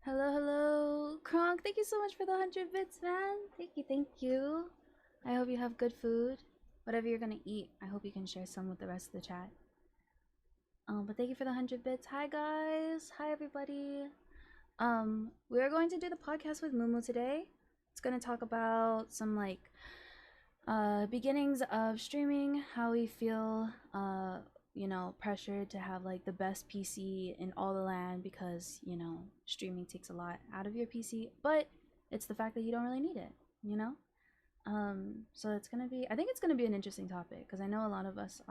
Hello, hello. Kronk, thank you so much for the 100 bits, man. Thank you, thank you. I hope you have good food. Whatever you're gonna eat, I hope you can share some with the rest of the chat. But thank you for the 100 bits. Hi, guys. Hi, everybody. We are going to do the podcast with Mumu today. It's gonna talk about some, beginnings of streaming, how we feel, pressured to have like the best PC in all the land because, streaming takes a lot out of your PC, but it's the fact that you don't really need it, you know? So it's gonna be, I think it's gonna be an interesting topic because I know a lot of us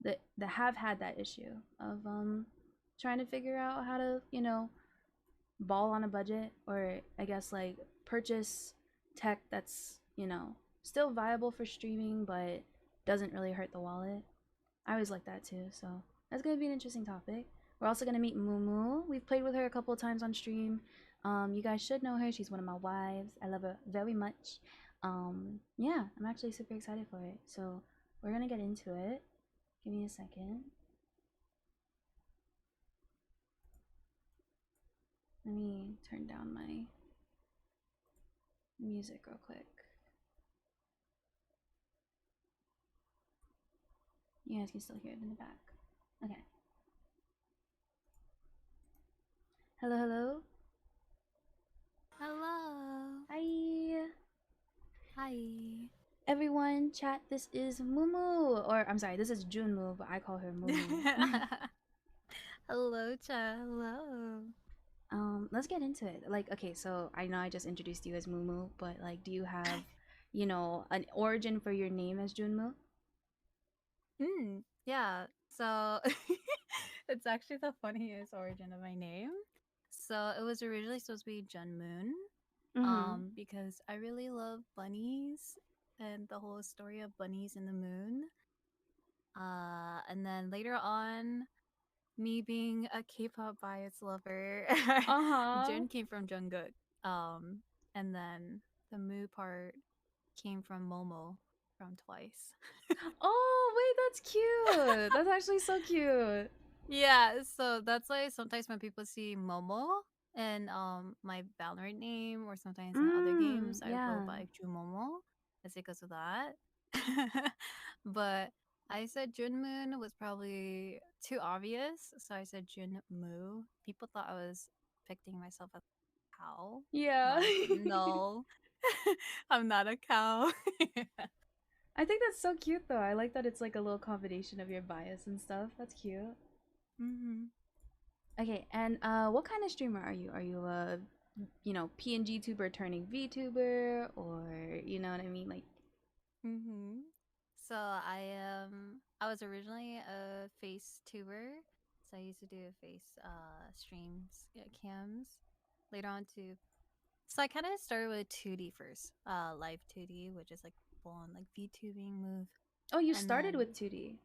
that have had that issue of trying to figure out how to, ball on a budget, or I guess like purchase tech that's, still viable for streaming but doesn't really hurt the wallet. I always like that too, so that's gonna be an interesting topic. We're also gonna meet Mumu. We've played with her a couple of times on stream. You guys should know her. She's one of my wives. I love her very much. Yeah, I'm actually super excited for it. So we're gonna get into it. Give me a second. Let me turn down my music real quick. You guys can still hear it in the back. Okay. Hello, hello. Hello. Hi. Hi. Everyone, chat, this is Mumu. Or, I'm sorry, this is Junmu, but I call her Mumu. Hello, Cha. Hello. Let's get into it. Like, okay, so I know I just introduced you as Mumu, but like, do you have, an origin for your name as Junmu? Yeah. So it's actually the funniest origin of my name. So it was originally supposed to be Jun Moon, Mm-hmm. because I really love bunnies and the whole story of bunnies in the moon. And then later on, me being a K-pop bias lover, Uh-huh. Jun came from Jungkook. Um, and then the Moo part came from Momo from Twice. Oh, wait, that's cute. That's actually so cute. Yeah, so that's why sometimes when people see Momo and my Valorant name or sometimes in other games I go Yeah. by Ju Momo. It's because of that. But I said Junmoon was probably too obvious, so I said Junmoo. People thought I was picking myself as a cow, Yeah. but no, I'm not a cow. I think that's so cute though. I like that it's like a little combination of your bias and stuff. That's cute. hmm Okay, and what kind of streamer are you? Are you a PNG tuber turning VTuber, or you know what I mean? Like, So I was originally a face tuber. So I used to do face streams, cams. Later on to so I kind of started with 2D first, live 2D, which is like full on like VTubing move, oh, you and started then with 2D.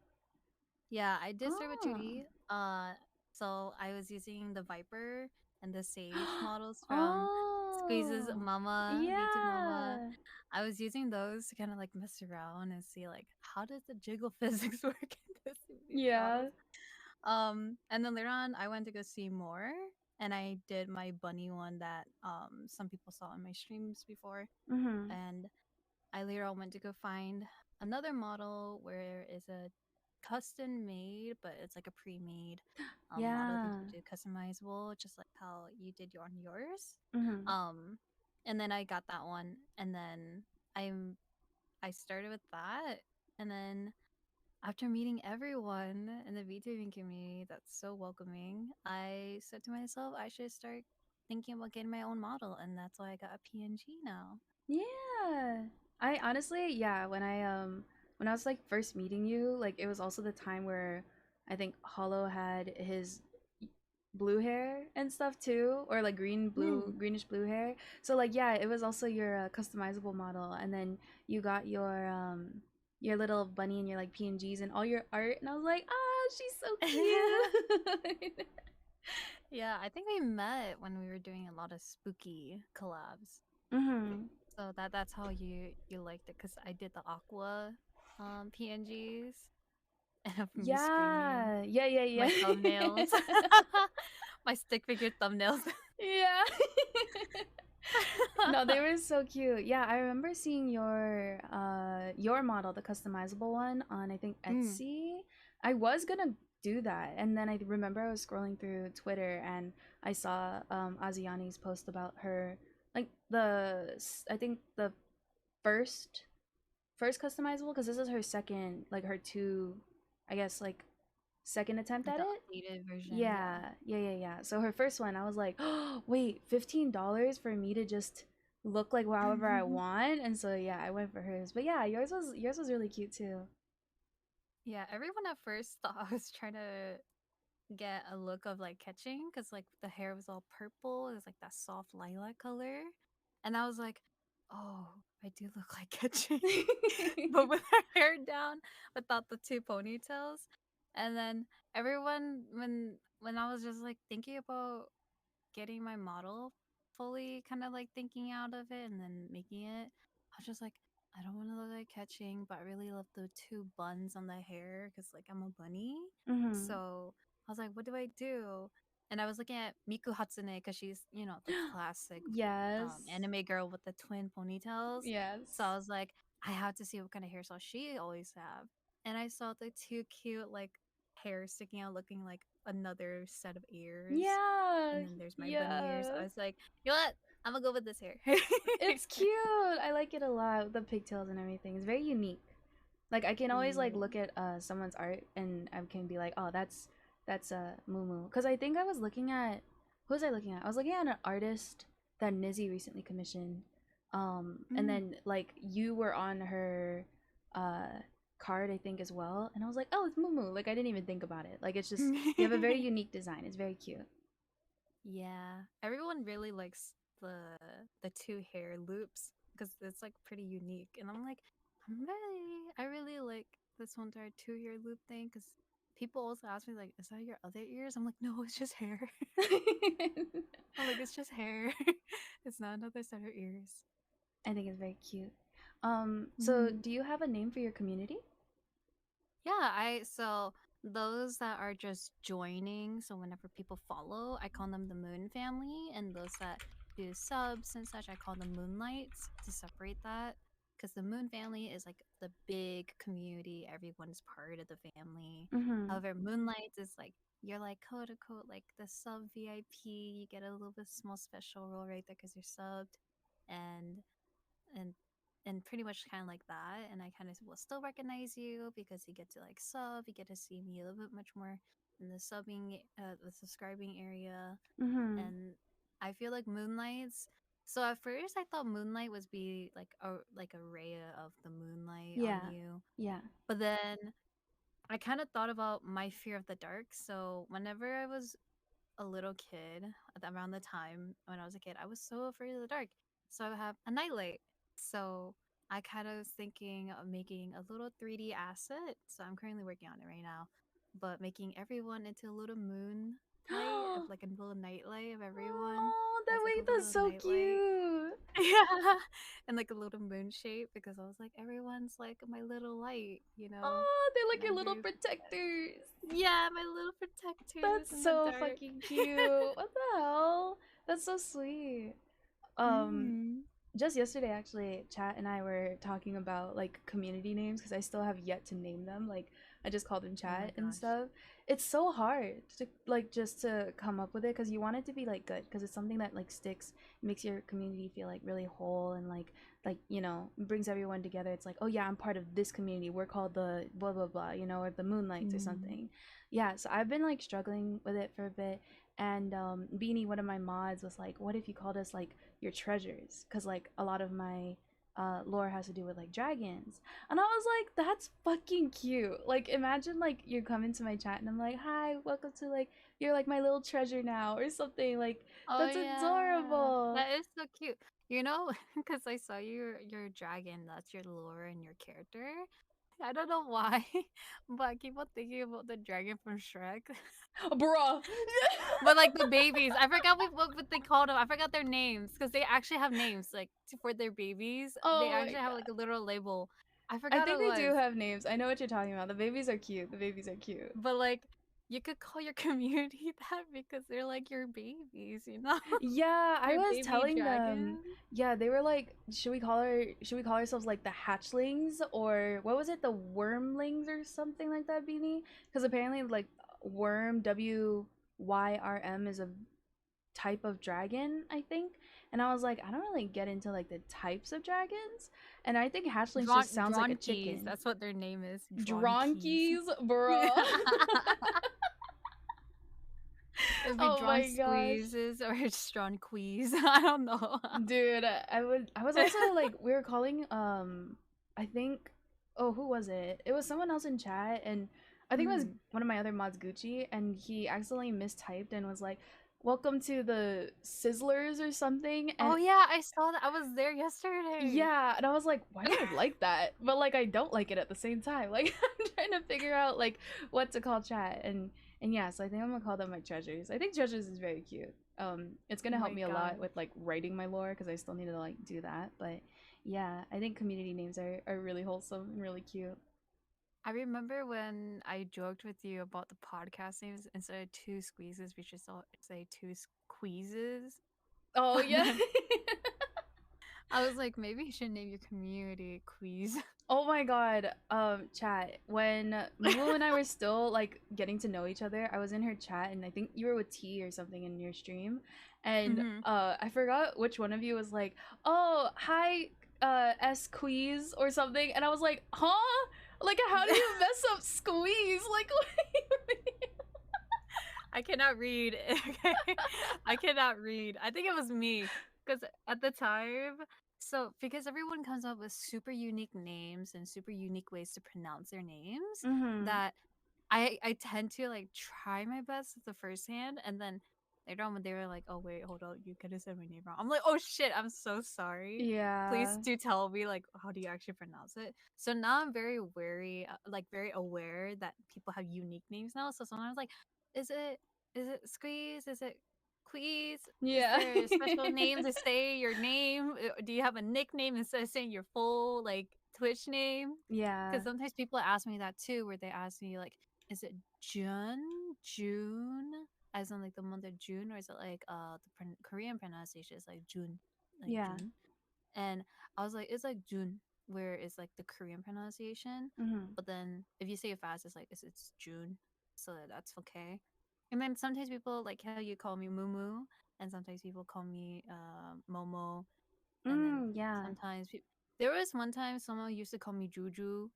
yeah, I did start with Oh. 2D. So I was using the Viper and the Sage models from Squeeze's Oh. Mama, VTube Mama. Yeah. I was using those to kind of like mess around and see like how does the jiggle physics work in these models. Yeah. And then later on, I went to go see more, and I did my bunny one that some people saw in my streams before, Mhm. and I later on went to go find another model where it's a custom made, but it's like a pre-made model that Yeah. you do customizable, just like how you did on yours. Mhm. Um, and then I got that one, and then I started with that, and then after meeting everyone in the VTubing community that's so welcoming, I said to myself I should start thinking about getting my own model, and that's why I got a PNG now. Yeah. I honestly, yeah, when I was like first meeting you, like it was also the time where I think Hollow had his blue hair and stuff too, or like Hmm. greenish blue hair. So like yeah, it was also your customizable model, and then you got your little bunny and your like PNGs and all your art, and I was like, ah, she's so cute. Yeah, I think we met when we were doing a lot of spooky collabs. Mhm. So that's how you liked it because I did the aqua PNGs and of me screaming Yeah. Yeah, yeah, my yeah. thumbnails. My stick figure thumbnails. Yeah. No, they were so cute. Yeah, I remember seeing your model, the customizable one on I think Mm. Etsy. I was gonna do that, and then I remember I was scrolling through Twitter and I saw Asiani's post about her like I think the first first customizable because this is her second like her two I guess like second attempt Like at the it. updated version, yeah. Yeah. So her first one, I was like, oh, wait, $15 for me to just look like however I want, and so yeah, I went for hers. But yeah, yours was really cute too. Yeah, everyone at first thought I was trying to get a look of like catching because like the hair was all purple. It was like that soft lilac color. And I was like, oh, I do look like catching. But with her hair down without the two ponytails. And then everyone when I was just like thinking about getting my model fully kind of like thinking out of it and then making it, I was just like, I don't want to look like catching, but I really love the two buns on the hair because like I'm a bunny. Hmm. So I was like, what do I do? And I was looking at Miku Hatsune because she's, you know, the classic Yes. anime girl with the twin ponytails. So I Yes. was like, I have to see what kind of hairstyle she always have. And I saw the two cute like hair sticking out looking like another set of ears. Yeah. And then there's my bunny ears. I Yes. was like, you know what? I'm gonna go with this hair. It's cute. I like it a lot. The pigtails and everything. It's very unique. Like I can always like Yeah. look at someone's art and I can be like, oh, that's Mumu. Because I think I was looking at who was I looking at? I was looking at an artist that Nizzy recently commissioned. And Mm. then like you were on her uh card I think as well, and I was like, oh, it's Mumu. Like I didn't even think about it. Like it's just you have a very unique design. It's very cute. Yeah. Everyone really likes the two hair loops because it's like pretty unique. And I'm like, I really like this whole entire two hair loop thing because people also ask me like, is that your other ears? I'm like, no, it's just hair. I'm like, it's just hair. It's not another set of ears. I think it's very cute. So Mm. do you have a name for your community? Yeah, I so those that are just joining, so whenever people follow, I call them the Moon family, and those that do subs and such, I call them Moonlights to separate that. Because the Moon family is like the big community, everyone's part of the family. Mm-hmm. However, Moonlights is like you're like quote unquote like the sub VIP. You get a little bit small special role right there because you're subbed, and and pretty much kind of like that. And I kind of will still recognize you because you get to like sub, you get to see me a little bit much more in the subbing, the subscribing area. Mm-hmm. And I feel like Moonlights. So at first I thought Moonlight was be like a ray of the moonlight on Yeah. you, Yeah. but then I kind of thought about my fear of the dark. So whenever I was a little kid, around the time when I was a kid, I was so afraid of the dark. So I would have a nightlight. So I kind of was thinking of making a little 3D asset. So I'm currently working on it right now, but making everyone into a little moon light of like a little nightlight of everyone Oh, that as like a wait, that's little so nightlight. cute. Yeah, and like a little moon shape because I was like everyone's like my little light, you know, Oh, they're and like your I'm little very protectors. yeah, my little protectors That's in the so dark. fucking cute. What the hell? That's so sweet. Um, Mm. just yesterday actually, Chat and I were talking about like community names because I still have yet to name them. Like I just called them Oh my Chat and gosh. stuff. It's so hard to like just to come up with it because you want it to be like good because it's something that like sticks, makes your community feel like really whole and like brings everyone together. It's like, oh yeah, I'm part of this community. We're called the blah blah blah, or the Moonlights or Mm. something. Yeah, so I've been like struggling with it for a bit. And Beanie, one of my mods, was like, "What if you called us like your treasures?" Because like a lot of my lore has to do with like dragons, and I was like, "That's fucking cute." Like imagine like you come into my chat and I'm like, "Hi, welcome to like you're like my little treasure now" or something. Like Oh that's yeah, adorable. that is so cute. You know, because I saw your dragon. That's your lore and your character. I don't know why, but I keep on thinking about the dragon from Shrek. Bruh. But like the babies, I forgot what they called them. I forgot their names because they actually have names like for their babies. They Oh my actually have like god. a literal label. I I forgot think it they do was, have names. I know what you're talking about. The babies are cute. The babies are cute. but like. you could call your community that because they're like your babies, you know? Yeah, I Your was baby telling them. dragon. Yeah, they were like, should we call ourselves like the hatchlings or what was it, the wormlings or something like that, Beanie? Because apparently like worm WYRM is a type of dragon, I think. And I was like, I don't really get into like the types of dragons, and I think hatchlings just sounds like a Dronkeys, chicken. that's what their name is. Dronkeys. Dronkeys, bro. It'd be Oh Dron my gosh. Squeezes or Stronqueeze. I don't know. Dude, I was also like we were calling I think, oh, who was it? It was someone else in chat, and I think it was Mm. one of my other mods, Gucci, and he accidentally mistyped and was like, "Welcome to the Sizzlers" or something. Oh And yeah, I saw that. I was there yesterday. yeah, and I was like, why do I like that? But like I don't like it at the same time. Like I'm trying to figure out like what to call chat, and yeah, so I think I'm gonna call them my treasures. I think treasures is very cute. It's Oh gonna help my me a god. lot with like writing my lore because I still need to like do that. But yeah, I think community names are really wholesome and really cute. I remember when I joked with you about the podcast names instead of two squeezes, we should say two squeezes. Oh But yeah. then I was like, maybe you should name your community Queeze. Oh my god, chat. When Moo and I were still like getting to know each other, I was in her chat and I think you were with T or something in your stream. And Hmm. I forgot which one of you was like, "Oh, hi S Squeeze" or something. And I was like, "Huh? Like how do you mess up squeeze?" Like I cannot read. Okay. I cannot read. I think it was me. Because at the time, so because everyone comes up with super unique names and super unique ways to pronounce their names, Mhm. that I tend to like try my best at the first hand, and then later on when they were like, "Oh wait, hold on, you could have said my name wrong." I'm like, "Oh shit, I'm so sorry. Please Yeah. do tell me like how do you actually pronounce it." So now I'm very wary, like very aware that people have unique names now. So sometimes like, is it squeeze? Is it queeze? Is Yeah. there a special name to say your name? Do you have a nickname instead of saying your full like Twitch name? Yeah. Because sometimes people ask me that too, where they ask me like, is it June, as in like the month of June, or is it like the Korean pronunciation is like June, like Yeah. June? And I was like, it's like June, where it's like the Korean pronunciation, Mhm. but then if you say it fast, it's like it's June, so that's okay. And then sometimes people like how you call me Mumu, and sometimes people call me Momo, and then Yeah. sometimes there was one time someone used to call me Juju,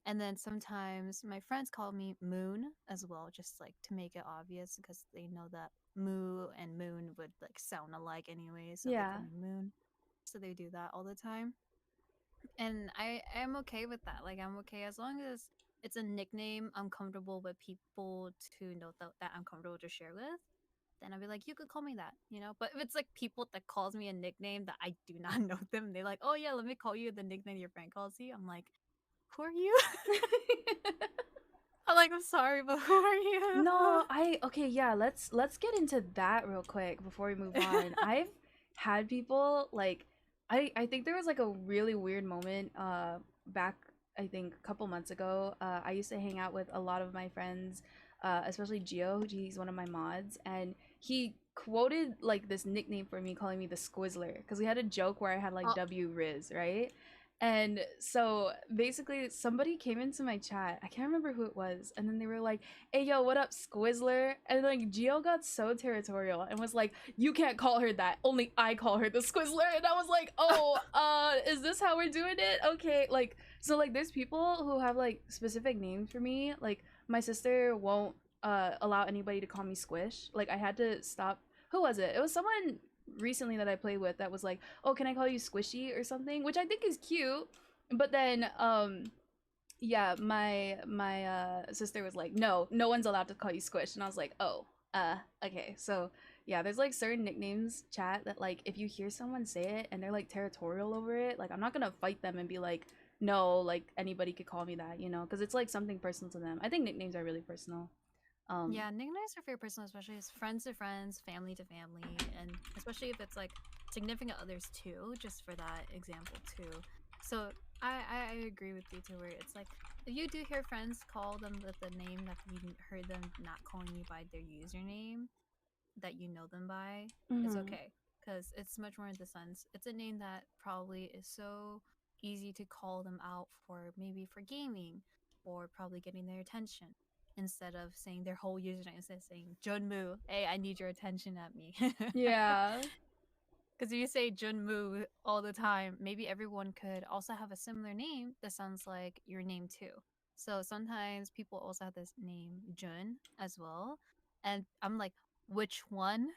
and then sometimes my friends call me Moon as well, just like to make it obvious because they know that Moo and Moon would like sound alike anyway, so they Yeah. call me Moon. So they do that all the time. And I am okay with that. Like I'm okay as long as it's a nickname I'm comfortable with people to know that I'm comfortable to share with. Then I'll be like, you could call me that, you know? But if it's like people that calls me a nickname that I do not know them, they're like, oh yeah, let me call you the nickname your friend calls you. I'm like, who are you? I'm like, I'm sorry, but who are you? No, I okay, yeah, let's get into that real quick before we move on. I've had people like I think there was like a really weird moment back I think a couple months ago. I used to hang out with a lot of my friends, especially Gio, he's one of my mods, and he quoted like this nickname for me calling me the Squizzler because we had a joke where I had like Oh, W Riz, right? And so basically somebody came into my chat. I can't remember who it was. And then they were like, "Hey yo, what up, Squizzler?" And like Geo got so territorial and was like, "You can't call her that. Only I call her the Squizzler." And I was like, "Oh, is this how we're doing it? Okay." Like so like there's people who have like specific names for me. Like my sister won't allow anybody to call me Squish. Like I had to stop. Who was it? It was someone recently that I played with that was like, "Oh, can I call you Squishy or something?" Which I think is cute. But then yeah, my sister was like, "No, no one's allowed to call you Squish." And I was like, "Oh, okay." So, yeah, there's like certain nicknames chat that like if you hear someone say it and they're like territorial over it, like I'm not going to fight them and be like, "No, like anybody could call me that," you know, because it's like something personal to them. I think nicknames are really personal. yeah, nicknames are very personal, especially as friends to friends, family to family, and especially if it's like significant others too, just for that example too. So I agree with you to where it's like you do hear friends call them with the name that you heard them not calling you by their username that you know them by, it's Mm-hmm. okay because it's much more in the sense it's a name that probably is so easy to call them out for, maybe for gaming or probably getting their attention instead of saying their whole username, instead of saying Junmu, hey, I need your attention at me. Yeah. Because if you say Junmu all the time, maybe everyone could also have a similar name that sounds like your name too. So sometimes people also have this name Jun as well. And I'm like, which one?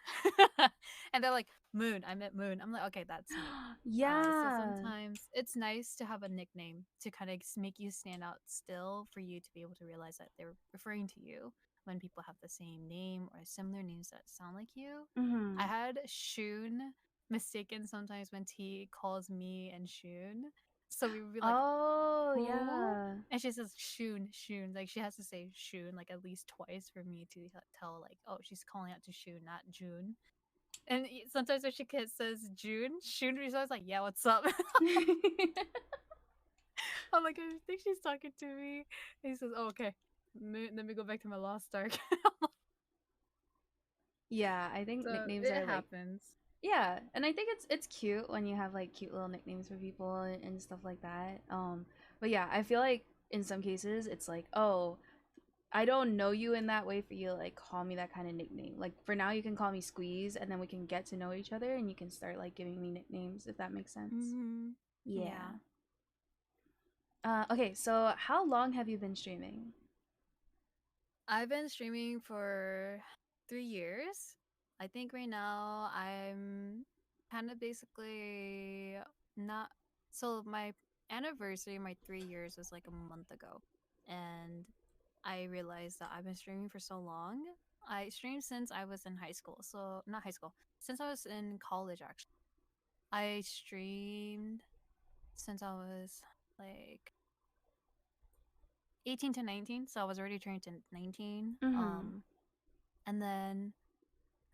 And they're like, Moon. I meant Moon. I'm like, okay, that's me. So Yeah. sometimes it's nice to have a nickname to kind of make you stand out still, for you to be able to realize that they're referring to you when people have the same name or similar names that sound like you. I Mm-hmm. had Shun mistaken sometimes when T calls me and Shun. So we would be like, Oh, who? yeah. And she says Shun, Shun. Like she has to say Shun like at least twice for me to tell like, oh, she's calling out to Shun, not June. And sometimes when she says June, Shun responds like, yeah, what's up? I'm like, I think she's talking to me. And he says, oh, okay. Let me go back to my Lost Ark. Yeah, I think So nicknames it are like, happens. yeah, and I think it's cute when you have like cute little nicknames for people and stuff like that. But yeah, I feel like in some cases it's like, oh, I don't know you in that way for you to like call me that kind of nickname. Like for now you can call me Squeeze and then we can get to know each other and you can start like giving me nicknames if that makes sense. Mm-hmm. Yeah. Yeah. Okay, so how long have you been streaming? I've been streaming for 3 years. I think right now I'm kind of basically not. So my anniversary, my 3 years, was like a month ago. And I realized that I've been streaming for so long. I streamed since I was in high school. So, not high school, since I was in college, actually. I streamed since I was like 18 to 19. So I was already turning to 19. Mm-hmm. And then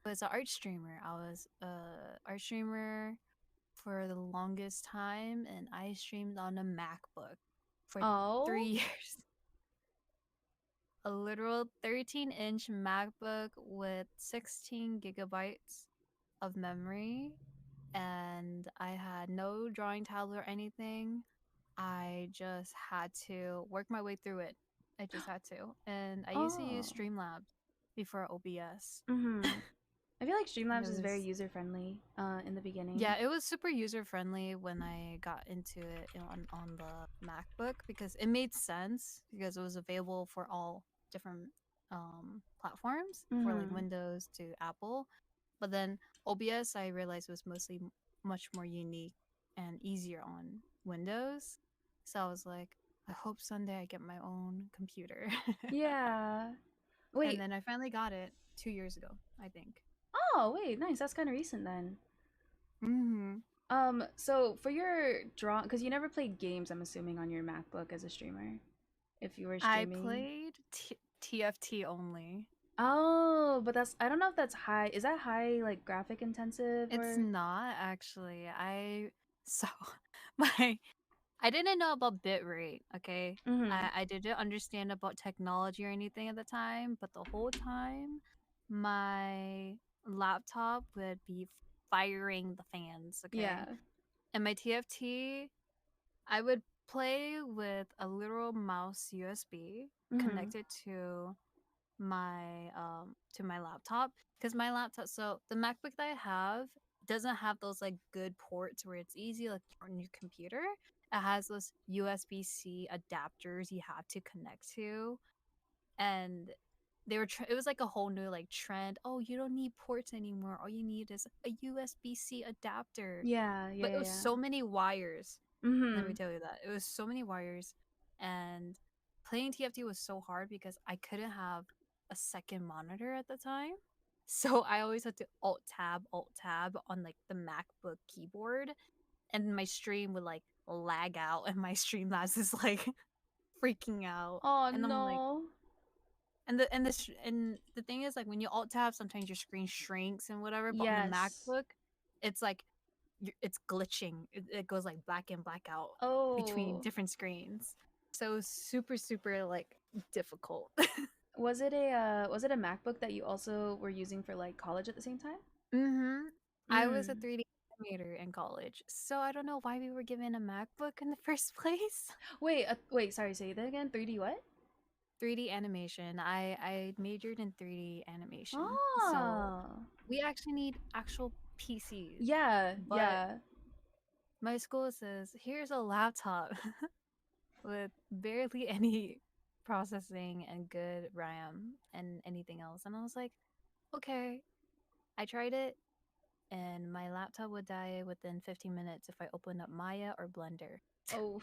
was an art streamer. I was a art streamer for the longest time, and I streamed on a MacBook for three Oh. years. A literal 13-inch MacBook with 16 gigabytes of memory, and I had no drawing tablet or anything. I just had to work my way through it. I just had to. And I used to use Oh. Streamlabs before OBS. Mm-hmm. I feel like And it Streamlabs is very was user friendly in the beginning. Yeah, it was super user friendly when I got into it on the MacBook, because it made sense because it was available for all different platforms, for like Mm-hmm. Windows to Apple. But then OBS, I realized, was mostly much more unique and easier on Windows. So I was like, I hope someday I get my own computer. Yeah. And Wait. then I finally got it 2 years ago, I think. Oh, wait. Nice. That's kind of recent then. Hmm. So for your draw, because you never played games, I'm assuming, on your MacBook as a streamer, if you were I streaming. played TFT only. Oh, but that's I don't know if that's high. Is that high like graphic intensive It's or? not actually. So my I didn't know about bitrate, okay? Mm-hmm. I didn't understand about technology or anything at the time, but the whole time my laptop would be firing the fans, Yeah. okay? And my TFT, I would play with a literal mouse USB Mm-hmm. connected to my laptop, because my laptop, so the MacBook that I have doesn't have those like good ports where it's easy like on your computer. It has those USB-C adapters you have to connect to, and it was like a whole new like trend. Oh, you don't need ports anymore. All you need is a USB-C adapter. Yeah. Yeah. But it Yeah. was Yeah. so many wires. Let Mm-hmm. me tell you that. It was so many wires, and playing TFT was so hard because I couldn't have a second monitor at the time. So I always had to alt tab on like the MacBook keyboard, and my stream would like lag out, and my Streamlabs is like freaking out. Oh And I'm like, no. and the thing is, like, when you alt tab, sometimes your screen shrinks and whatever, but on the Yes. MacBook, it's like it's glitching. It goes like black in, black out between Oh. different screens. So it was super, super like difficult. Was it a MacBook that you also were using for like college at the same time? Mm-hmm. I was a Mm. 3D animator in college, so I don't know why we were given a MacBook in the first place. Wait, sorry, say that again. 3D what? 3D animation. I majored in 3D animation, so Oh. we actually need actual PCs. Yeah, But yeah. my school says, here's a laptop with barely any processing and good RAM and anything else. And I was like, okay. I tried it and my laptop would die within 15 minutes if I opened up Maya or Blender. Oh,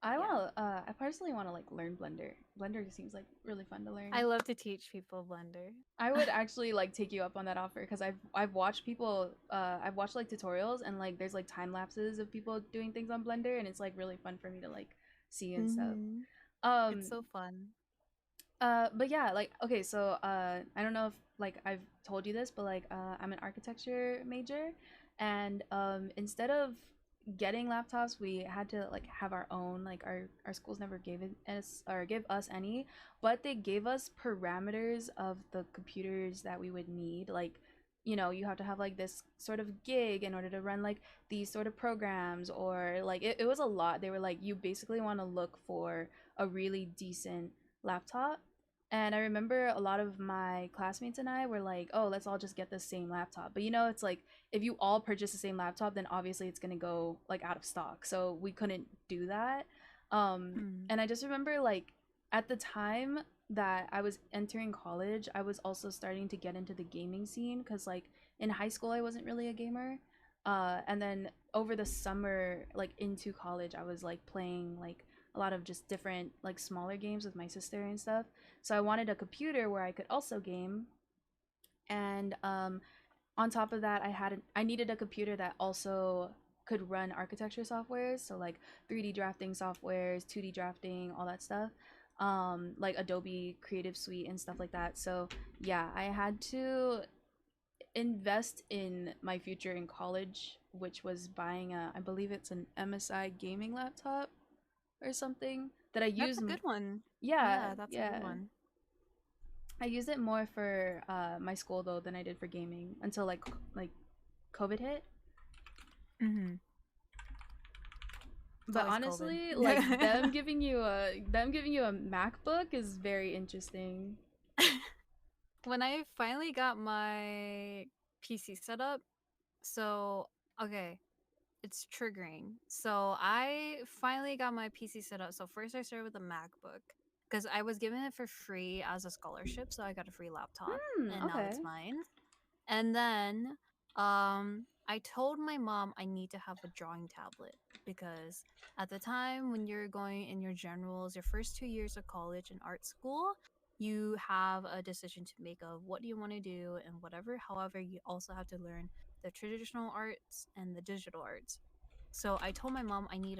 Yeah. I personally want to like learn Blender. Blender seems like really fun to I learn. love to teach people Blender. I would actually like take you up on that offer because I've watched people I've watched like tutorials and like there's like time lapses of people doing things on Blender and it's like really fun for me to like see and stuff. Mm-hmm. It's Um so fun. but yeah, like okay, so I don't know if like I've told you this, but like I'm an architecture major and instead of getting laptops, we had to like have our own. Like our schools never gave it us or give us any, but they gave us parameters of the computers that we would need. Like, you know, you have to have like this sort of gig in order to run like these sort of programs or like it was a lot. They were like you basically want to look for a really decent laptop. And I remember a lot of my classmates and I were like, "Oh, let's all just get the same laptop." But you know, it's like if you all purchase the same laptop, then obviously it's gonna go like out of stock. So we couldn't do that. Mm. And I just remember like at the time that I was entering college, I was also starting to get into the gaming scene because like in high school I wasn't really a gamer. And then over the summer, like into college, I was like playing like a lot of just different like smaller games with my sister and stuff. So I wanted a computer where I could also game. And on top of that, I needed a computer that also could run architecture softwares, so like 3D drafting softwares, 2D drafting, all that stuff. Like Adobe Creative Suite and stuff like that. So yeah, I had to invest in my future in college, which was buying I believe it's an MSI gaming laptop or something that I That's use. a good one. Yeah, Yeah, that's a good yeah. one. I use it more for my school though than I did for gaming until like COVID hit. Mm-hmm. It's But always COVID. honestly, like them giving you a MacBook is very interesting. When I finally got my PC set up, so okay, it's triggering. So I finally got my PC set up. So first I started with a MacBook because I was given it for free as a scholarship, so I got a free laptop and now Okay. it's mine. And then I told my mom I need to have a drawing tablet because at the time when you're going in your generals, your first 2 years of college and art school, you have a decision to make of what do you want to do and whatever. However, you also have to learn the traditional arts and the digital arts. So I told my mom I need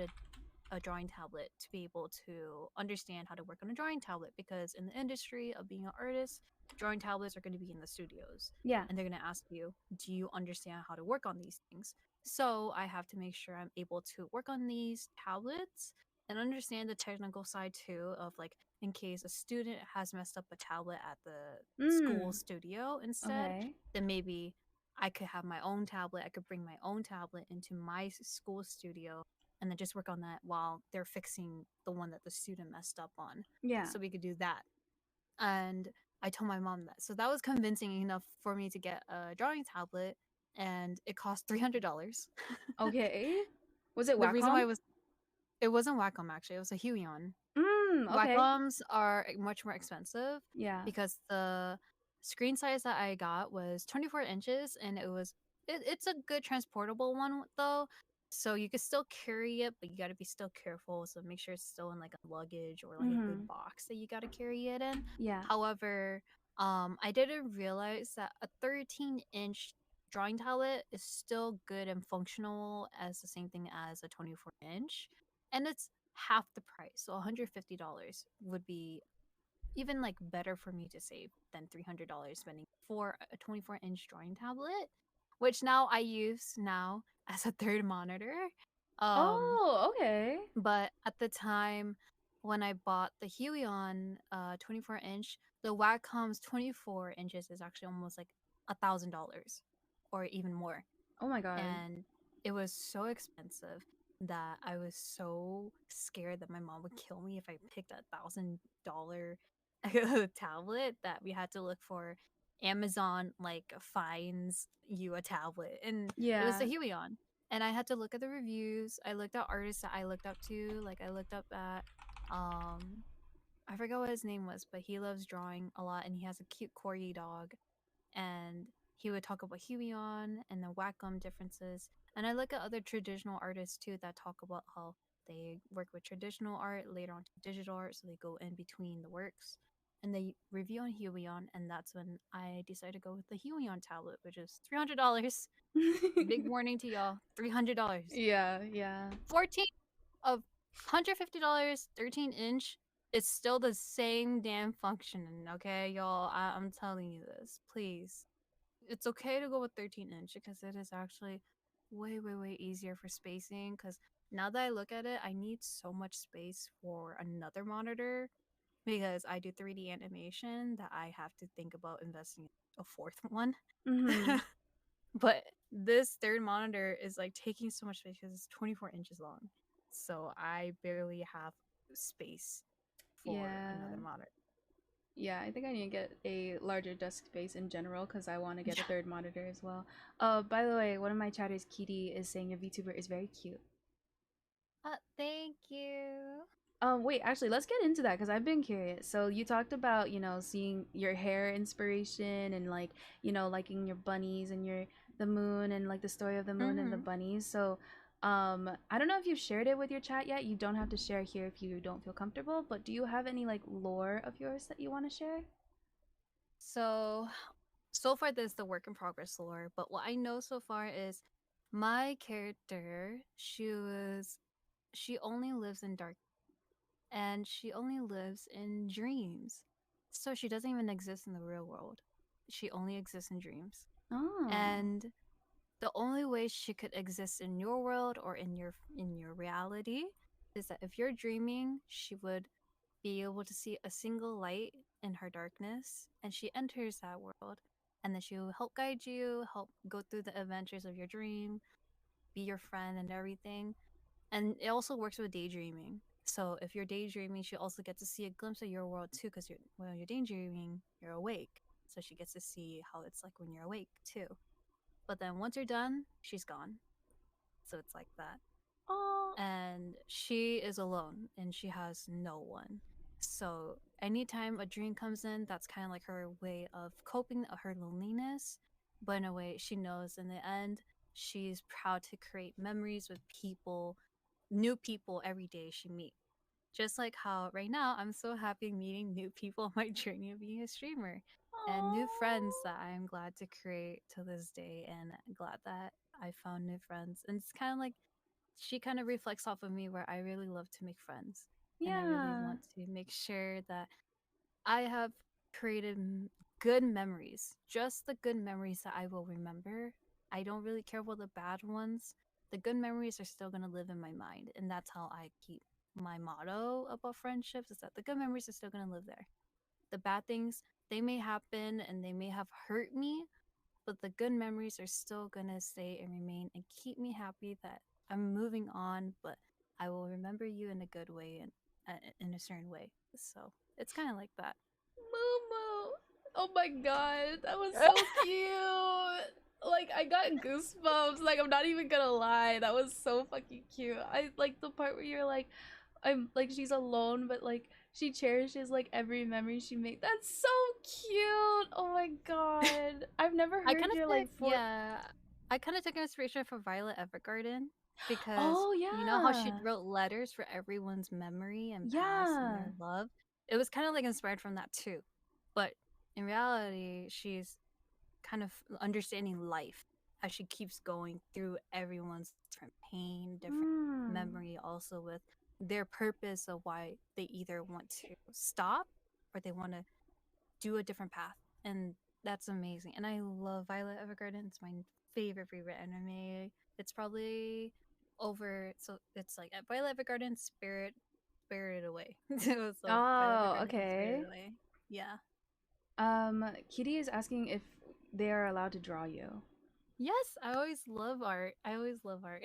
a drawing tablet to be able to understand how to work on a drawing tablet because in the industry of being an artist, drawing tablets are going to be in the studios Yeah. and they're going to ask you, do you understand how to work on these things? So I have to make sure I'm able to work on these tablets and understand the technical side too of like in case a student has messed up a tablet at the school Mm. studio instead, Okay. then maybe I could have my own tablet. I could bring my own tablet into my school studio and then just work on that while they're fixing the one that the student messed up on. Yeah. So we could do that. And I told my mom that. So that was convincing enough for me to get a drawing tablet and it cost $300. Okay. Was it The reason Wacom? why it wasn't Wacom actually, it was a Huion. Okay. Wacoms are much more expensive Yeah. because the screen size that I got was 24 inches and it's a good transportable one though. So you could still carry it, but you got to be still careful. So make sure it's still in like a luggage or like a good Mhm. box that you got to carry it in. Yeah. However, I didn't realize that a 13-inch drawing tablet is still good and functional as the same thing as a 24-inch, and it's half the price. So $150 would be even like better for me to save than $300 spending for a 24-inch drawing tablet, which now I use now as a third monitor. Um, Oh, okay. but at the time when I bought the Helion 24-inch, the Wacom's 24 inches is actually almost like $1,000 or even more. Oh my god. And it was so expensive that I was so scared that my mom would kill me if I picked $1,000 tablet, that we had to look for Amazon like finds you a tablet, and it was the Yeah. Helion. And I had to look at the reviews. I looked at artists that I looked up to. Like I looked up at I forgot what his name was, but he loves drawing a lot and he has a cute corgi dog. And he would talk about Huion and the Wacom differences. And I look at other traditional artists too that talk about how they work with traditional art later on to digital art, so they go in between the works. And they review on Huion, and that's when I decided to go with the Huion tablet, which is $300. Big warning to y'all, $300. Yeah, yeah. 14 of $150, 13-inch. It's still the same damn functioning, okay, y'all? I'm telling you this. Please, it's okay to go with 13-inch because it is actually way, way, way easier for spacing. Because now that I look at it, I need so much space for another monitor because I do 3D animation that I have to think about investing in a fourth one. Mhm. But this third monitor is like taking so much space because it's 24 inches long. So I barely have space for Yeah. another monitor. Yeah, I think I need to get a larger desk space in general because I want to get a Yeah. third monitor as well. By the way, one of my chatters, Kitty, is saying your VTuber is very cute. Thank you. Wait, actually, let's get into that because I've been curious. So you talked about, seeing your hair inspiration and like, liking your bunnies and the moon and like the story of the moon and the Mm-hmm. bunnies. So, I don't know if you've shared it with your chat yet. You don't have to share here if you don't feel comfortable, but do you have any like lore of yours that you want to share? So far this is the work in progress lore, but what I know so far is my character, she only lives in dark and she only lives in dreams. So she doesn't even exist in the real world. She only exists in dreams. Oh. And the only way she could exist in your world or in your reality is that if you're dreaming, she would be able to see a single light in her darkness, and she enters that world, and then she will help guide you, help go through the adventures of your dream, be your friend and everything. And it also works with daydreaming. So if you're daydreaming, she also gets to see a glimpse of your world too, because when you're daydreaming, you're awake. So she gets to see how it's like when you're awake too. But then once you're done, she's gone. So it's like that. Oh. And she is alone and she has no one. So anytime a dream comes in, that's kind of like her way of coping her loneliness. But in a way, she knows in the end, she's proud to create memories with people, new people every day she meets. Just like how right now I'm so happy meeting new people on my journey of being a streamer and new friends Oh. that I'm glad to create to this day, and glad that I found new friends. And it's kind of like she kind of reflects off of me where I really love to make friends and I really Yeah. want to make sure that I have created good memories, just the good memories that I will remember. I don't really care about the bad ones. The good memories are still going to live in my mind. And that's how I keep my motto about friendships, is that the good memories are still going to live there. The bad things, they may happen and they may have hurt me, but the good memories are still gonna stay and remain and keep me happy that I'm moving on, but I will remember you in a good way and in a certain way. So it's kind of like that. Momo. Oh my god, that was so cute. Like I got goosebumps. Like I'm not even gonna lie, that was so fucking cute. I like the part where you're like, I'm like she's alone, but like she cherishes like every memory she made. That's so cute. Oh my god, I've never I heard kind of your took, like for. yeah, I kind of took inspiration from Violet Evergarden because Oh you know how she yeah, wrote letters for everyone's memory and past and yeah. their love. It was kind of like inspired from that too, but in reality, she's kind of understanding life as she keeps going through everyone's different pain, different Mm. memory, also with their purpose of why they either want to stop or they want to do a different path. And that's amazing. And I love Violet Evergarden. It's my favorite anime. It's probably over. So it's like at Violet Garden, Spirited Away. So Violet Oh, Garden and Spirited okay. Away. Yeah. Kitty is asking if they are allowed to draw you. Yes, I always love art. I always love art.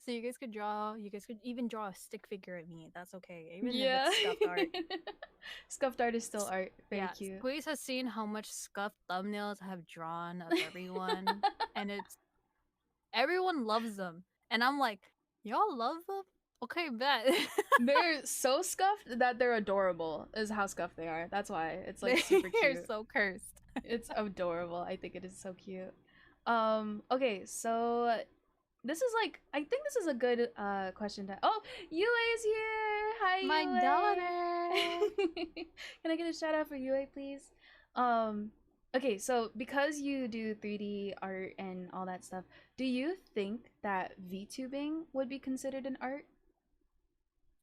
So you guys could draw. You guys could even draw a stick figure at me. That's okay, even if Yeah. it's scuffed art. Scuffed art is still art. Very Yeah, cute. Squeeze has seen how much scuffed thumbnails I have drawn of everyone, and it's everyone loves them, and I'm like, y'all love them? Okay, bet. They're so scuffed that they're adorable, is how scuffed they are. That's why. It's like super They're cute. so cursed. It's adorable. I think it is so cute. Okay, so this is like I think this is a good question to Yue is here. Hi My daughter. Yue. Can I get a shout out for Yue, please? Okay, so because you do 3D art and all that stuff, do you think that VTubing would be considered an art?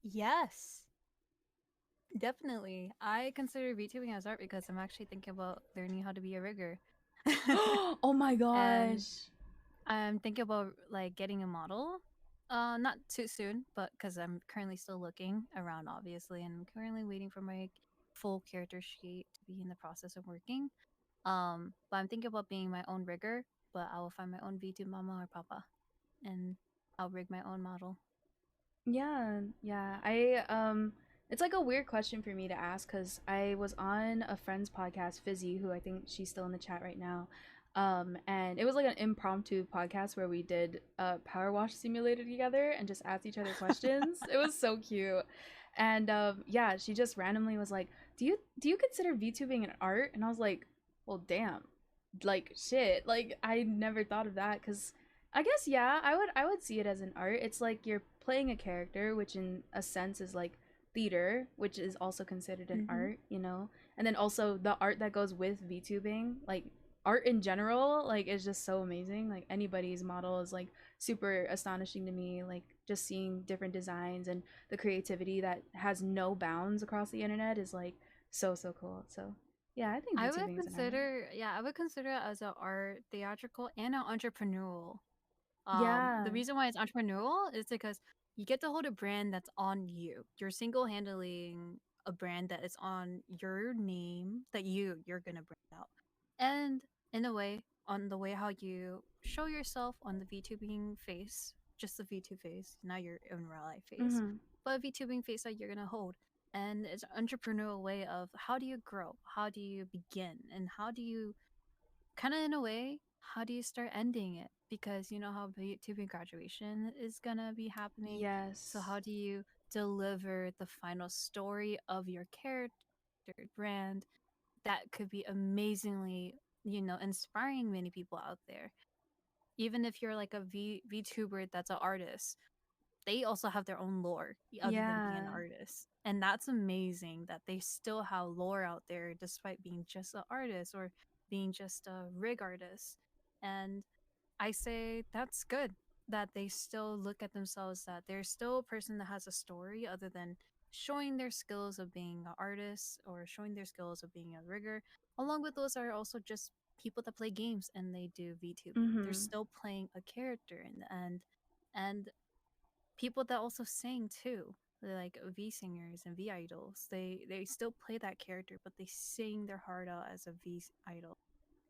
Yes, definitely. I consider VTubing as art because I'm actually thinking about learning how to be a rigger. Oh my And gosh. I'm thinking about like getting a model. Not too soon, but because I'm currently still looking around, obviously, and I'm currently waiting for my full character sheet to be in the process of working. But I'm thinking about being my own rigger, but I will find my own VTube mama or papa, and I'll rig my own model. Yeah, yeah. I it's like a weird question for me to ask cuz I was on a friend's podcast, Fizzy, who I think she's still in the chat right now. And it was like an impromptu podcast where we did a power wash simulator together and just asked each other questions. It was so cute. And yeah, she just randomly was like, "Do you consider VTubing an art?" And I was like, "Well, damn. Like shit. Like I never thought of that cuz I guess yeah, I would see it as an art. It's like you're playing a character, which in a sense is like theater, which is also considered an Mm-hmm. art, you know? And then also the art that goes with VTubing, like art in general, like is just so amazing. Like anybody's model is like super astonishing to me. Like just seeing different designs and the creativity that has no bounds across the internet is like so cool. So yeah, I think I would VTubing is an art. consider, yeah, I would consider it as an art, theatrical, and an entrepreneurial. The Yeah. reason why it's entrepreneurial is because you get to hold a brand that's on you. You're single handling a brand that is on your name that you're gonna brand out. And in a way, on the way how you show yourself on the VTubing face, just the VTube face, not your in real life face, Mhm. but a VTubing face that you're gonna hold. And it's an entrepreneurial way of how do you grow? How do you begin? And how do you kind of in a way, how do you start ending it? Because you know how YouTubing graduation is gonna be happening. So Yes. how do you deliver the final story of your character brand that could be amazingly, inspiring many people out there? Even if you're like a VTuber that's an artist, they also have their own lore other than being an Yeah. artist. And that's amazing that they still have lore out there despite being just an artist or being just a rig artist. And I say that's good that they still look at themselves that they're still a person that has a story other than showing their skills of being an artist or showing their skills of being a rigger. Along with those are also just people that play games and they do VTubing. They're Mhm. still playing a character in the end. And people that also sing too. They're like V singers and V idols. They still play that character, but they sing their heart out as a V idol,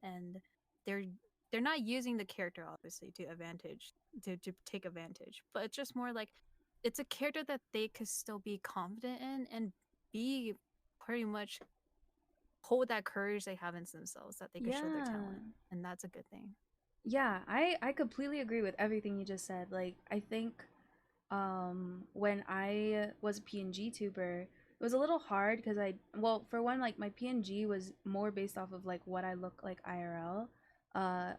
and they're they're not using the character obviously to take advantage, but it's just more like it's a character that they could still be confident in and be pretty much hold that courage they have in themselves that they could show their Yeah. talent, and that's a good thing. Yeah, I completely agree with everything you just said. Like I think when I was a PNG tuber, it was a little hard because for one, like my PNG was more based off of like what I look like IRL.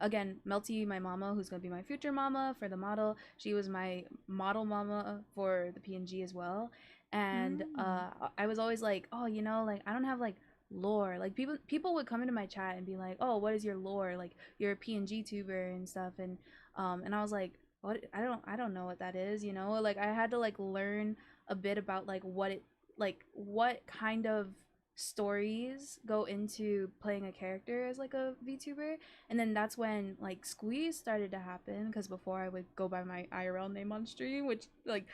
Again, Melty, my mama, who's gonna be my future mama for the model, she was my model mama for the PNG as well. And Mm. I was always like, oh, like I don't have like lore. Like people would come into my chat and be like, oh, what is your lore? Like you're a PNG tuber and stuff. And I was like, what? I don't know what that is, like I had to like learn a bit about like what kind of stories go into playing a character as like a VTuber, and then that's when like Squeeze started to happen. Because before I would go by my IRL name on stream, which like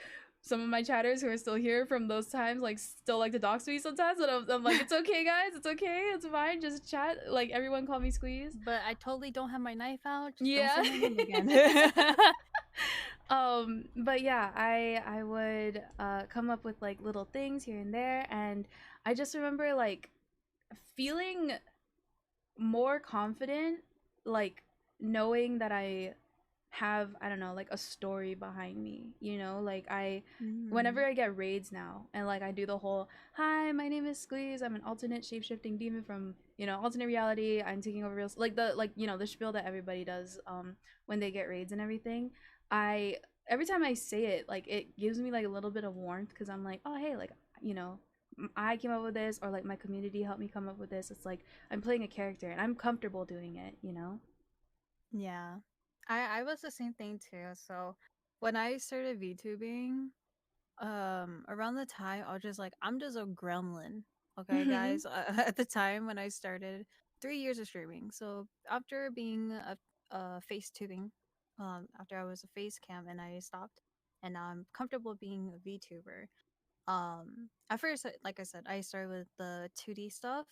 some of my chatters who are still here from those times like still like to dox me sometimes, and I'm like, it's okay guys, it's okay, it's fine, just chat. Like everyone call me Squeeze. But I totally don't have my knife out. Just don't Yeah. say my name again. But yeah, I would come up with like little things here and there, and I just remember like feeling more confident, like knowing that I have, I don't know, like a story behind me, you know? Like whenever Mm. I get raids now and like I do the whole, "Hi, my name is Squeeze. I'm an alternate shape-shifting demon from, alternate reality. I'm taking over real," like the spiel that everybody does when they get raids and everything. I Every time I say it, like it gives me like a little bit of warmth because I'm like, "Oh, hey, like, you know, I came up with this, or like my community helped me come up with this." It's like I'm playing a character and I'm comfortable doing it, you know? Yeah. I was the same thing too. So when I started VTubing, around the time I was just like, I'm just a gremlin. Okay, Mhm. guys. At the time when I started, 3 years of streaming. So after being a face tubing, after I was a face cam and I stopped, and now I'm comfortable being a VTuber. At first, like I said, I started with the 2D stuff.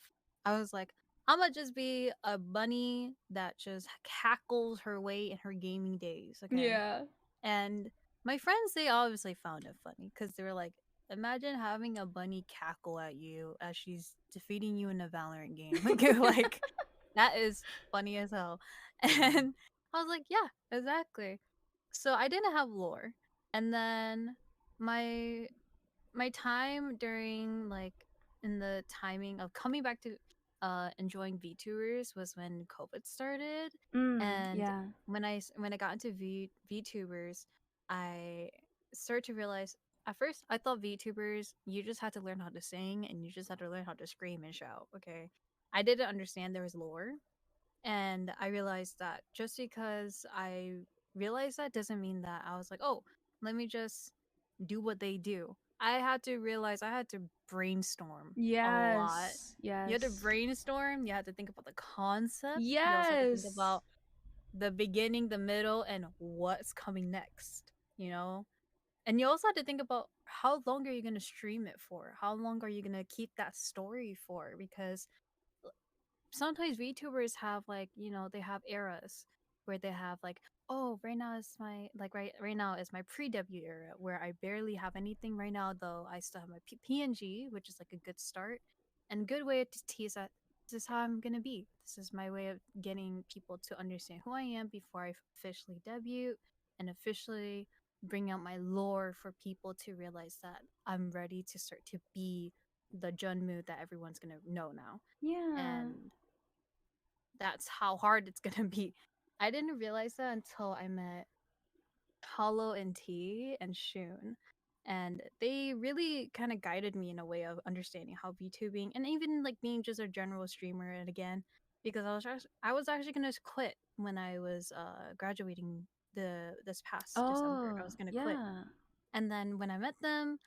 I was like, I'm gonna just be a bunny that just cackles her way in her gaming days, okay? Yeah. And my friends, they obviously found it funny because they were like, imagine having a bunny cackle at you as she's defeating you in a Valorant game. Like that is funny as hell. And I was like, yeah, exactly. So I didn't have lore. And then my my time during like in the timing of coming back to enjoying VTubers was when COVID started. And Yeah. when I got into VTubers, I started to realize at first I thought VTubers you just had to learn how to sing and you just had to learn how to scream and shout, okay? I didn't understand there was lore, and I realized that just because I realized that doesn't mean that I was like, oh, let me just do what they do. I had to realize I had to brainstorm a lot. Yes. You had to Yes. brainstorm, you had to think about the concept, you also had to think Yes. about the beginning, the middle, and what's coming next, you know? And you also had to think about how long are you going to stream it for? How long are you going to keep that story for? Because sometimes VTubers have like, they have eras where they have like, oh, right now is my like right now is my pre-debut era where I barely have anything right now, though I still have my PNG, which is like a good start and good way to tease that this is how I'm gonna be. This is my way of getting people to understand who I am before I officially debut and officially bring out my lore for people to realize that I'm ready to start to be the Junmu that everyone's gonna know now. Yeah. And that's how hard it's gonna be. I didn't realize that until I met Hollow and T and Shun. And they really kind of guided me in a way of understanding how VTubing and even like being just a general streamer and again because I was actually gonna quit when I was graduating this past December. I Oh, was gonna quit. yeah. And then when I met them,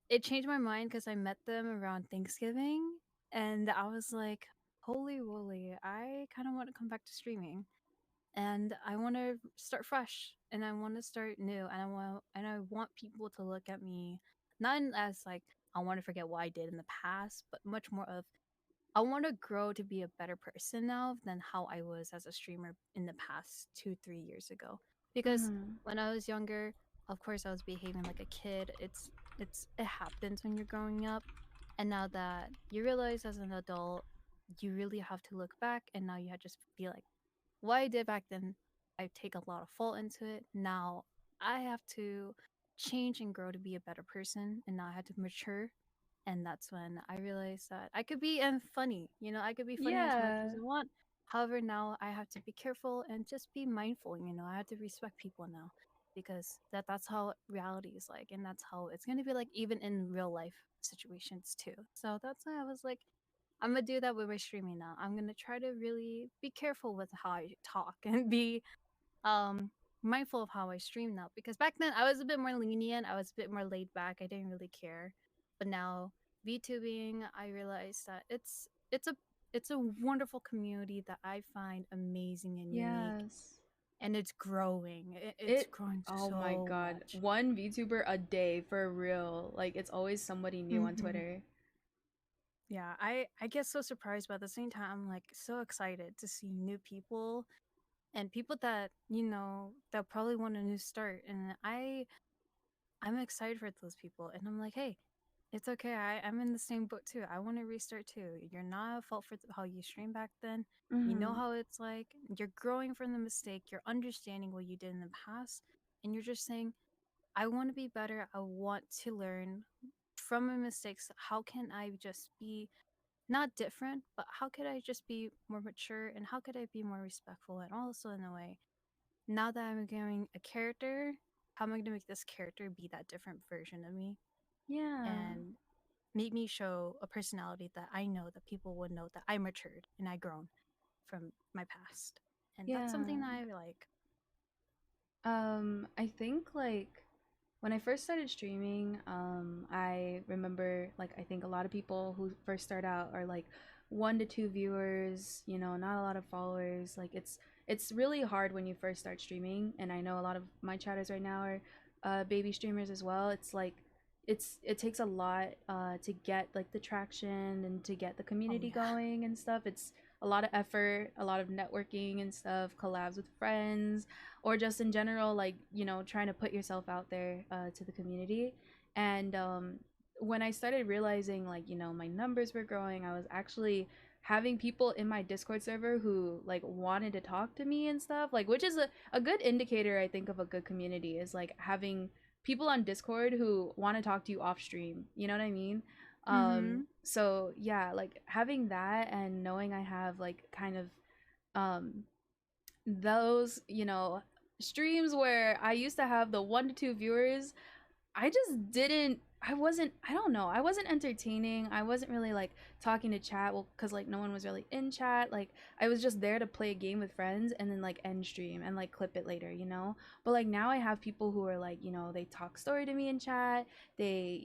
it changed my mind because I met them around Thanksgiving and I was like, holy woolly, I kind of want to come back to streaming and I want to start fresh and I want to start new and I want people to look at me not as like I want to forget what I did in the past, but much more of I want to grow to be a better person now than how I was as a streamer in the past 2-3 years ago. Because Mhm. when I was younger, of course I was behaving like a kid. It happens when you're growing up, and now that you realize as an adult, you really have to look back, and now you have to just be like, what I did back then, I take a lot of fault into it. Now I have to change and grow to be a better person, and now I had to mature, and that's when I realized that I could be and funny. I could be funny as much as Yeah. I want. However, now I have to be careful and just be mindful. I have to respect people now because that's how reality is like, and that's how it's gonna be like even in real life situations too. So that's why I was like, I'm gonna do that with my streaming now. I'm gonna try to really be careful with how I talk and be um mindful of how I stream now because back then I was a bit more lenient, I was a bit more laid back, I didn't really care. But now VTubing, I realized that it's a wonderful community that I find amazing and unique, Yes. and it's growing. It's It growing oh my so god. much. One VTuber a day for real. Like it's always somebody new on Hmm. Twitter. Yeah, I get so surprised, but at the same time, I'm like so excited to see new people and people that that probably want a new start, and I'm excited for those people, and I'm like, hey, it's okay. I'm in the same boat too. I want to restart too. You're not at fault for how you streamed back then. You know Mhm. how it's like. You're growing from the mistake. You're understanding what you did in the past, and you're just saying, I want to be better. I want to learn from my mistakes. How can I just be not different, but how could I just be more mature, and how could I be more respectful, and also in a way, now that I'm getting a character, how am I going to make this character be that different version of me Yeah. and make me show a personality that I know that people would know that I matured and I grown from my past. And that's Yeah. something that I like. I think like when I first started streaming, I remember like I think a lot of people who first start out are like 1 to 2 viewers, not a lot of followers. Like it's really hard when you first start streaming, and I know a lot of my chatters right now are baby streamers as well. It's like it takes a lot to get like the traction and to get the Oh community yeah. going and stuff. It's a lot of effort, a lot of networking and stuff, collabs with friends, or just in general, like trying to put yourself out there to the community. And when I started realizing like my numbers were growing, I was actually having people in my Discord server who like wanted to talk to me and stuff, like, which is a good indicator, I think, of a good community, is like having people on Discord who want to talk to you off stream, you know what I mean? Mhm. So yeah, like having that and knowing I have like kind of um those, streams where I used to have the 1 to 2 viewers, I just didn't. I don't know. I wasn't entertaining. I wasn't really like talking to chat. Well, because like no one was really in chat. Like I was just there to play a game with friends and then like end stream and like clip it later. But like now I have people who are like, they talk story to me in chat. They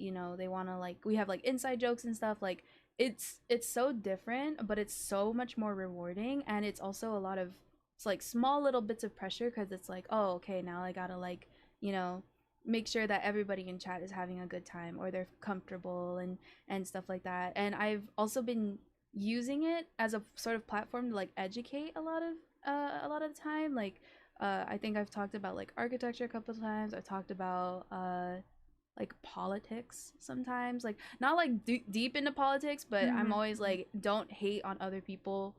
want to like, we have like inside jokes and stuff. Like it's so different, but it's so much more rewarding. And it's also a lot of, it's like small little bits of pressure because it's like, oh, okay, now I gotta like, you know, make sure that everybody in chat is having a good time or they're comfortable and stuff like that. And I've also been using it as a sort of platform to like educate a lot of the time. Like I think I've talked about like architecture a couple of times. I've talked about like politics sometimes, like not like deep into politics, but I'm Mhm. always like, don't hate on other people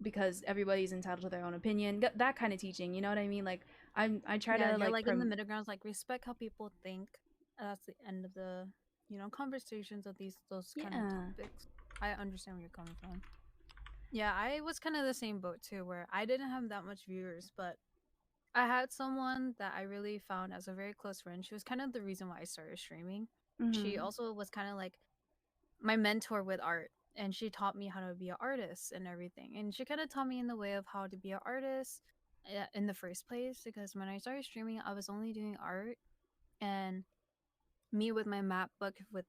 because everybody's entitled to their own opinion, that kind of teaching, you know what I mean? Like I try Yeah, to you're like like in the middle grounds, like respect how people think. That's the end of the, conversations of those kind of yeah. topics. I understand where you're coming from. Yeah, I was kind of the same boat too, where I didn't have that much viewers, but I had someone that I really found as a very close friend. She was kind of the reason why I started streaming. She Mm-hmm. also was kind of like my mentor with art, and she taught me how to be an artist and everything. And she kind of taught me in the way of how to be an artist in the first place, because when I started streaming, I was only doing art, and me with my map book with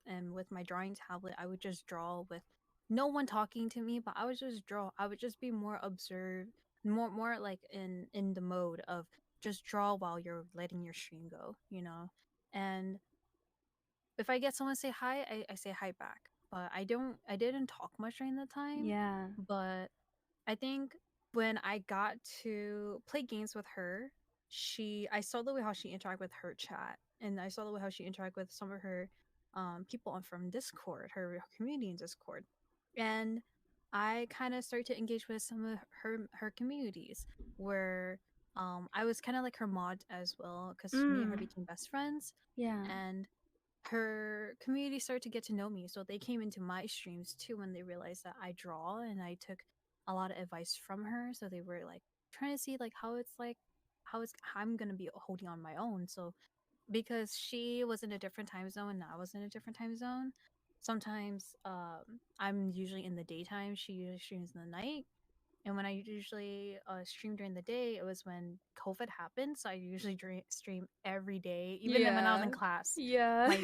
my drawing tablet, I would just draw with no one talking to me, but I would just draw. I would just be more observed, more like in the mode of just draw while you're letting your stream go. And if I get someone to say hi, I say hi back. But I didn't talk much during the time. Yeah. But I think when I got to play games with her, I saw the way how she interact with her chat, and I saw the way how she interact with some of her people from Discord, her community in Discord, and I kind of started to engage with some of her communities where I was kind of like her mod as well, because me and her Mm. became best friends, Yeah. and her community started to get to know me. So they came into my streams too when they realized that I draw, and I took a lot of advice from her. So they were like trying to see like how I'm gonna be holding on my own. So because she was in a different time zone and I was in a different time zone, sometimes I'm usually in the daytime, she usually streams in the night, And when I usually stream during the day, it was when COVID happened. So I usually stream every day, even when I was in Yeah. class. Yeah.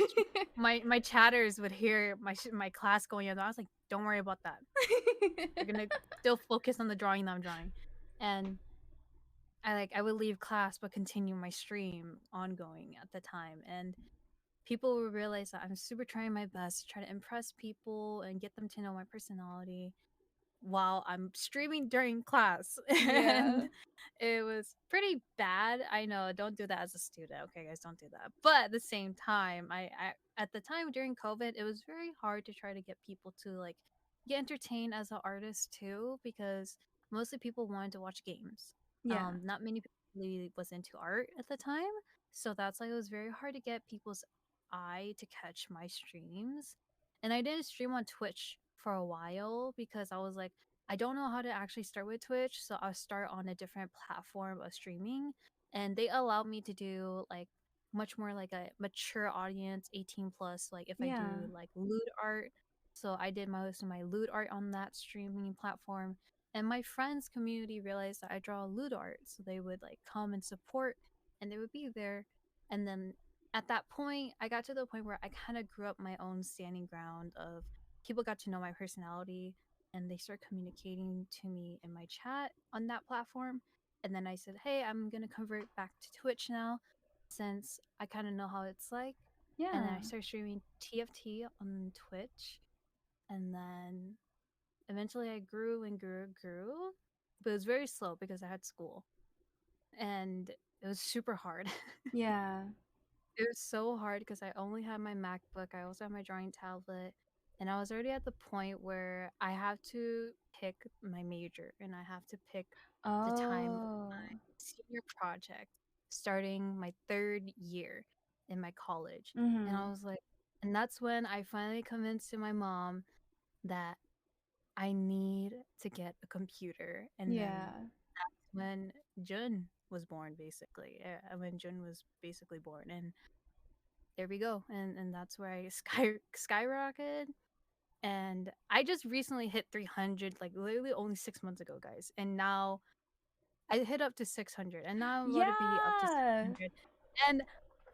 My my chatters would hear my class going on. I was like, don't worry about that. We're gonna still focus on the drawing that I'm drawing. And I would leave class but continue my stream ongoing at the time. And people will realize that I'm super trying my best to try to impress people and get them to know my personality while I'm streaming during class. Yeah. And it was pretty bad. I know, don't do that as a student. Okay, guys, don't do that. But at the same time, I at the time during COVID, it was very hard to try to get people to like get entertained as an artist too, because mostly people wanted to watch games. Yeah. Not many people really was into art at the time. So that's why it was very hard to get people's eye to catch my streams. And I didn't stream on Twitch for a while because I was like, I don't know how to actually start with Twitch, so I'll start on a different platform of streaming. And they allowed me to do like much more like a mature audience, 18 plus, like if I Yeah. do like lewd art. So I did most of my lewd art on that streaming platform. And my friends community realized that I draw lewd art. So they would like come and support and they would be there. And then at that point, I got to the point where I kind of grew up my own standing ground of people got to know my personality and they start communicating to me in my chat on that platform. And then I said, hey, I'm going to convert back to Twitch now since I kind of know how it's like. And then Yeah. I started streaming TFT on Twitch. And then eventually I grew and grew and grew. But it was very slow because I had school. And it was super hard. Yeah. It was so hard because I only had my MacBook. I also had my drawing tablet. And I was already at the point where I have to pick my major and I have to pick the time of Oh. senior project starting my third year in my college. And I Mhm. was like, and that's when I finally convinced my mom that I need to get a computer. And Yeah. then when Jun was born, basically, when Jun was basically born. And there we go. And that's where I skyrocketed. And I just recently hit 300, like literally only 6 months ago, guys. And now I hit up to 600, and now I'm about to be up to Yeah. 700. And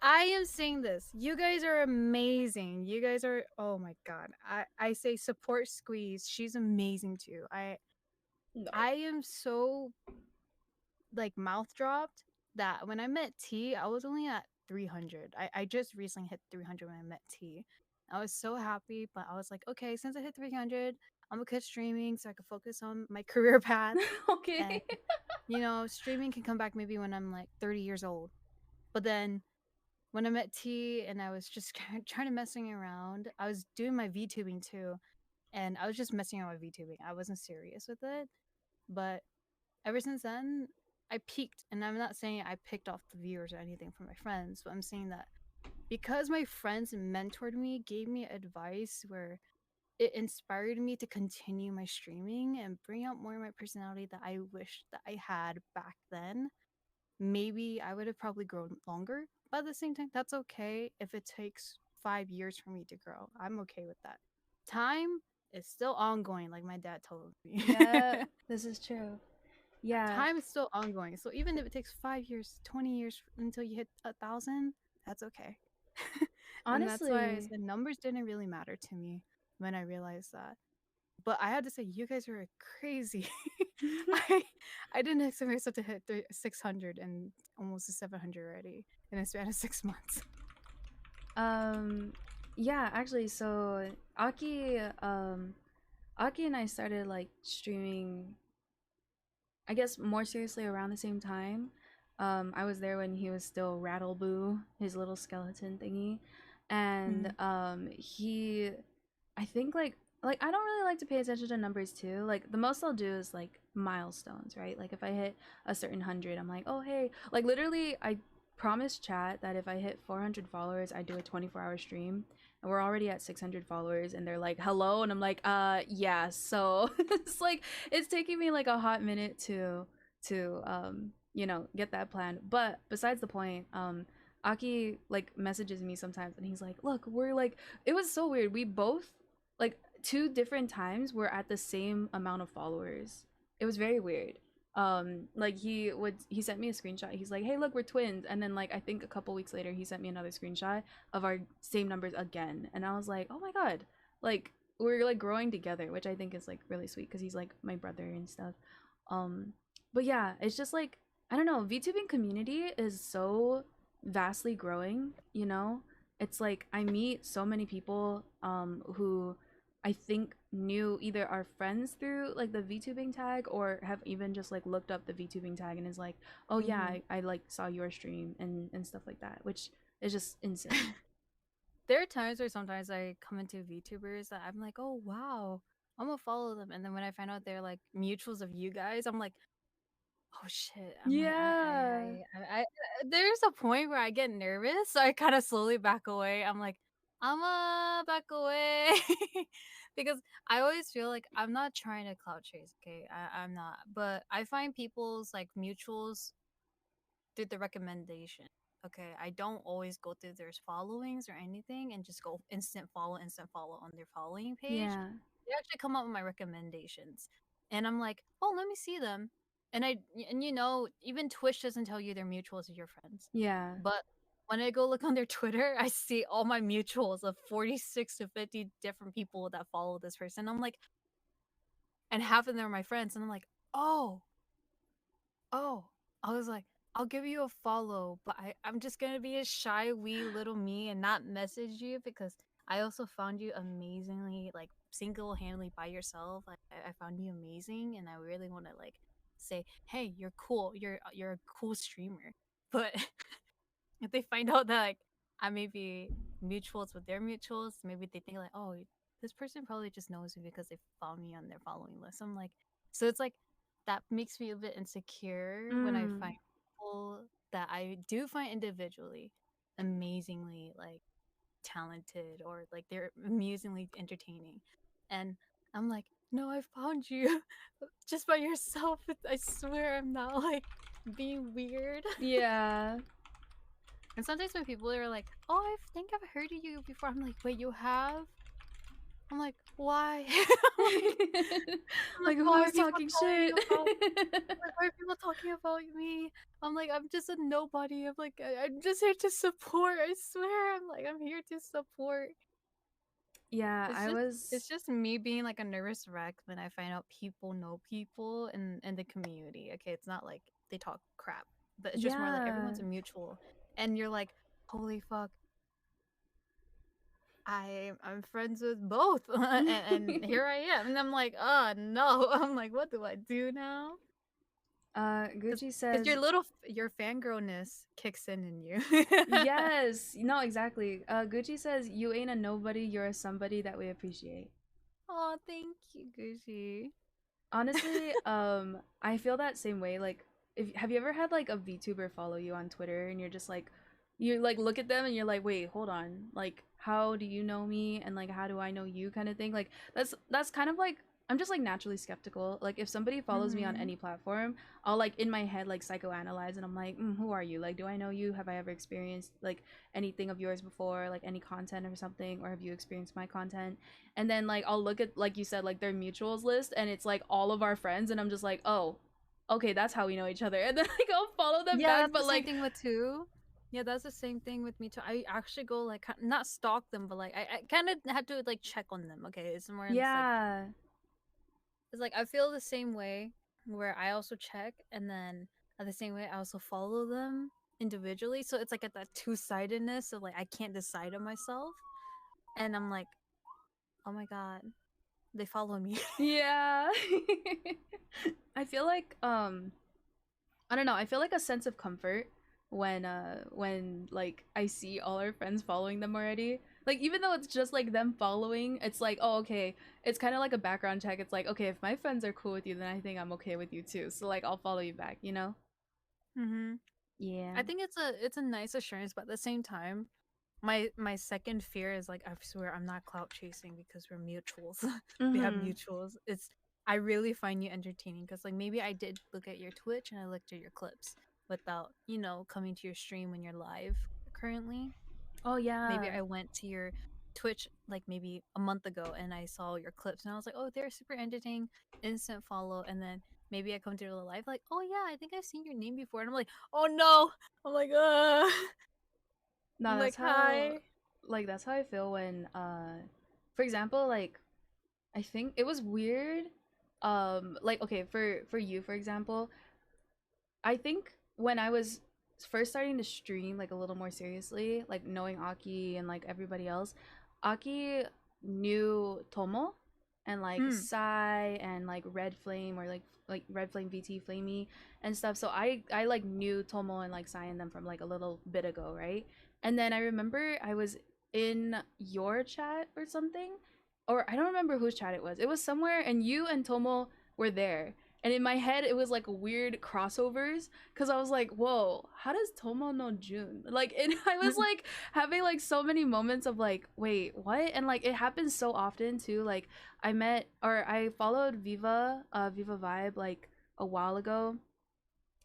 I am saying this. You guys are amazing. You guys are, oh my God. I say support Squeeze. She's amazing too. No. I am so like mouth dropped that when I met T, I was only at 300. I just recently hit 300 when I met T. I was so happy, but I was like, okay, since I hit 300, I'm gonna quit streaming so I can focus on my career path. And, Okay. streaming can come back maybe when I'm like 30 years old. But then when I met T and I was just trying to messing around, I was doing my VTubing too. And I was just messing around with VTubing. I wasn't serious with it. But ever since then, I peaked. And I'm not saying I picked off the viewers or anything from my friends, but I'm saying that because my friends mentored me, gave me advice where it inspired me to continue my streaming and bring out more of my personality that I wish that I had back then. Maybe I would have probably grown longer, but at the same time, that's okay if it takes 5 years for me to grow. I'm okay with that. Time is still ongoing, like my dad told me. Yeah, this is true. Yeah. Time is still ongoing. So even if it takes 5 years, 20 years until you hit 1,000, that's okay. And that's why I Honestly. said numbers didn't really matter to me when I realized that. But I had to say, you guys are crazy. I I didn't expect myself to hit 600 and almost to 700 already in a span of 6 months. um yeah, actually, so Aki and I started like streaming, I guess, more seriously around the same time. I was there when he was still Rattleboo, his little skeleton thingy, and Mm. he, I think like I don't really like to pay attention to numbers too. Like the most I'll do is like milestones, right? Like if I hit a certain 100, I'm like, oh hey, like literally I promised chat that if I hit 400 followers, I do a 24-hour stream, and we're already at 600 followers, and they're like hello, and I'm like yeah. So it's like it's taking me like a hot minute to get that plan. But besides the point, Aki like messages me sometimes and he's like, look, we're like, it was so weird, we both like 2 different times were at the same amount of followers. it was very weird. Like he sent me a screenshot. He's like, "Hey, look, we're twins." And then like I think a couple weeks later, he sent me another screenshot of our same numbers again, and I was like, "Oh my god!" Like we're like growing together, which I think is like really sweet because he's like my brother and stuff. Um, but yeah, it's just like I don't know. VTubing community is so vastly growing. You know, it's like I meet so many people who I think knew either our friends through like the VTubing tag or have even just like looked up the VTubing tag and is like, oh yeah, Mm-hmm. I like saw your stream and stuff like that, which is just insane. There are times where sometimes I come into VTubers that I'm like, oh wow, I'm gonna follow them, and then when I find out they're like mutuals of you guys, I'm like, oh shit. I'm like, Yeah. there's a point where I get nervous, so I kind of slowly back away. I'm like, I'ma back away because I always feel like I'm not trying to clout chase. Okay, I'm not, but I find people's like mutuals through the recommendation. Okay, I don't always go through their followings or anything and just go instant follow on their following page. Yeah. They actually come up with my recommendations, and I'm like, oh, let me see them. And you know, even Twitch doesn't tell you their mutuals of your friends, Yeah. but when I go look on their Twitter, I see all my mutuals of 46 to 50 different people that follow this person. I'm like, and half of them are my friends, and I'm like, oh, oh, I was like, I'll give you a follow, but I'm just gonna be a shy wee little me and not message you because I also found you amazingly, like single-handedly by yourself. I found you amazing, and I really want to like say, hey, you're cool. You're a cool streamer. But if they find out that like I may be mutuals with their mutuals, maybe they think like, oh, this person probably just knows me because they found me on their following list. I'm like, so it's like that makes me a bit insecure when I Mm. find people that I do find individually amazingly like talented or like they're amusingly entertaining. And I'm like, no, I found you just by yourself. I swear I'm not like being weird. Yeah. And sometimes when people are like, "Oh, I think I've heard of you before," I'm like, "Wait, you have?" I'm like, "Why?" I'm like, Like who "Why are was people talking telling shit? you about?" Like, why are people talking about me? I'm like, I'm just a nobody. I'm like, I'm just here to support. I swear, I'm like, I'm here to support. Yeah, It's I just, was it's just me being like a nervous wreck when I find out people know people in the community. Okay, it's not like they talk crap, but it's just more like yeah. everyone's a mutual, and you're like, holy fuck, I'm friends with both, and here I am, and I'm like, oh no, I'm like, what do I do now? Because Gucci because says your fangirlness kicks in you. yes. No, exactly. Gucci says you ain't a nobody, you're a somebody that we appreciate. Oh, thank you, Gucci. Honestly, I feel that same way. Like, if have you ever had like a VTuber follow you on Twitter and you're just like, you like look at them and you're like, wait, hold on, like, how do you know me and like how do I know you, kind of thing. Like, that's kind of like I'm just like naturally skeptical. Like, if somebody follows me on Mm-hmm. any platform, I'll like in my head like psychoanalyze and I'm like, who are you? Like, do I know you? Have I ever experienced like anything of yours before, like any content or something, or have you experienced my content? And then like I'll look at like you said like their mutuals list and it's like all of our friends and I'm just like, "Oh, okay, that's how we know each other." And then like I'll follow them Yeah, back that's the but same like thing with too. Yeah, that's the same thing with me too. I actually go like not stalk them, but like I kind of have to like check on them. Okay, it's more it's like yeah. it's like I feel the same way where I also check and then at the same way I also follow them individually. So it's like at that two-sidedness of like I can't decide on myself. And I'm like, oh my god, they follow me. Yeah. I feel like I don't know, I feel like a sense of comfort when like I see all our friends following them already. Like even though it's just like them following, it's like, "Oh, okay." It's kind of like a background check. It's like, "Okay, if my friends are cool with you, then I think I'm okay with you too." So like I'll follow you back, you know? Mm-hmm. Yeah. I think it's a nice assurance, but at the same time, my second fear is like I swear I'm not clout chasing because we're mutuals. We have Mhm. mutuals. It's I really find you entertaining because like maybe I did look at your Twitch and I looked at your clips without coming to your stream when you're live currently. Oh Maybe yeah. I went to your Twitch like maybe a month ago and I saw your clips and I was like, oh, they're super entertaining. Instant follow, and then maybe I come to real life like, oh yeah, I think I've seen your name before, and I'm like, oh no, I'm like, No, I'm that's like, how, hi. like, that's how I feel when, for example, like, I think it was weird. Like, okay, for you, for example, I think when I was first starting to stream like a little more seriously, like knowing Aki and like everybody else, Aki knew Tomo and like Mm. Sai and like Red Flame or like Red Flame VT Flamey and stuff. So I like knew Tomo and like Sai and them from like a little bit ago, right? And then I remember I was in your chat or something, or I don't remember whose chat it was. It was somewhere, and you and Tomo were there, and in my head it was like weird crossovers because I was like, whoa, how does Tomo know June? Like, and I was like having like so many moments of like, wait, what? And like it happens so often too. Like I followed Viva Vibe like a while ago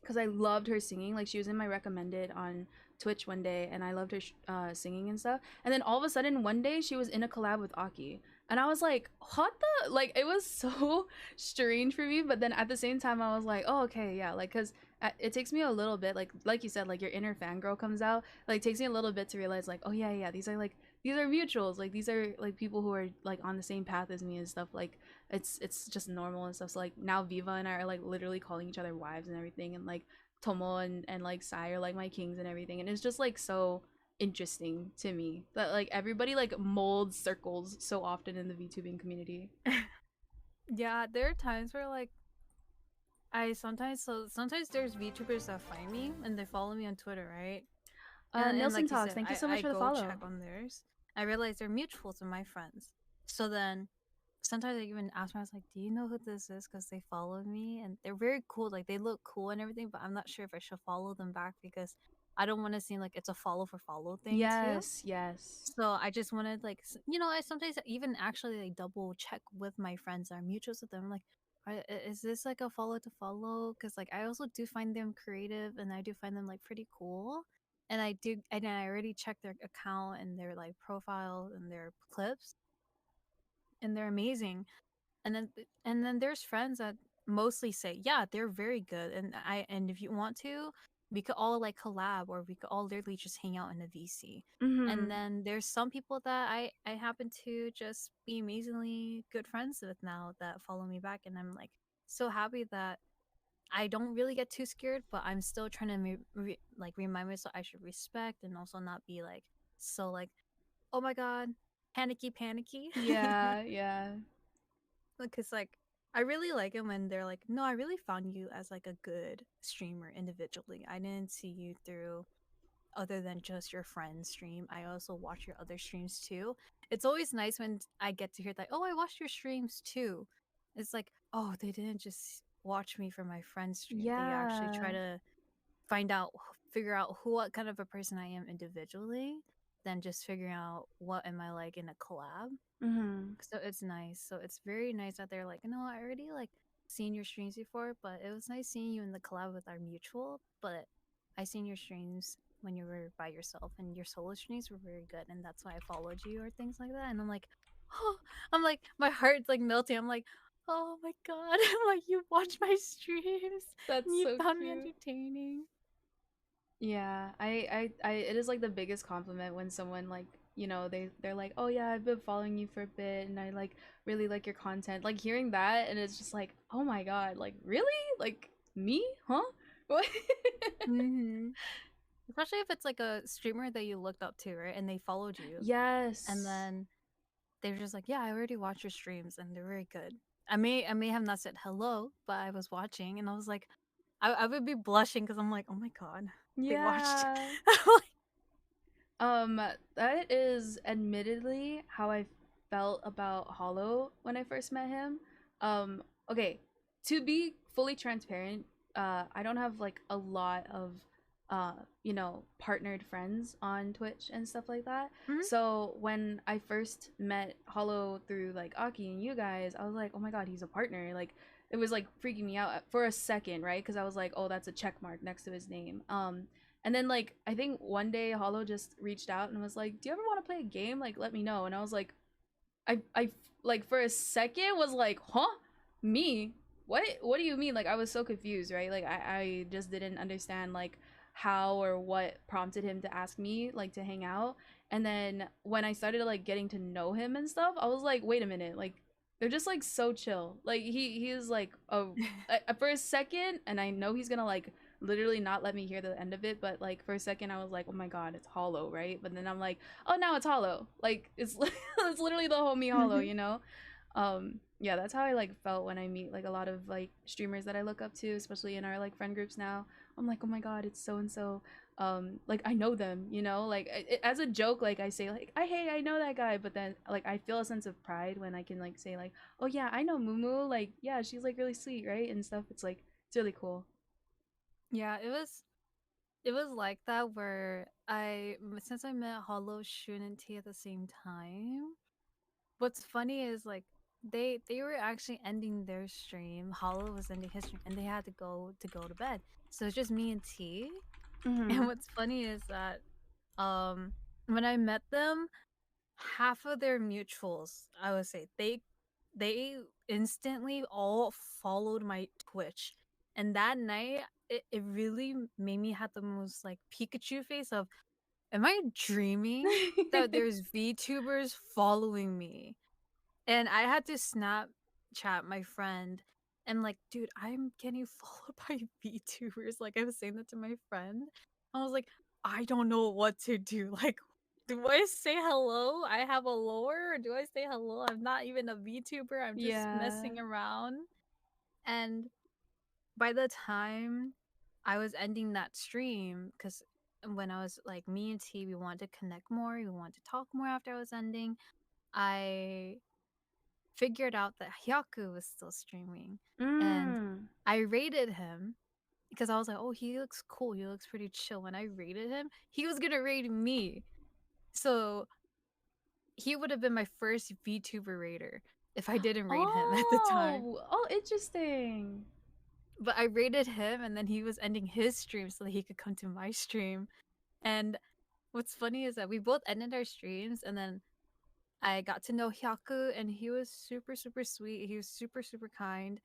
because I loved her singing. Like she was in my recommended on Twitch one day, and I loved her singing and stuff. And then all of a sudden, one day she was in a collab with Aki, and I was like, "What the?" Like it was so strange for me. But then at the same time, I was like, "Oh, okay, yeah." Like because it takes me a little bit, like you said, like your inner fangirl comes out. Like it takes me a little bit to realize, like, oh yeah, yeah, these are mutuals. Like these are like people who are like on the same path as me and stuff. Like it's just normal and stuff. So like now Viva and I are like literally calling each other wives and everything, and like Tomo and like Sai are like my kings and everything, and it's just like so interesting to me that like everybody like molds circles so often in the VTubing community. Yeah, there are times where like sometimes there's VTubers that find me and they follow me on Twitter, right? And Nilson like you Talks, said, thank you so much I for the go follow. check on theirs. I realize they're mutuals of my friends. So then sometimes I even ask myself, like, do you know who this is? Because they follow me and they're very cool. Like they look cool and everything, but I'm not sure if I should follow them back because I don't want to seem like it's a follow for follow thing too. Yes, yes. So I just wanted like you know I sometimes even actually like double check with my friends that are mutuals with them like is this like a follow to follow because like I also do find them creative and I do find them like pretty cool and I already checked their account and their like profile and their clips and they're amazing and then there's friends that mostly say, yeah, they're very good, and if you want to, we could all like collab, or we could all literally just hang out in a VC. And Mm-hmm. then there's some people that I happen to just be amazingly good friends with now that follow me back, and I'm like so happy that I don't really get too scared, but I'm still trying to like remind myself I should respect and also not be like so like, oh my god, panicky. Yeah, yeah. Because like I really like it when they're like, no, I really found you as like a good streamer individually. I didn't see you through other than just your friend's stream. I also watch your other streams too. It's always nice when I get to hear like, oh, I watched your streams too. It's like, oh, they didn't just watch me for my friend's stream. They actually try Yeah. to find out, figure out who, what kind of a person I am individually, than just figuring out what am I like in a collab. Mm-hmm. So it's nice. So it's very nice that they're like, no, I already like seen your streams before, but it was nice seeing you in the collab with our mutual. But I seen your streams when you were by yourself, and your solo streams were very good, and that's why I followed you or things like that. And I'm like, oh, I'm like my heart's like melting. I'm like, oh my god, I'm like you watch my streams That's and you so found me cute. entertaining. Yeah, it is like the biggest compliment when someone like, you know, they're like, "Oh yeah, I've been following you for a bit and I like really like your content." Like hearing that, and it's just like, "Oh my God, like really? Like me? Huh?" What? Mm-hmm. Especially if it's like a streamer that you looked up to, right? And they followed you, and Yes. then they were just like, "Yeah, I already watched your streams, and they're very good." I may have not said hello, but I was watching, and I was like, I would be blushing because I'm like, "Oh my god, they watched." Yeah. That is admittedly how I felt about Hollow when I first met him. Okay, to be fully transparent, I don't have like a lot of you know, partnered friends on Twitch and stuff like that. Mhm. So when I first met Hollow through like Aki and you guys, I was like, "Oh my god, he's a partner." Like it was like freaking me out for a second, right? Because I was like, "Oh, that's a check mark next to his name." And then like I think one day Hollow just reached out and was like, "Do you ever want to play a game? Like let me know." And I was like, I like for a second was like, "Huh? Me?" what do you mean? Like I was so confused, right? Like I just didn't understand like how or what prompted him to ask me like to hang out. And then when I started like getting to know him and stuff, I was like, wait a minute, like they're just like so chill. Like he is like for a second, and I know he's gonna like literally not let me hear the end of it, but like for a second I was like, oh my god, it's Hollow, right? But then I'm like, oh, now it's Hollow. Like it's it's literally the homie Hollow, you know? Yeah, that's how I like felt when I meet like a lot of like streamers that I look up to, especially in our like friend groups now. I'm like, oh my god, it's so and so. Like I know them, you know, like as a joke, like I say like I know that guy, but then like I feel a sense of pride when I can like say like, oh yeah, I know Mumu, like yeah, she's like really sweet, right? And stuff. It's really cool. Yeah, it was like that where since I met Hollow, Shun, and T at the same time. What's funny is like they were actually ending their stream. Hollow was ending his stream, and they had to go to bed. So it's just me and T. And Mm-hmm. what's funny is that um when I met them, half of their mutuals, I would say, they instantly all followed my Twitch. And that night it really made me have the most like Pikachu face of, am I dreaming that there's VTubers following me? And I had to Snapchat my friend and like, dude, I'm getting followed by VTubers. Like I was saying that to my friend. I was like, I don't know what to do. Like, do I say hello? I have a lore, or do I say hello? I'm not even a VTuber. I'm just Yeah. messing around. And by the time I was ending that stream, because when I was like, me and T, we wanted to connect more, we wanted to talk more after I was ending. I figured out that Hyaku was still streaming, and Mm. I rated him because I was like, "Oh, he looks cool. He looks pretty chill." When I rated him, he was gonna rate me, so he would have been my first VTuber raider if I didn't rate him at the time. Oh, interesting. But I rated him, and then he was ending his stream so that he could come to my stream. And what's funny is that we both ended our streams, and then I got to know Hyaku, and he was super, super sweet. He was super, super kind.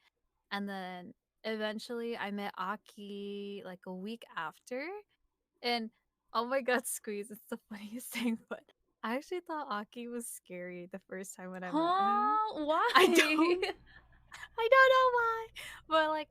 And then eventually I met Aki like a week after. And oh my god, Squeeze, it's the funniest thing, but I actually thought Aki was scary the first time when I met him. Huh? I Why? don't I don't know why. But like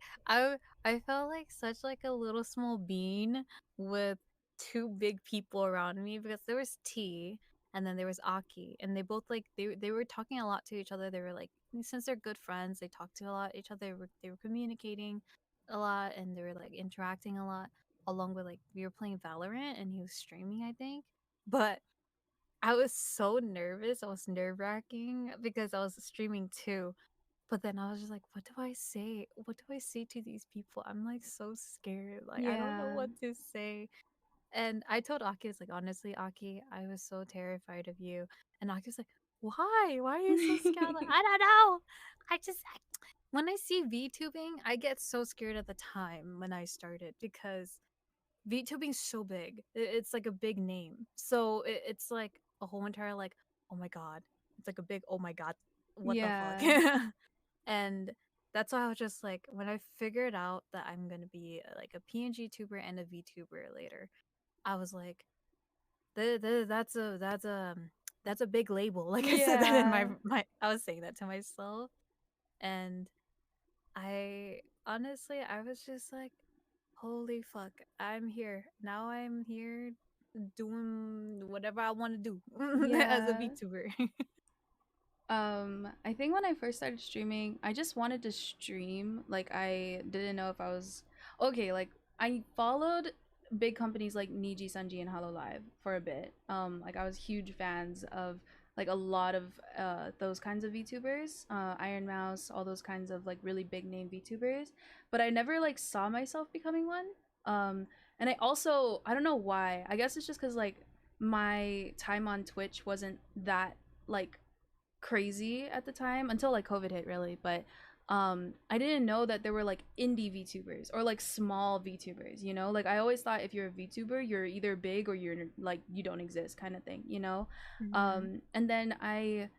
I felt like such like a little small bean with two big people around me, because there was T and then there was Aki, and they both like they were talking a lot to each other. They were like, since they're good friends, they talked to a lot each other. They were communicating a lot, and they were like interacting a lot, along with like we were playing Valorant and he was streaming, I think. But I was so nervous. I was nerve-wracking because I was streaming too, but then I was just like, what do I say? What do I say to these people? I'm like so scared. Like I don't know Yeah. what to say. And I told Aki, I was like, honestly, Aki, I was so terrified of you. And Aki was like, why? Why are you so scared? I'm like, I don't know. When I see VTubing, I get so scared at the time when I started, because VTubing's so big. It's like a big name. So it's like a whole entire like, oh my god. It's like a big oh my god. What the fuck? Yeah. And that's why I was just like, when I figured out that I'm gonna be like a PNG tuber and a VTuber later, I was like, that's a big label. Like I said that in Yeah. my I was saying that to myself, and I honestly I was just like, holy fuck, I'm here now. I'm here doing whatever I want to do as a Yeah. VTuber. I think when I first started streaming, I just wanted to stream. Like I didn't know if I was okay, like I followed big companies like Niji, Sanji, and Hollow Live for a bit. Like I was huge fans of like a lot of those kinds of VTubers, Iron Mouse, all those kinds of like really big name VTubers. But I never like saw myself becoming one. Um, and I don't know why. I guess it's just because like my time on Twitch wasn't that like crazy at the time until like COVID hit really, but I didn't know that there were like indie VTubers or like small VTubers, you know? Like I always thought if you're a VTuber, you're either big or you're like you don't exist kind of thing, you know? Hmm. And then I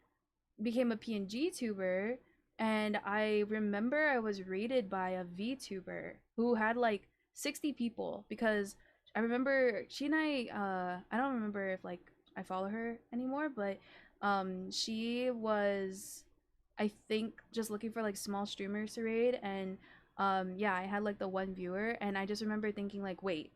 became a PNG tuber and I remember I was rated by a VTuber who had like 60 people because I remember she and I don't remember if like I follow her anymore, but she was, I think, just looking for like small streamers to raid, and yeah, I had like the one viewer, and I just remember thinking like, wait,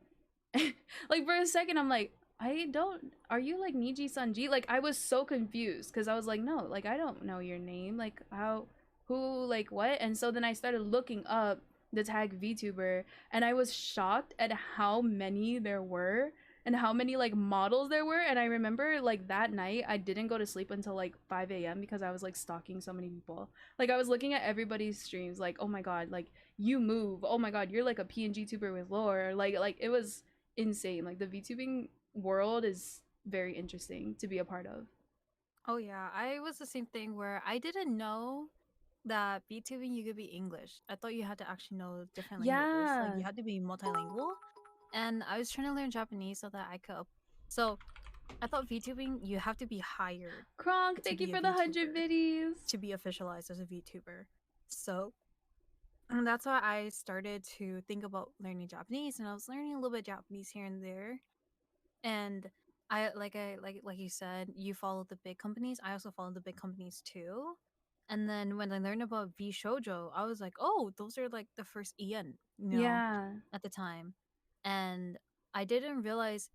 like for a second I'm like, I don't, are you like Niji Sanji? Like I was so confused because I was like, no, like I don't know your name, like how, who, like what? And so then I started looking up the tag VTuber, and I was shocked at how many there were and how many like models there were. And I remember like that night I didn't go to sleep until like 5 a.m. because I was like stalking so many people. Like I was looking at everybody's streams like, oh my god, like you move, oh my god, you're like a PNG tuber with lore, like it was insane. Like the VTubing world is very interesting to be a part of. Oh yeah, I was the same thing where I didn't know that VTubing you could be English. I thought you had to actually know different languages. Like Yeah. you had to be multilingual. And I was trying to learn Japanese so that I could. So I thought VTubing you have to be hired Kronk, to thank you be a for the 100 VTuber, biddies. to be officialized as a VTuber. So and that's why I started to think about learning Japanese, and I was learning a little bit Japanese here and there. And I like you said, you follow the big companies. I also follow the big companies too. And then when I learned about V Shoujo, I was like, oh, those are like the first EN, Yeah. at the time. And I didn't realize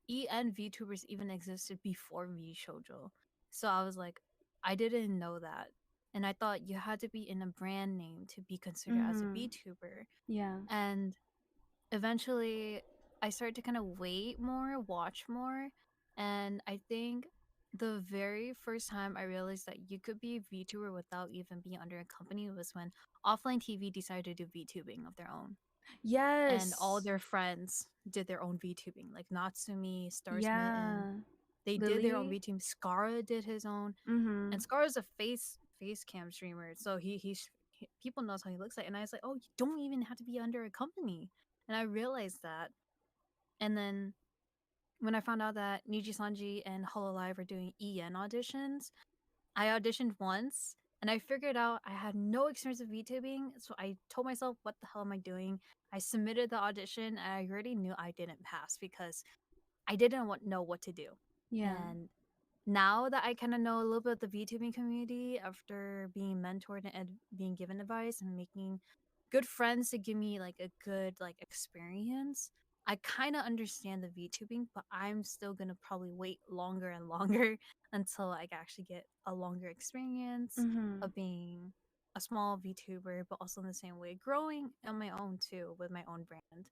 EN VTubers even existed before V Shoujo. So I was like, I didn't know that. And I thought you had to be in a brand name to be considered as a Mm-hmm. VTuber. Yeah. And eventually I started to kind of wait more, watch more, and I think the very first time I realized that you could be a VTuber without even being under a company was when Offline TV decided to do VTubing of their own. And all Yes. their friends did their own VTubing, like Natsumi, Stars Mitten. Yeah. They did their own Lily. VTubing. Skara did his own, Mm-hmm. and Skara's a face cam streamer, so people knows how he looks like. And I was like, oh, you don't even have to be under a company. And I realized that. And then when I found out that Niji Sanji and Hololive are doing EN auditions, I auditioned once and I figured out I had no experience with VTubing. So I told myself, what the hell am I doing? I submitted the audition and I already knew I didn't pass because I didn't know what to do. Yeah. And now that I kind of know a little bit of the VTubing community after being mentored and being given advice and making good friends to give me like a good like experience, I kind of understand the VTubing, but I'm still gonna probably wait longer and longer until I actually get a longer experience Mm-hmm. of being a small VTuber, but also in the same way growing on my own too with my own brand.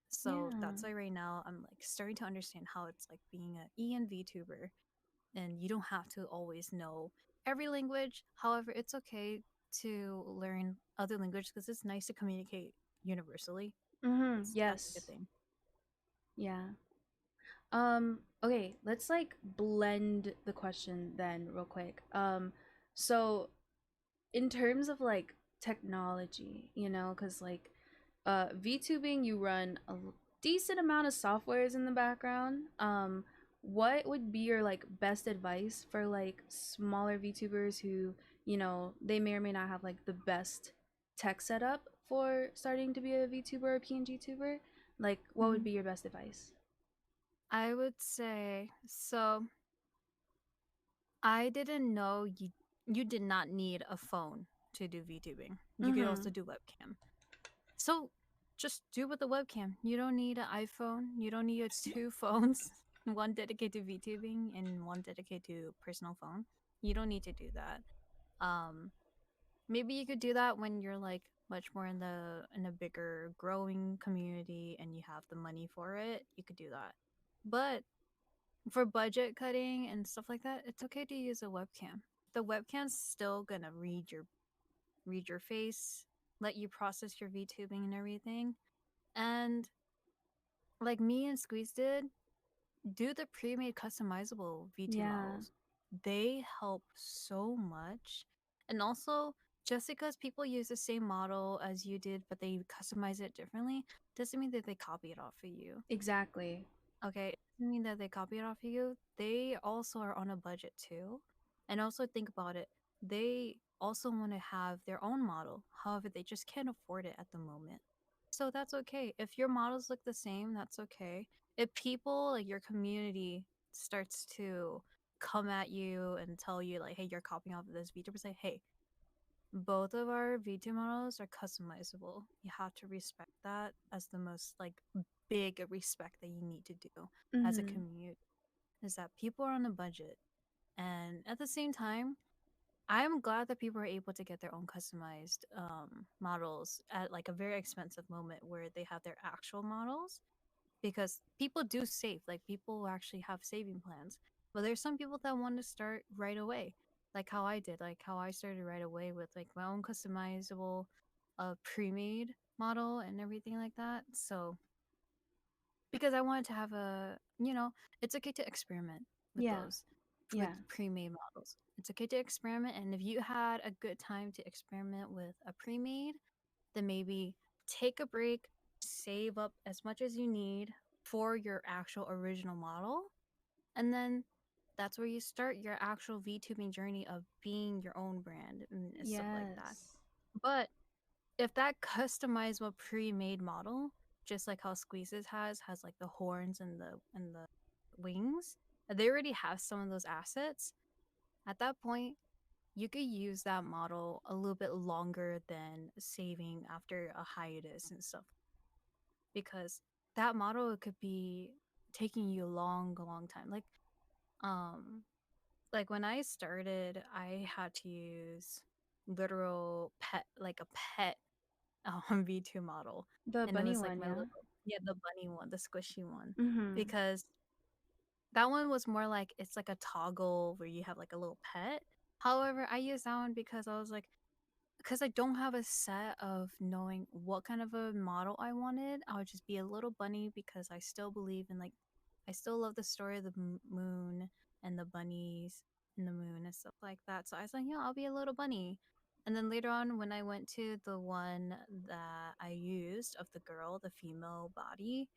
So Yeah. that's why right now I'm like starting to understand how it's like being an EN VTuber, and you don't have to always know every language. However, it's okay to learn other language because it's nice to communicate universally. Mm-hmm. That's a good Yes. thing. Yeah. Okay, let's like blend the question then real quick. So in terms of like technology, because like VTubing, you run a decent amount of softwares in the background. What would be your like best advice for like smaller VTubers who, they may or may not have like the best tech setup for starting to be a VTuber or PNG tuber? Like, what would Hmm. be your best advice? I would say so. I didn't know you did not need a phone to do VTubing. You could Mm-hmm. also do webcam. So just do with the webcam. You don't need an iPhone. You don't need two phones, one dedicated to VTubing and one dedicated to personal phone. You don't need to do that. Um, Maybe you could do that when you're like much more in a bigger growing community and you have the money for it. You could do that. But for budget cutting and stuff like that, it's okay to use a webcam. The webcam's still gonna read your face, let you process your VTubing and everything. And like me and Squeeze did, do the pre-made customizable VT Yeah, models. They help so much. And also, just because people use the same model as you did, but they customize it differently, doesn't mean that they copy it off of you. exactly. Okay, it doesn't mean that they copy it off of you. They also are on a budget too. And also think about it. they also want to have their own model. However, they just can't afford it at the moment. So that's okay. If your models look the same, that's okay. If people like your community starts to come at you and tell you like, hey, you're copying off of this VTuber, say, hey, both of our V2 models are customizable. You have to respect that as the most like big respect that you need to do as a Mm-hmm. community. Is that people are on a budget, and at the same time, I'm glad that people are able to get their own customized models at like a very expensive moment where they have their actual models, because people do save. Like people actually have saving plans, but there's some people that want to start right away, like how I did, like how I started right away with like my own customizable, pre-made model and everything like that. So because I wanted to have a, it's okay to experiment with Yeah. those, with Yeah. pre-made models. It's okay to experiment, and if you had a good time to experiment with a pre-made, then maybe take a break, save up as much as you need for your actual original model, and then that's where you start your actual VTubing journey of being your own brand and stuff like that. Yes. But if that customizable pre-made model, just like how Squeezes has like the horns and the wings, they already have some of those assets. At that point, you could use that model a little bit longer than saving after a hiatus and stuff, because that model could be taking you a long time. Um like when I started, I had to use literal pet, like a pet V2 model. The And it bunny was like one, my yeah. little, yeah, the bunny one, the squishy one. Mm-hmm. Because that one was more like it's like a toggle where you have like a little pet. However, I used that one because I was like, because I don't have a set of knowing what kind of a model I wanted. I would just be a little bunny because I still believe in like, I still love the story of the moon and the bunnies and the moon and stuff like that. So I was like, yeah, I'll be a little bunny. And then later on, when I went to the one that I used of the girl, the female body,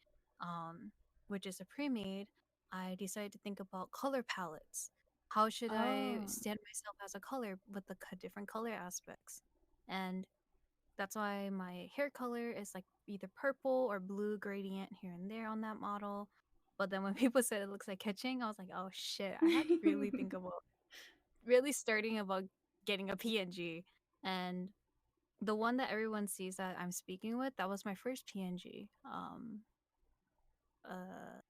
um, which is a pre-made, I decided to think about color palettes. How should I Oh. stand myself as a color with the different color aspects? And that's why my hair color is like either purple or blue gradient here and there on that model. But then when people said it looks like Kitching, I was like, oh shit, I had to really think about really starting about getting a PNG. And the one that everyone sees that I'm speaking with, that was my first PNG. Uh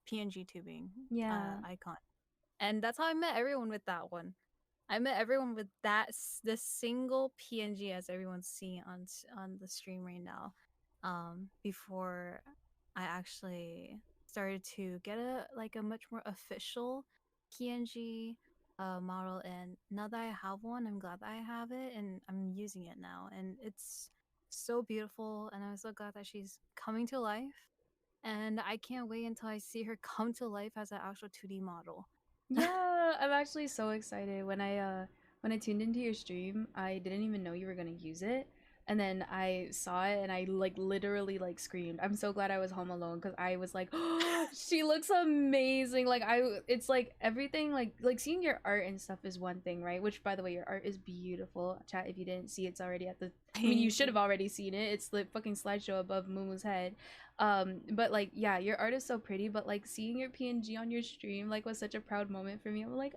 PNG tubing Yeah. icon. And that's how I met everyone with that one. I met everyone with the single PNG as everyone's seeing on the stream right now. Before I actually started to get a like a much more official PNG model, and now that I have one, I'm glad that I have it and I'm using it now, and it's so beautiful, and I'm so glad that she's coming to life, and I can't wait until I see her come to life as an actual 2D model. Yeah, I'm actually so excited. When I tuned into your stream, I didn't even know you were gonna use it. And then I saw it and I like literally like screamed. I'm so glad I was home alone because I was like, oh, she looks amazing. Like it's like everything like seeing your art and stuff is one thing, right? Which by the way, your art is beautiful. Chat, if you didn't see, it's already at the. I mean, you Thank should you. have already seen it. It's the fucking slideshow above Mumu's head. But like yeah, your art is so pretty, but like seeing your PNG on your stream like was such a proud moment for me. I'm like,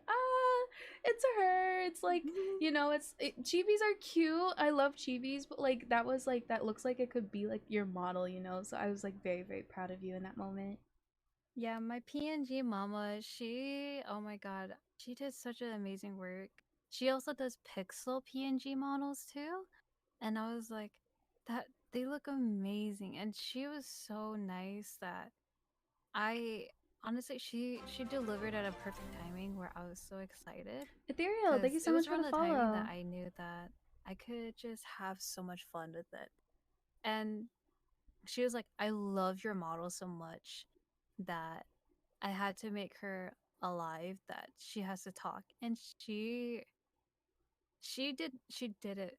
it's her. It's like, chibis are cute. I love chibis, but like that was like that looks like it could be like your model, you know. So I was like very very proud of you in that moment. Yeah, my PNG mama, she, oh my god, she did such an amazing work. She also does pixel PNG models too. And I was like, that they look amazing. And she was so nice that I honestly, she delivered at a perfect timing where I was so excited, Ethereal, thank you because so it was much for around the the timing that follow. I knew that I could just have so much fun with it. And she was like, I love your model so much that I had to make her alive, that she has to talk. And she did it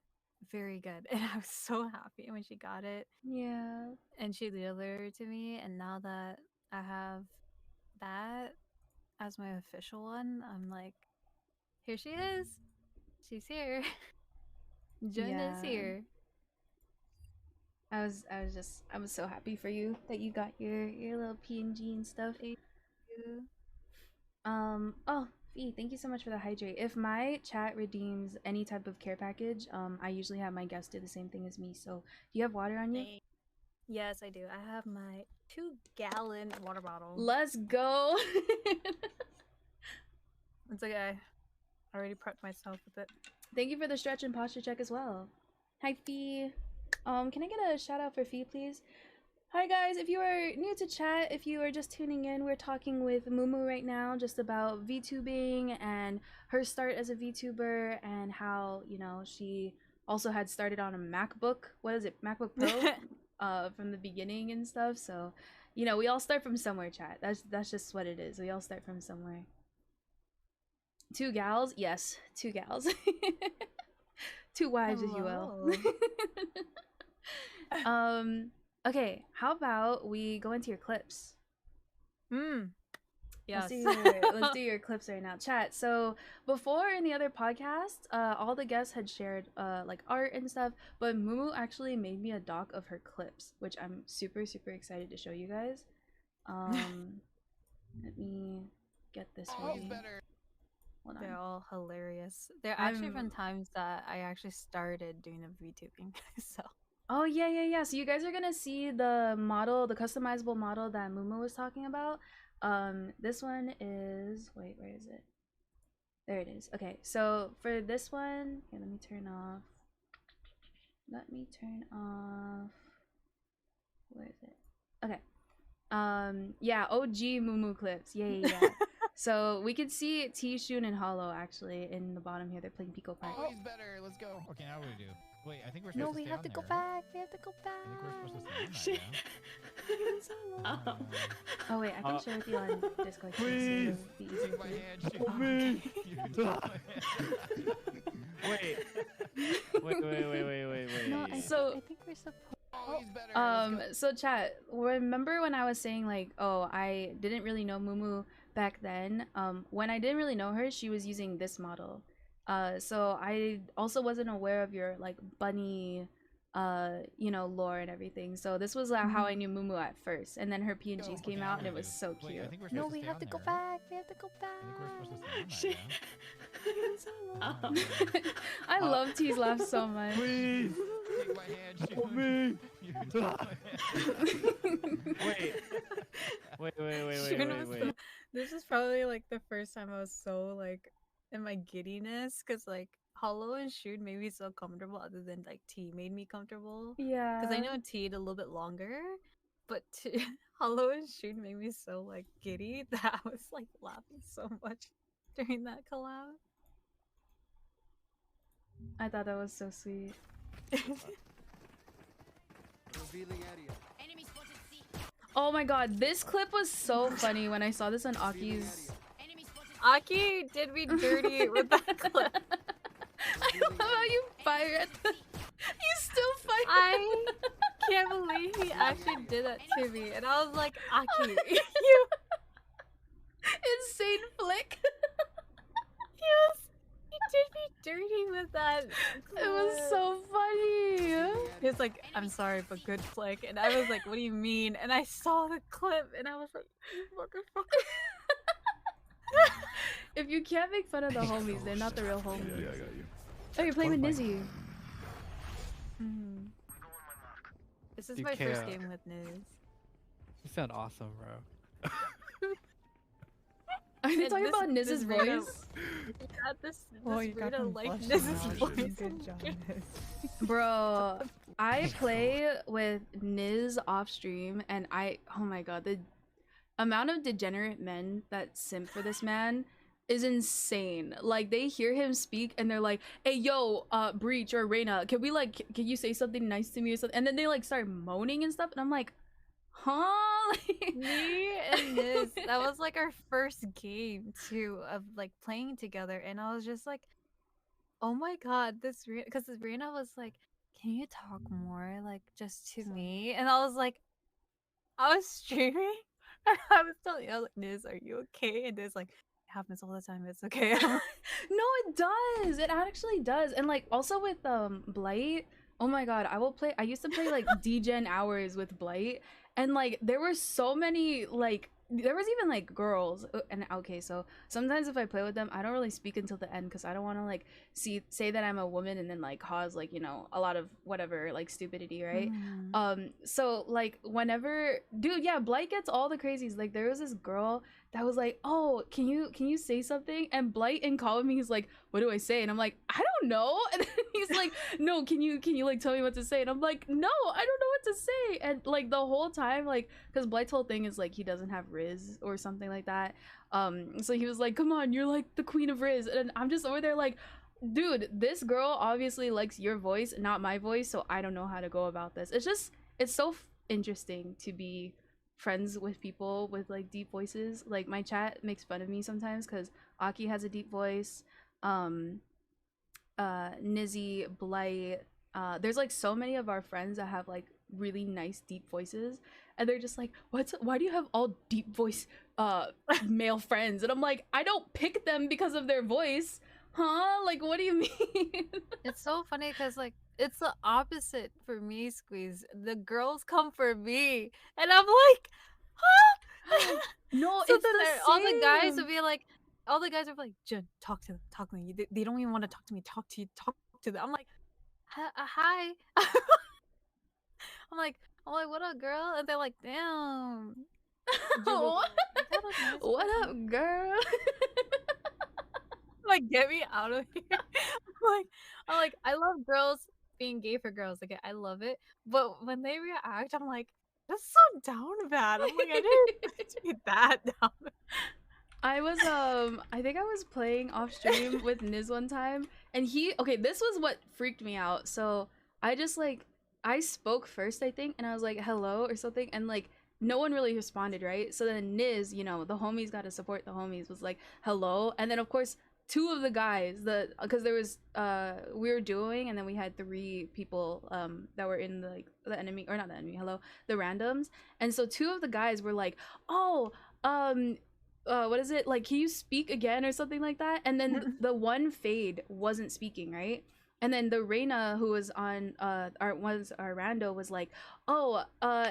very good. And I was so happy when she got it Yeah. and she delivered it to me. And now that I have that as my official one, I'm like, here she is. She's here. Jenna's Yeah. here. I was so happy for you that you got your little PNG and stuff. Thank you. Oh, Fee, thank you so much for the hydrate. If my chat redeems any type of care package, I usually have my guests do the same thing as me. So, do you have water on you? Yes, I do. I have my 2-gallon water bottle. Let's go. It's okay. I already prepped myself with it. Thank you for the stretch and posture check as well. Hi, Fee. Can I get a shout out for Fee, please? Hi guys, if you are new to chat, if you are just tuning in, we're talking with Mumu right now just about VTubing and her start as a VTuber and how, you know, she also had started on a MacBook. What is it? MacBook Pro from the beginning and stuff. So, you know, we all start from somewhere, chat. That's just what it is. We all start from somewhere. 2 gals? Yes, 2 gals. 2 wives, if you will. Okay, how about we go into your clips? Yes. Let's do your clips right now, chat. So before in the other podcast, all the guests had shared like art and stuff, but Mumu actually made me a doc of her clips, which I'm super excited to show you guys. Let me get this ready. Hold on. They're all hilarious. They're actually from times that I actually started doing the VTubing. So. Oh yeah. So you guys are gonna see the model, the customizable model that Mumu was talking about. This one is, wait, where is it? There it is. Okay, so for this one, here, let me turn off. Where is it? Okay. Yeah, OG Mumu clips. Yeah. So we can see T, Shun, and Hollow actually in the bottom here. They're playing Pico Park. Oh, he's better. Let's go. Okay, now what do we do? Wait, I think we're supposed No, to we stay have on to there, go right? back. We have to go back. I think we're supposed to stay on that, yeah? Oh wait, I can share with you on Discord. Please. So it'll be easier Take my for you. hand, shoot. Oh, okay. Wait. No, So- I think we're supposed. Oh, he's better. Let's go. So chat, remember when I was saying like, oh, I didn't really know Mumu back then? When I didn't really know her, she was using this model. So I also wasn't aware of your like bunny, you know, lore and everything. So this was how I knew Mumu at first, and then her PNGs Okay, came now out, what and do it we was do? so Wait, cute. I think we're No, supposed we to have stay to on go there, right? back. We have to go back. I think we're supposed to stay on that, yeah? I love T's laugh so much. Please. Take my hand, shoot. Help me. Wait. This is probably like the first time I was so like in my giddiness because like Hollow and Shun made me so comfortable other than like T made me comfortable. Yeah. Because I know T'd a little bit longer, but Hollow and Shun made me so like giddy that I was like laughing so much during that collab. I thought that was so sweet. Revealing area. Oh my god, this clip was so funny when I saw this on Aki's. Aki did me dirty with that clip. I love how you fire at the... You still fire. I can't believe he actually did that to me, and I was like, Aki, you Insane flick. he did me dirty with that. It was so funny. He was like, I'm sorry, but good flick. And I was like, what do you mean? And I saw the clip and I was like, what the fuck? If you can't make fun of the homies, they're not the real homies. Yeah, I got you. Oh, you're playing with Nizzy. This is You my first can't. game with Niz. You sound awesome, bro. Are they And talking this- about this Niz's Rita- voice? Yeah, this Oh, you got Rita them like blushing Niz's now. voice. Good job, Niz. Bro, I play with Niz off stream, and oh my god, the amount of degenerate men that simp for this man is insane. Like, they hear him speak and they're like, hey yo, Breach or Reina, can you say something nice to me or something? And then they like start moaning and stuff, and I'm like, huh? Me and Niz, that was like our first game too of like playing together, and I was just like, oh my god, this because Rena was like, can you talk more like just to me? And I was like, I was streaming and I was telling you, I was like, Niz, are you okay? And Niz like, happens all the time. It's okay. No, it does. It actually does. And like also with Blight, oh my god, I used to play like DGen hours with Blight, and like there were so many like there was even like girls and okay, so sometimes if I play with them, I don't really speak until the end because I don't want to like say that I'm a woman and then like cause like, you know, a lot of whatever like stupidity, right? So like whenever dude, yeah, Blight gets all the crazies. Like there was this girl that was like, oh, can you say something? And Blight in call with me, he's like, what do I say? And I'm like, I don't know. And then he's like, no, can you like tell me what to say? And I'm like, no, I don't know what to say. And like the whole time, like, because Blight's whole thing is like he doesn't have Riz or something like that. So he was like, come on, you're like the queen of Riz. And I'm just over there like, dude, this girl obviously likes your voice, not my voice, so I don't know how to go about this. It's so interesting to be friends with people with like deep voices. Like my chat makes fun of me sometimes because Aki has a deep voice, Nizzy, Blight, there's like so many of our friends that have like really nice deep voices, and they're just like, why do you have all deep voice male friends? And I'm like, I don't pick them because of their voice, huh? Like what do you mean? It's so funny because like it's the opposite for me, Squeeze. The girls come for me, and I'm like, huh? No, So it's then the all the guys same. would be like, all the guys are like, Jun, talk to them, talk to me. They don't even want to talk to me. Talk to you, talk to them. I'm like, hi. I'm like, what up, girl? And they're like, damn. What? You got a nice What voice." up, girl? Like, get me out of here. I'm like, I love girls being gay for girls. Like, I love it. But when they react, I'm like, that's so down bad. I'm like, I didn't expect to be that down. I was I think I was playing off stream with Niz one time, and this was what freaked me out. So I just like I spoke first, I think, and I was like hello or something, and like no one really responded, right? So then Niz, you know, the homies got to support the homies, was like hello, and then of course two of the guys, because there was we were doing, and then we had three people that were in the like the enemy, or not the enemy, hello, the randoms, and so two of the guys were like, oh, what is it, like, can you speak again or something like that? And then the one Fade wasn't speaking, right? And then the Reina who was on our rando was like, oh,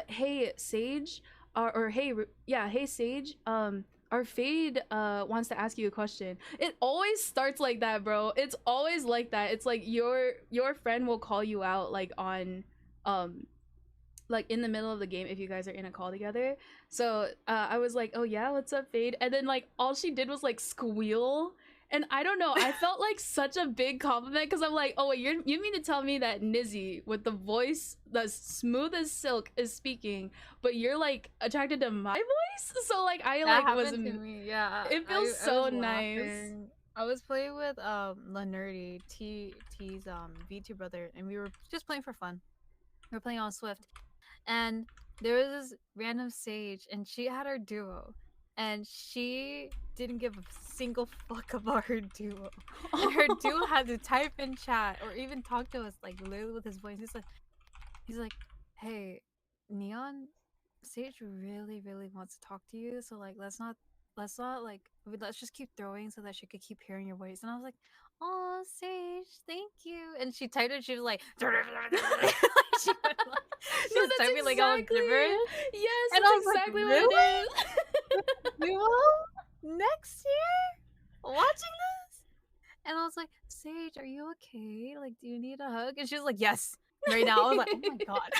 hey Sage, or hey, yeah, hey Sage, our Fade wants to ask you a question. It always starts like that, bro. It's always like that. It's like your friend will call you out like on like in the middle of the game if you guys are in a call together. So I was like, oh yeah, what's up, Fade? And then like all she did was like squeal, and I don't know, I felt like such a big compliment because I'm like, oh wait, you mean to tell me that Nizzy with the voice that's smooth as silk is speaking, but you're like attracted to my voice? So like I That like was, happened to me. Yeah, it feels I so was nice. laughing. I was playing with La Nerdy, T's V2 brother, and we were just playing for fun. We were playing on Swift, and there was this random Sage, and she had her duo, and she didn't give a single fuck about her duo. And her duo had to type in chat or even talk to us like literally with his voice. He's like, hey, Neon, Sage really, really wants to talk to you, so like let's not like let's just keep throwing so that she could keep hearing your voice. And I was like, oh Sage, thank you. And she typed it, she was like, she was typing like all gibberish. Yes, And that's I was like, exactly really? what it is. Duo next year watching this? And I was like, Sage, are you okay? Like, do you need a hug? And she was like, yes, right now. I was like, oh my god.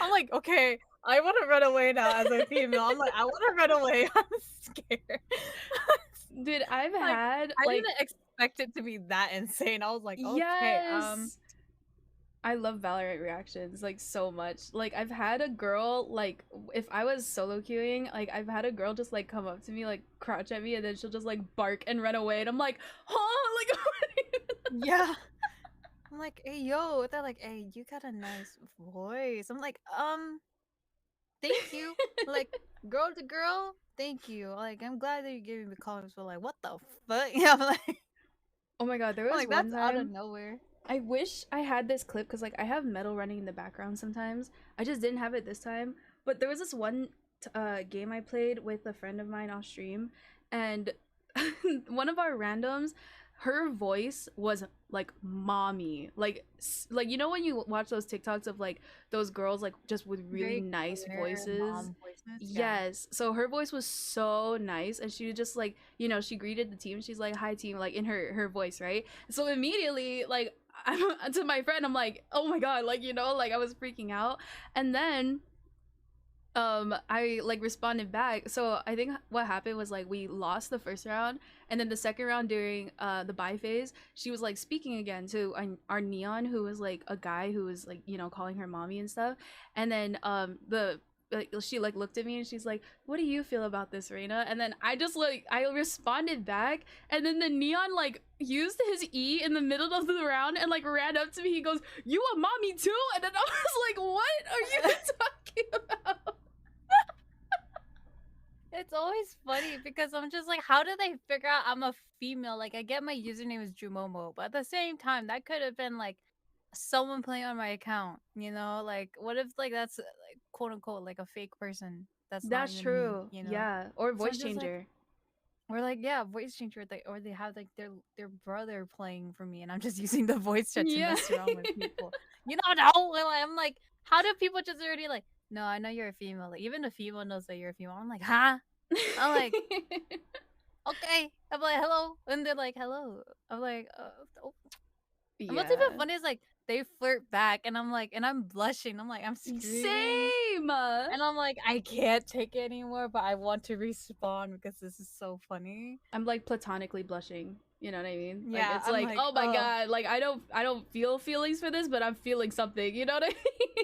I'm like, okay, I want to run away now as a female. I'm like, I want to run away. I'm scared. Dude, I've had I like, didn't expect it to be that insane. I was like, okay, yes. I love Valorant reactions like so much. Like I've had a girl, like if I was solo queuing, like I've had a girl just like come up to me, like crouch at me, and then she'll just like bark and run away, and I'm like, huh? Like yeah. I'm like, hey yo, they're like, hey, you got a nice voice. I'm like, thank you. Like, girl to girl, thank you. Like, I'm glad that you gave me the comments, but like, what the fuck? Yeah, I'm like, oh my god, there was like one that's out of time. nowhere. I wish I had this clip because like I have metal running in the background sometimes. I just didn't have it this time. But there was this one game I played with a friend of mine off stream, and one of our randoms, her voice was like mommy, like you know when you watch those TikToks of like those girls like just with really Very nice clear voices. mom voices. Yeah. Yes. So her voice was so nice, and she just like, you know, she greeted the team. She's like, "Hi team," like in her voice, right? So immediately, like I'm to my friend, I'm like, "Oh my god," like, you know, like I was freaking out. And then I like responded back. So I think what happened was like we lost the first round, and then the second round during the buy phase, she was like speaking again to our Neon, who was like a guy who was like, you know, calling her mommy and stuff. And then she like looked at me and she's like, "What do you feel about this, Reina?" And then I just like I responded back, and then the Neon like used his E in the middle of the round and like ran up to me. He goes, "You a mommy too?" And then I was like, "What are you talking about?" It's always funny because I'm just like, how do they figure out I'm a female? Like, I get my username is Jumomo, but at the same time, that could have been like someone playing on my account, you know? Like, what if like that's like quote unquote like a fake person? That's not That's even true. me, you know? Yeah, or So I'm voice just like, changer. or like yeah, voice changer, or they have like their brother playing for me, and I'm just using the voice chat to Yeah. mess around with people. You know, no, I'm like, how do people just already like? No, I know you're a female. Like even a female knows that you're a female. I'm like, huh? I'm like, okay. I'm like, hello, and they're like, hello. I'm like, oh. And what's even Yeah. funny is like they flirt back, and I'm like, and I'm blushing. I'm like, I'm screaming. Same. And I'm like, I can't take it anymore, but I want to respawn because this is so funny. I'm like platonically blushing. You know what I mean? Like Yeah, it's I'm like, like, oh my oh. god, like I don't feel feelings for this, but I'm feeling something. You know what I mean?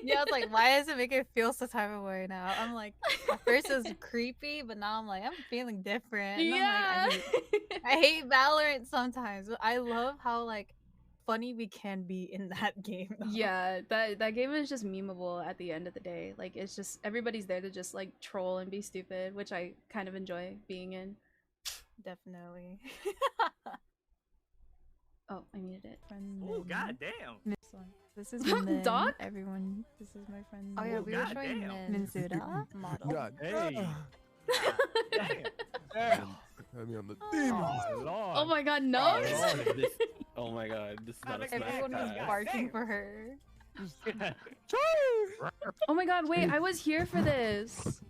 Yeah, it's like, why does it make it feel so type of way now? I'm like, at first it was creepy, but now I'm like, I'm feeling different. And Yeah. I'm like, I hate Valorant sometimes. But I love how like funny we can be in that game. Though. Yeah, that game is just memeable at the end of the day. Like it's just everybody's there to just like troll and be stupid, which I kind of enjoy being in. Definitely. Oh, I muted it. Oh goddamn! This is Min. Doc? Everyone, this is my friend. Oh, yeah, we were showing Min Minsuda model. God Hey. Had me on the demons. Oh, Lord. Oh my god, no! Oh, Lord, this- oh my god, this is not a smack Everyone was time. barking for her. Oh my god, wait, I was here for this.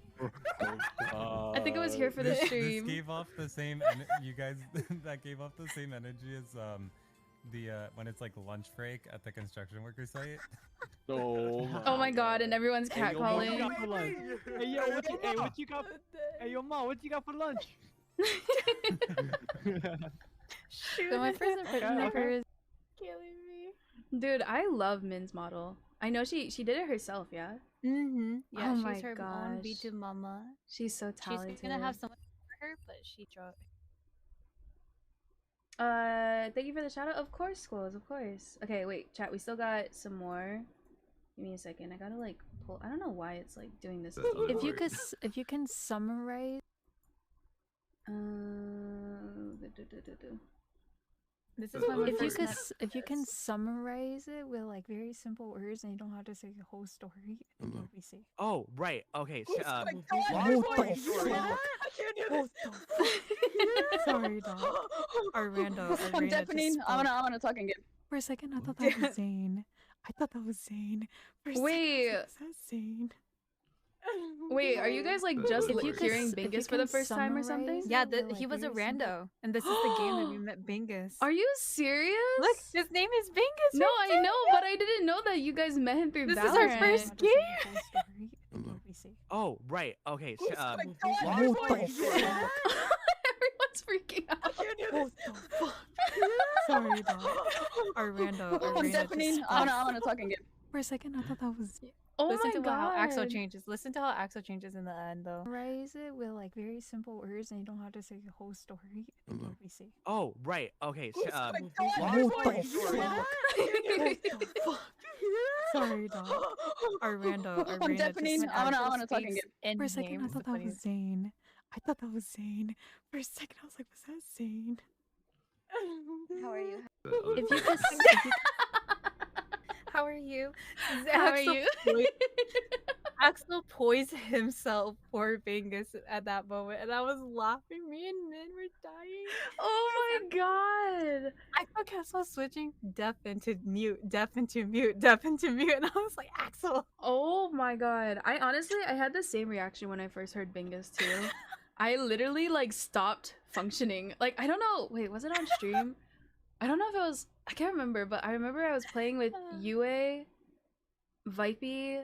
I think I was here for the This stream. gave off the same you guys that gave off the same energy as the when it's like lunch break at the construction worker site. Oh my god, and everyone's Hey, yo, Ma, what you catcalling. got for lunch? Hey, yo, what you got? Hey, yo, Ma, what you got for lunch? So my first impression of her is Killing me. Dude, I love Min's model. I know she did it herself, yeah? yeah, Oh she's my her own gosh. B2 mama. She's so talented. She's gonna have someone for her, but she draw. Thank you for the shout out. Of course, Squirrels, of course. Okay, wait, chat, we still got some more. Give me a second. I gotta like pull. I don't know why it's like doing this. If you can summarize. This is my first. If you can summarize it with like very simple words and you don't have to say the whole story, then you'll be safe. Oh, right. Okay. So, Sorry, dog. Armando. I'm deafening. I wanna talk again. For a second, I thought that was Zane. For a Wait. second, I was like, was that Zane? Wait, are you guys like just If you hearing could- if you Bingus for the can first time or something? summarize Yeah, he was a rando, and this is the game that we met Bingus. Are you serious? Look, his name is Bingus. No, right I there. know, but I didn't know that you guys met him through This Valorant. is our first game. oh, right. Okay. So, Everyone's freaking out. Sorry, dog. Armando. I'm deafening. I wanna talk again. For a second, I thought that was. Oh Listen my to how god. Axel changes. Listen to how Axel changes in the end, though. Summarize it with like very simple words, and you don't have to say the whole story. And you'll be safe. oh, right. Okay. So, Sorry, dog. Armando. I'm deafening. I wanna talk again. For a second, I thought that was Zane. For a second, I was like, was that Zane? How are you? If you could. How are you? How are you? Axel poised himself for Bingus at that moment, and I was laughing me Korean men were dying. Oh my god. I kept on switching deaf into mute, deaf into mute, deaf into mute, and I was like, Axel. Oh my god. I had the same reaction when I first heard Bingus too. I literally like stopped functioning. Like I don't know. Wait, was it on stream? I don't know if it was. I can't remember, but I remember I was playing with Yue, Vipey,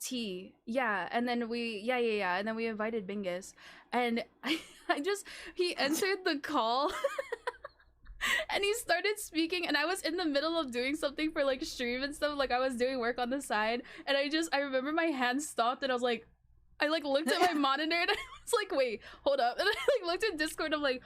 T. Yeah, and then yeah, and then we invited Bingus, and he entered the call. And he started speaking, and I was in the middle of doing something for like stream and stuff, like I was doing work on the side, and I remember my hand stopped, and I was like, I like looked at my monitor, and I was like, wait, hold up, and I like looked at Discord, I'm like,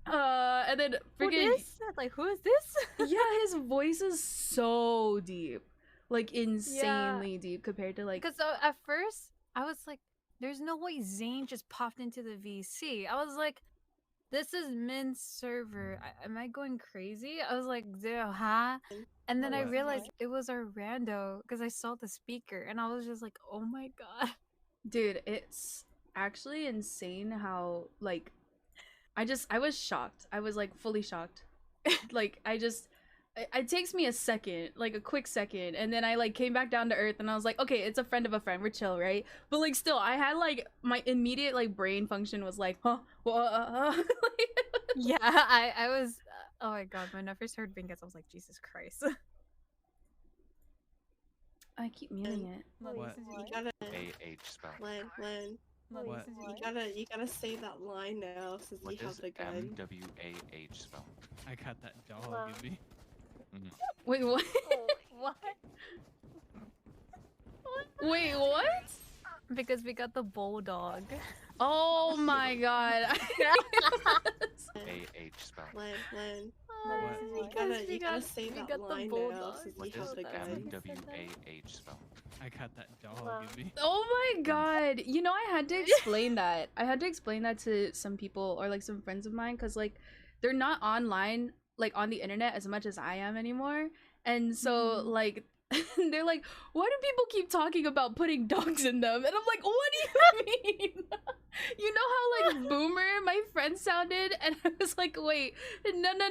and then freaking Like, who is this? yeah, his voice is so deep, like insanely deep compared to like. Because at first I was like, there's no way Zane just popped into the VC. I was like, this is Min's server. Am I going crazy? I was like, huh? And then I realized it was our rando because I saw the speaker and I was just like, oh my god. Dude, it's actually insane how like I was shocked. I was like fully shocked. Like it takes me a second, like a quick second, and then I like came back down to earth and I was like, okay, it's a friend of a friend, we're chill, right? But like still, I had like my immediate like brain function was like, huh, Yeah, I was. Oh my god, when I first heard Bingus, I was like, Jesus Christ. I keep muting it. What? You gotta AH spell. Len. What? You gotta say that line now since What you have is the gun. MWAH spell? I got that dog in me. Wait, what? What? Wait, what? Because we got the bulldog. Oh my god. AH spell. Len. What? You gotta say we that got the line now bulldog. since What you is have the gun. MWAH spell? I got that dog in me. Oh my god. You know, I had to explain that. I had to explain that to some people or like some friends of mine because like they're not online, like on the internet as much as I am anymore. And so like they're like, why do people keep talking about putting dogs in them? And I'm like, what do you mean? You know how like boomer my friend sounded? And I was like, wait, no. And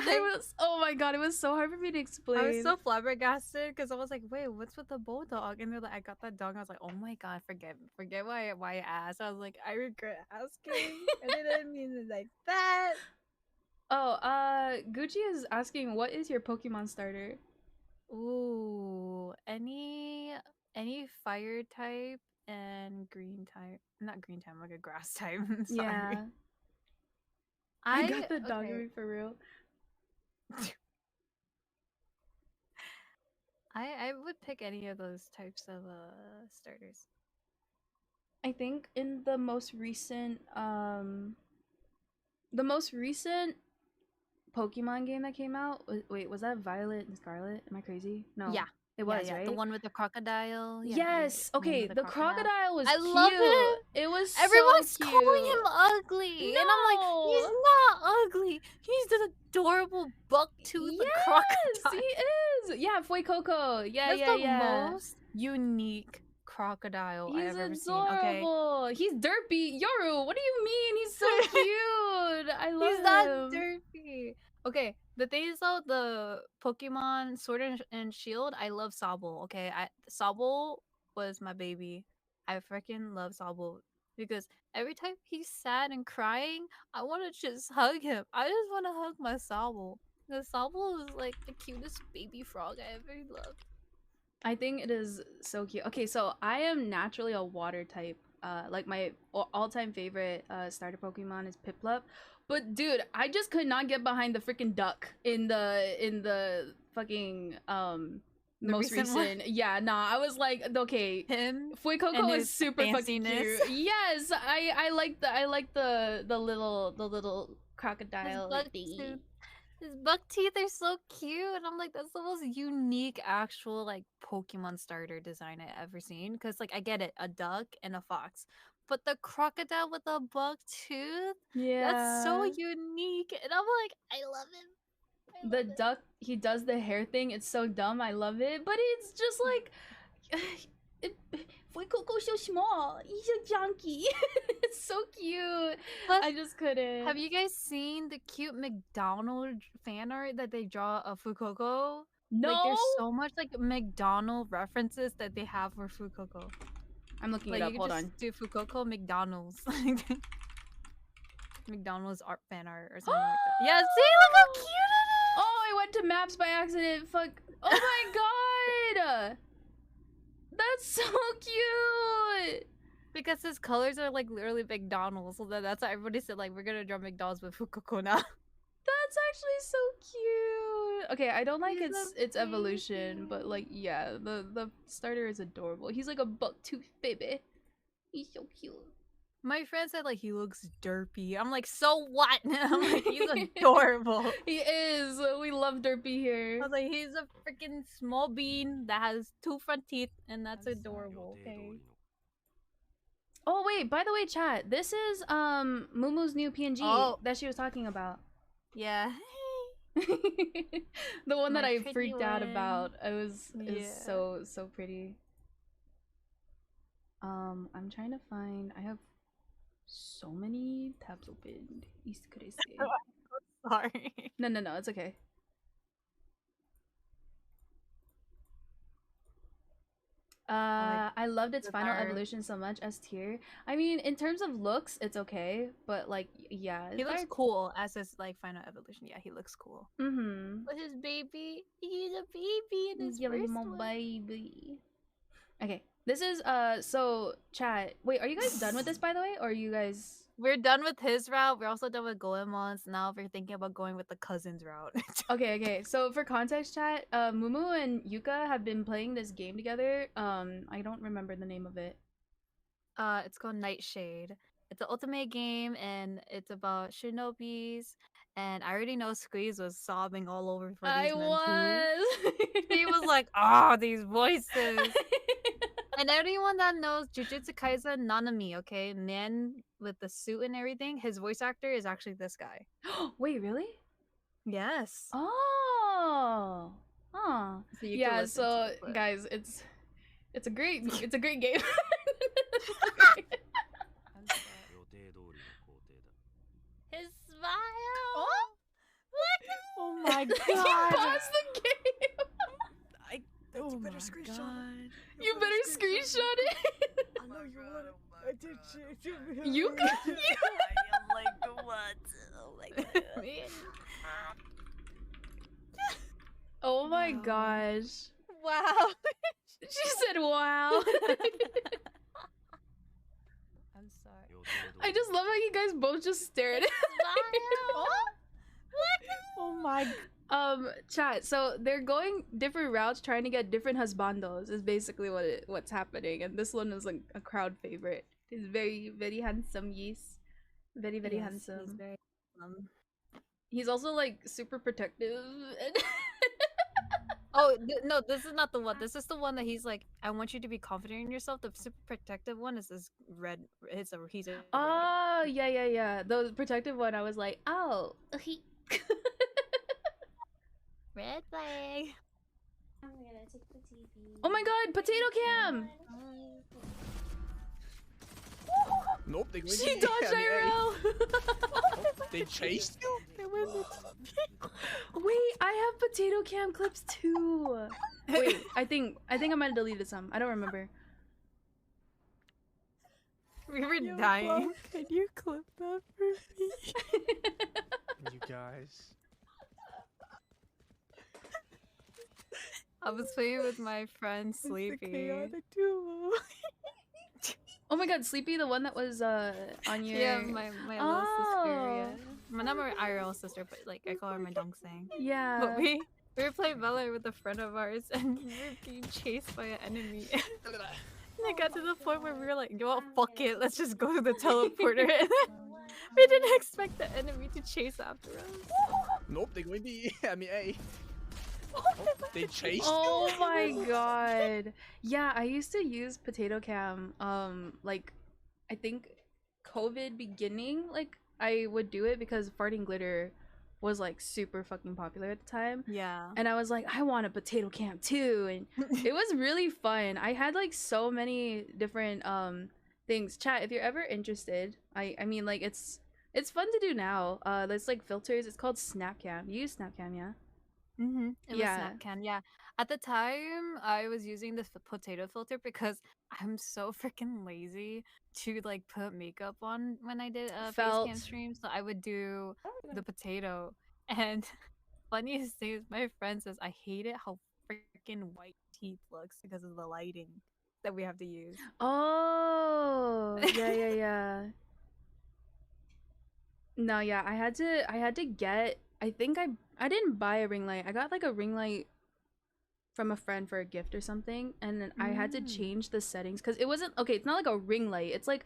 then it was, oh my god, it was so hard for me to explain. I was so flabbergasted because I was like, wait, what's with the bulldog? And they're like, I got that dog. I was like, oh my god, forget why I asked. I was like, I regret asking. And they didn't mean it like that. Oh, Gucci is asking, what is your Pokemon starter? Ooh, any fire type and green type. Not green type, like a grass type. Sorry. Yeah. I got the dog in me for real. I would pick any of those types of starters. I think in the most recent Pokemon game that came out, was that Violet and Scarlet? Am I crazy? No. Yeah. It was, right? The one with the crocodile. Yeah, yes. the one Okay, with the crocodile was I cute. love it. It was Everyone's so cute. calling him ugly. No. And I'm like, he's not ugly. He's an adorable buck-toothed crocodile. He is. Yeah, Fuecoco. Yeah, That's yeah. the most unique crocodile He's I've ever adorable. seen. Okay. He's derpy. Yoru, what do you mean? He's so cute. I love He's him. not derpy. Okay, the thing is though, the Pokemon Sword and Shield, I love Sobble. Okay, Sobble was my baby. I freaking love Sobble because every time he's sad and crying, I want to just hug him. I just want to hug my Sobble. The Sobble is like the cutest baby frog I ever loved. I think it is so cute. Okay, so I am naturally a water type. Like my all-time favorite starter Pokemon is Piplup. But dude, I just could not get behind the freaking duck in the fucking most recent. Yeah, nah. I was like, okay, him. Fuecoco is super fucking cute. Yes, I like the little crocodile thingy. His buck teeth are so cute, and I'm like, that's the most unique actual like Pokemon starter design I ever seen. Cause like I get it, a duck and a fox, but the crocodile with a buck tooth, yeah, that's so unique, and I'm like, I love him. The duck, he does the hair thing. It's so dumb. I love it, but it's just like Fuecoco's so small. He's so chunky. It's so cute. Plus, I just couldn't. have you guys seen the cute McDonald fan art that they draw of Fuecoco? No. Like, there's so much like McDonald references that they have for Fuecoco. I'm looking Like, it up. you Hold can on. just do Fuecoco McDonald's. McDonald's art fan art or something like that. Yeah, see, look how cute it is! Oh, I went to maps by accident. Fuck. Oh my god. That's so cute. Because his colors are like literally McDonald's. So that's why everybody said like we're gonna draw McDonald's with Fuecoco now. That's actually so cute. Okay, I don't like He's its a evolution, baby. but like yeah, the starter is adorable. He's like a buck-tooth baby. He's so cute. My friend said like he looks derpy. I'm like, so what? I'm like, he's adorable. He is. We love Derpy I here. was like, he's a freaking small bean that has 2 front teeth, and that's adorable. Okay. Oh wait, by the way, chat. This is Mumu's new PNG Oh. that she was talking about. Yeah. The one that My I pretty freaked out one. about. It was Yeah. so pretty. I'm trying to find. I have so many tabs opened. East crazy. Sorry. No, it's okay. I loved its the final art. evolution so much. S tier. I mean, in terms of looks, it's okay, but like, yeah, He looks cool as his like final evolution. Yeah, he looks cool. Mm-hmm. But his baby, he's a baby in his Yeah, first my one. baby. Okay, this is so chat. Wait, are you guys done with this by the way, or are you guys? We're done with his route. We're also done with Goemon's. Now we're thinking about going with the cousins route. Okay. So for context, chat, Mumu and Yuka have been playing this game together. I don't remember the name of it. It's called Nightshade. It's an ultimate game, and it's about shinobis. And I already know Squeeze was sobbing all over for these men too. He was like, "Ah, these voices." And anyone that knows Jujutsu Kaisen Nanami, okay, man with the suit and everything, his voice actor is actually this guy. Wait, really? Yes. Oh. Huh. So you can Yeah. listen So to it, but- guys, it's a great game. His smile. Oh my You god. paused the game. Oh my god. You better screenshot it. I know you want it. I did shit. You got you. like what? Oh my god. Oh my gosh. Wow. She said, "Wow." I'm sorry. I just love how you guys both just stare at it. Oh my. Chat. So they're going different routes, trying to get different husbandos. Is basically what's happening, and this one is like a crowd favorite. He's very handsome. Yes, very Yes, handsome. He's very He's also like super protective. Oh no, this is not the one. This is the one that he's like, I want you to be confident in yourself. The super protective one is this red. He's a red. Oh yeah. The protective one, I was like, oh, Red flag. I'm gonna take the TV. oh my god, potato cam. Nope, they went. She dodged IRL. They chased you? Wait, I have potato cam clips too. Wait, I think I might have deleted some. I don't remember. We were Yo, dying. Flo, can you clip that for me? You guys. I was playing with my friend It's the Sleepy. chaotic duo. Oh my god, Sleepy, the one that was on your Yeah, my little sister. Yeah, Oh. not my IRL sister, but like I call her my dongsang. Yeah. But we were playing Valor with a friend of ours, and we were being chased by an enemy. And it got to the point where we were like, you know what, fuck it, let's just go to the teleporter. And we didn't expect the enemy to chase after us. Nope, they went B. I mean A. They chased Oh my god. Yeah, I used to use potato cam like I think COVID beginning, like I would do it because farting glitter was like super fucking popular at the time. Yeah. And I was like, I want a potato camp too, and it was really fun. I had like so many different things. Chat, if you're ever interested, I mean like it's fun to do now. There's like filters. It's called Snapcam. You use Snapcam, yeah? It was Yeah. Snapcam, yeah. At the time, I was using this potato filter because I'm so freaking lazy to like put makeup on when I did a face Felt. cam stream. So I would do the potato. And funniest thing is, my friend says I hate it how freaking white teeth looks because of the lighting that we have to use. Oh, yeah. No, yeah, I had to get. I think I didn't buy a ring light. I got like a ring light from a friend for a gift or something, and then I had to change the settings because it wasn't okay. It's not like a ring light. It's like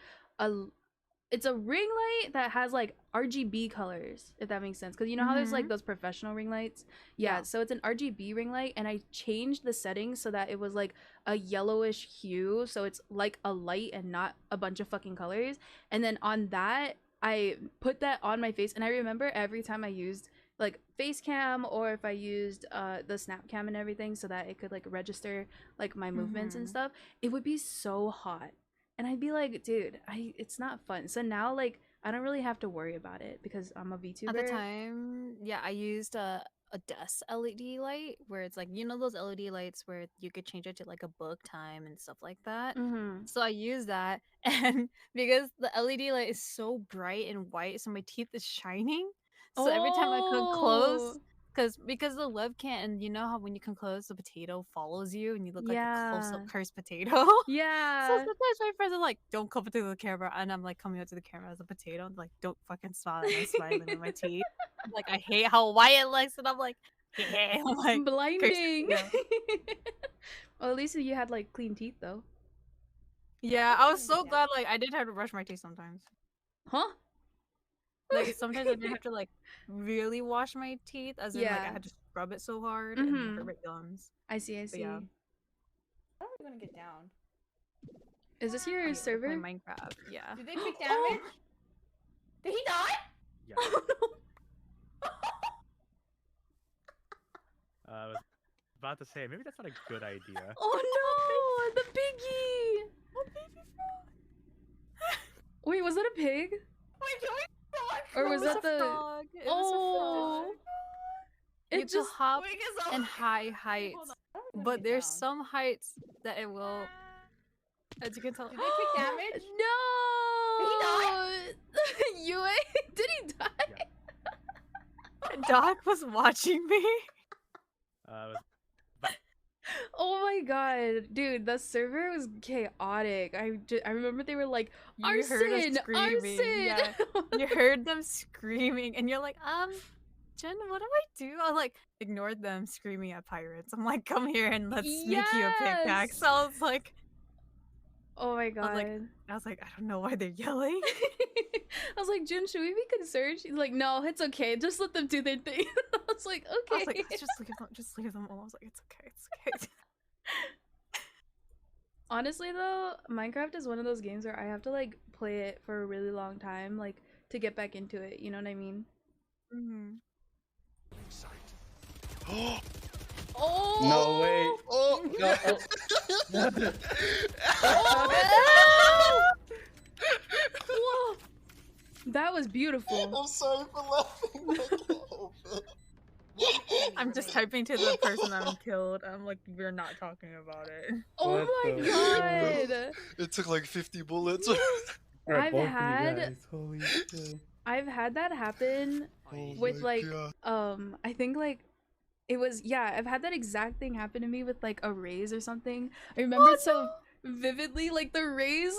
it's a ring light that has like RGB colors, if that makes sense. Because you know how there's like those professional ring lights. Yeah, so it's an RGB ring light, and I changed the settings so that it was like a yellowish hue, so it's like a light and not a bunch of fucking colors. And then on that, I put that on my face, and I remember every time I used like face cam or if I used the snap cam and everything so that it could like register like my movements and stuff, it would be so hot. And I'd be like, dude, it's not fun. So now like I don't really have to worry about it because I'm a VTuber. At the time, yeah, I used a desk LED light where it's like, you know, those LED lights where you could change it to like a book time and stuff like that. So I used that, and because the LED light is so bright and white, so my teeth is shining. So every time I could close, because the webcam, and you know how when you can close, the potato follows you and you look like a close-up cursed potato. Yeah. So sometimes my friends are like, "Don't come up to the camera," and I'm like coming up to the camera as a potato, and like, "Don't fucking smile," and I'm smiling with my teeth. I'm like, I hate how white it looks, and I'm like, yeah, I'm like blinding. Well, at least you had like clean teeth though. Yeah, I was so glad. Like I did have to brush my teeth sometimes. Huh? Like sometimes I did have to like really wash my teeth, as in like I had to scrub it so hard and it hurt my gums. I see. Yeah. How are we gonna get down? Is this your server? Minecraft. Yeah. Did they take damage? Did he die? Yeah. I was about to say, maybe that's not a good idea. Oh no, the piggy! Wait, was that a pig? Or was that the frog? It oh? It It just just hop in high heights, but there's some heights that it will, as you can tell. Did they take damage? No! Did he die? Yue? Did he die? Doc was watching me. Oh my god, dude, the server was chaotic. I remember they were like, You heard us arson, screaming. arson. Yeah. You heard them screaming, and you're like, Jen, what do I do? I like ignored them screaming at pirates. I'm like, come here and let's sneak you a pickaxe. So I was like, oh my god. I was like, I don't know why they're yelling. I was like, Jin, should we be concerned? She's like, no, it's okay. Just let them do their thing. I was like, okay. I was like, just leave them. I was like, it's okay, it's okay. Honestly though, Minecraft is one of those games where I have to like play it for a really long time, like to get back into it. You know what I mean? Oh no way! Oh no! Whoa! That was beautiful. I'm sorry for laughing. I can't help it. I'm just typing to the person I'm killed. I'm like, we're not talking about it. Oh What my the god! fuck? It took like 50 bullets. I've had that happen with like I think like it was I've had that exact thing happen to me with like a raise or something. I remember so vividly, like the raise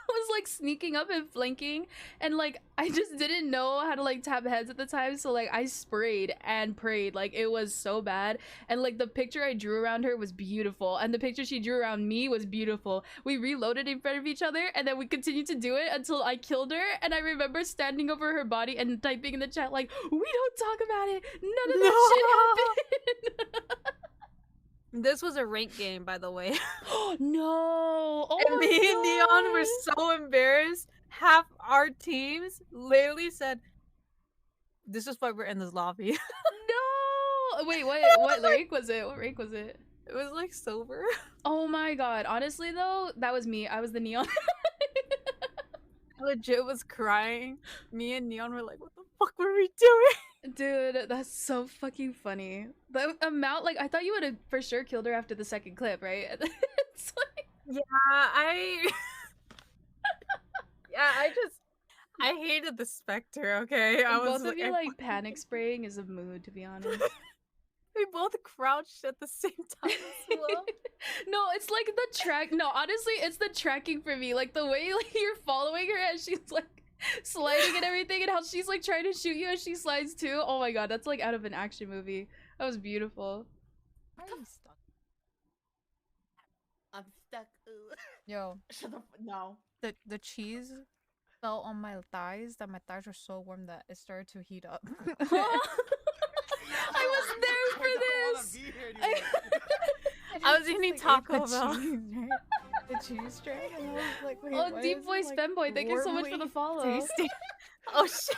was like sneaking up and flanking, and like I just didn't know how to like tap heads at the time, so like I sprayed and prayed. Like it was so bad, and like the picture I drew around her was beautiful, and the picture she drew around me was beautiful. We reloaded in front of each other, and then we continued to do it until I killed her. And I remember standing over her body and typing in the chat like, we don't talk about it, none of that shit happened. This was a rank game, by the way. No! Oh and me and Neon were so embarrassed. Half our teams literally said, This is why we're in this lobby. No! Wait, what rank was it? What rank was it? It was like sober. Oh my god. Honestly though, that was me. I was the neon. I legit was crying. Me and Neon were like, what the fuck were we doing? Dude, that's so fucking funny. The amount, like, I thought you would have for sure killed her after the second clip, right? It's like... Yeah, I hated the Spectre, okay? I was Both of you, like, panic spraying is a mood, to be honest. We both crouched at the same time as well. No, it's like the track. No, honestly, it's the tracking for me. Like, the way, like, you're following her as she's, like, sliding and everything, and how she's, like, trying to shoot you as she slides, too. Oh my god, that's, like, out of an action movie. That was beautiful. I'm stuck. I'm stuck. Ooh. Yo, Shut the no. the cheese fell on my thighs, that my thighs were so warm that it started to heat up. I was there for this! I was eating Taco the Bell. cheese, The cheese string, and I was like, wait, Oh, why Deep is it, Voice like, Femboy, thank you so much for the warmly follow. tasty? Oh shit.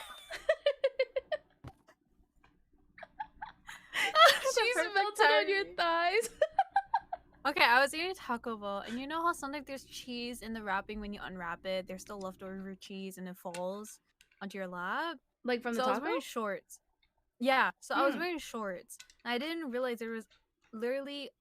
Cheese perfect melted on your timing. thighs. Okay, I was eating Taco Bell, and you know how sometimes there's cheese in the wrapping when you unwrap it? There's still leftover cheese, and it falls onto your lap. Like from the So I was taco? wearing shorts. Yeah, so I was wearing shorts, and I didn't realize there was literally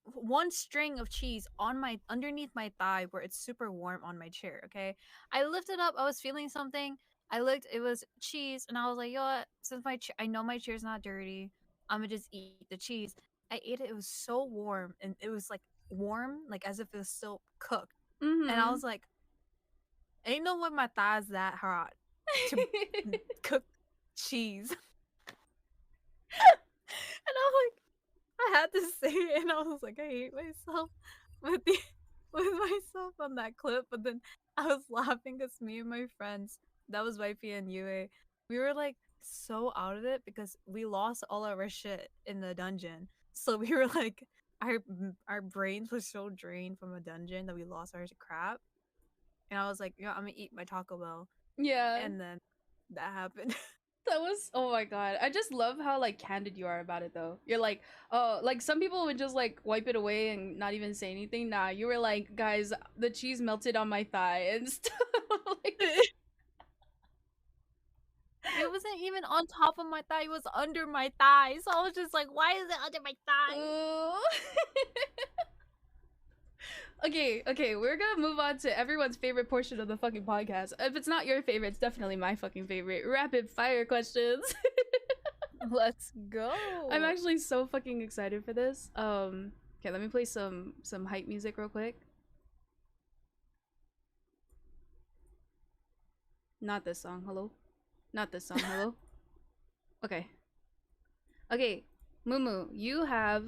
one string of cheese on my underneath my thigh where it's super warm on my chair. Okay, I lifted up. I was feeling something. I looked. It was cheese, and I was like, "Yo, what? Since I know my chair's not dirty, I'm gonna just eat the cheese." I ate it. It was so warm, and it was like warm, like as if it was still cooked. And I was like, "Ain't no way my thigh's that hot to cook cheese." And I'm like, I had to say it, and I was like, I hate myself with myself on that clip. But then I was laughing because me and my friends, that was Wifey and Yue, we were like so out of it because we lost all of our shit in the dungeon. So we were like, our brains were so drained from a dungeon that we lost our crap. And I was like, I'm gonna eat my Taco Bell. Yeah. And then that happened. That was, oh my god. I just love how, like, candid you are about it, though. You're like, oh, like, some people would just, like, wipe it away and not even say anything. Nah, you were like, guys, the cheese melted on my thigh and stuff. Like, it wasn't even on top of my thigh, it was under my thigh. So I was just like, why is it under my thigh? Okay, we're gonna move on to everyone's favorite portion of the fucking podcast. If it's not your favorite, it's definitely my fucking favorite. Rapid fire questions. Let's go. I'm actually so fucking excited for this. Okay, let me play some hype music real quick. Not this song, hello? Not this song, hello? Okay. Okay, Mumu, you have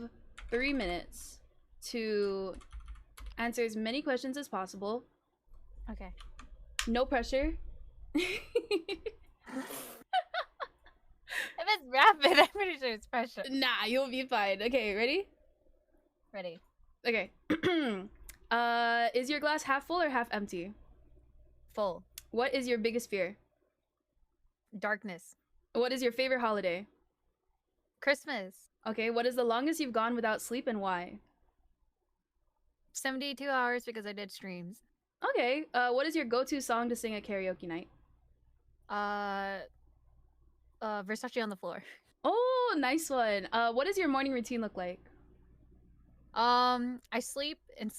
3 minutes to answer as many questions as possible. Okay. No pressure. If it's rapid, I'm pretty sure it's pressure. Nah, you'll be fine. Okay, ready? Ready. Okay. Is your glass half full or half empty? Full. What is your biggest fear? Darkness. What is your favorite holiday? Christmas. Okay, what is the longest you've gone without sleep and why? 72 hours because I did streams. Okay, what is your go-to song to sing at karaoke night? Versace on the Floor. Oh, nice one. What does your morning routine look like? I sleep, and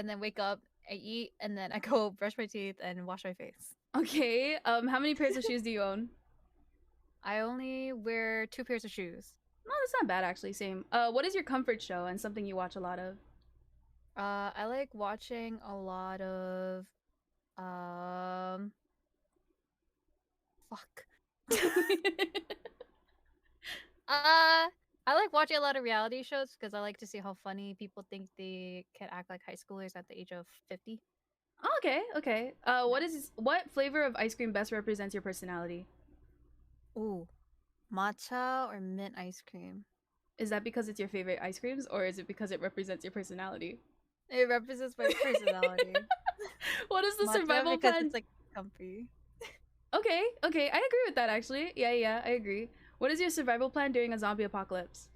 then wake up, I eat, and then I go brush my teeth and wash my face. Okay, how many pairs of shoes do you own? I only wear 2 pairs of shoes. No, that's not bad actually, same. What is your comfort show and something you watch a lot of? I like watching a lot of fuck. I like watching a lot of reality shows because I like to see how funny people think they can act like high schoolers at the age of 50. Oh, okay. What flavor of ice cream best represents your personality? Ooh, matcha or mint ice cream. Is that because it's your favorite ice creams, or is it because it represents your personality? It represents my personality. What is the Matcha survival because plan? it's like comfy. Okay, okay, I agree with that actually. Yeah, I agree. What is your survival plan during a zombie apocalypse?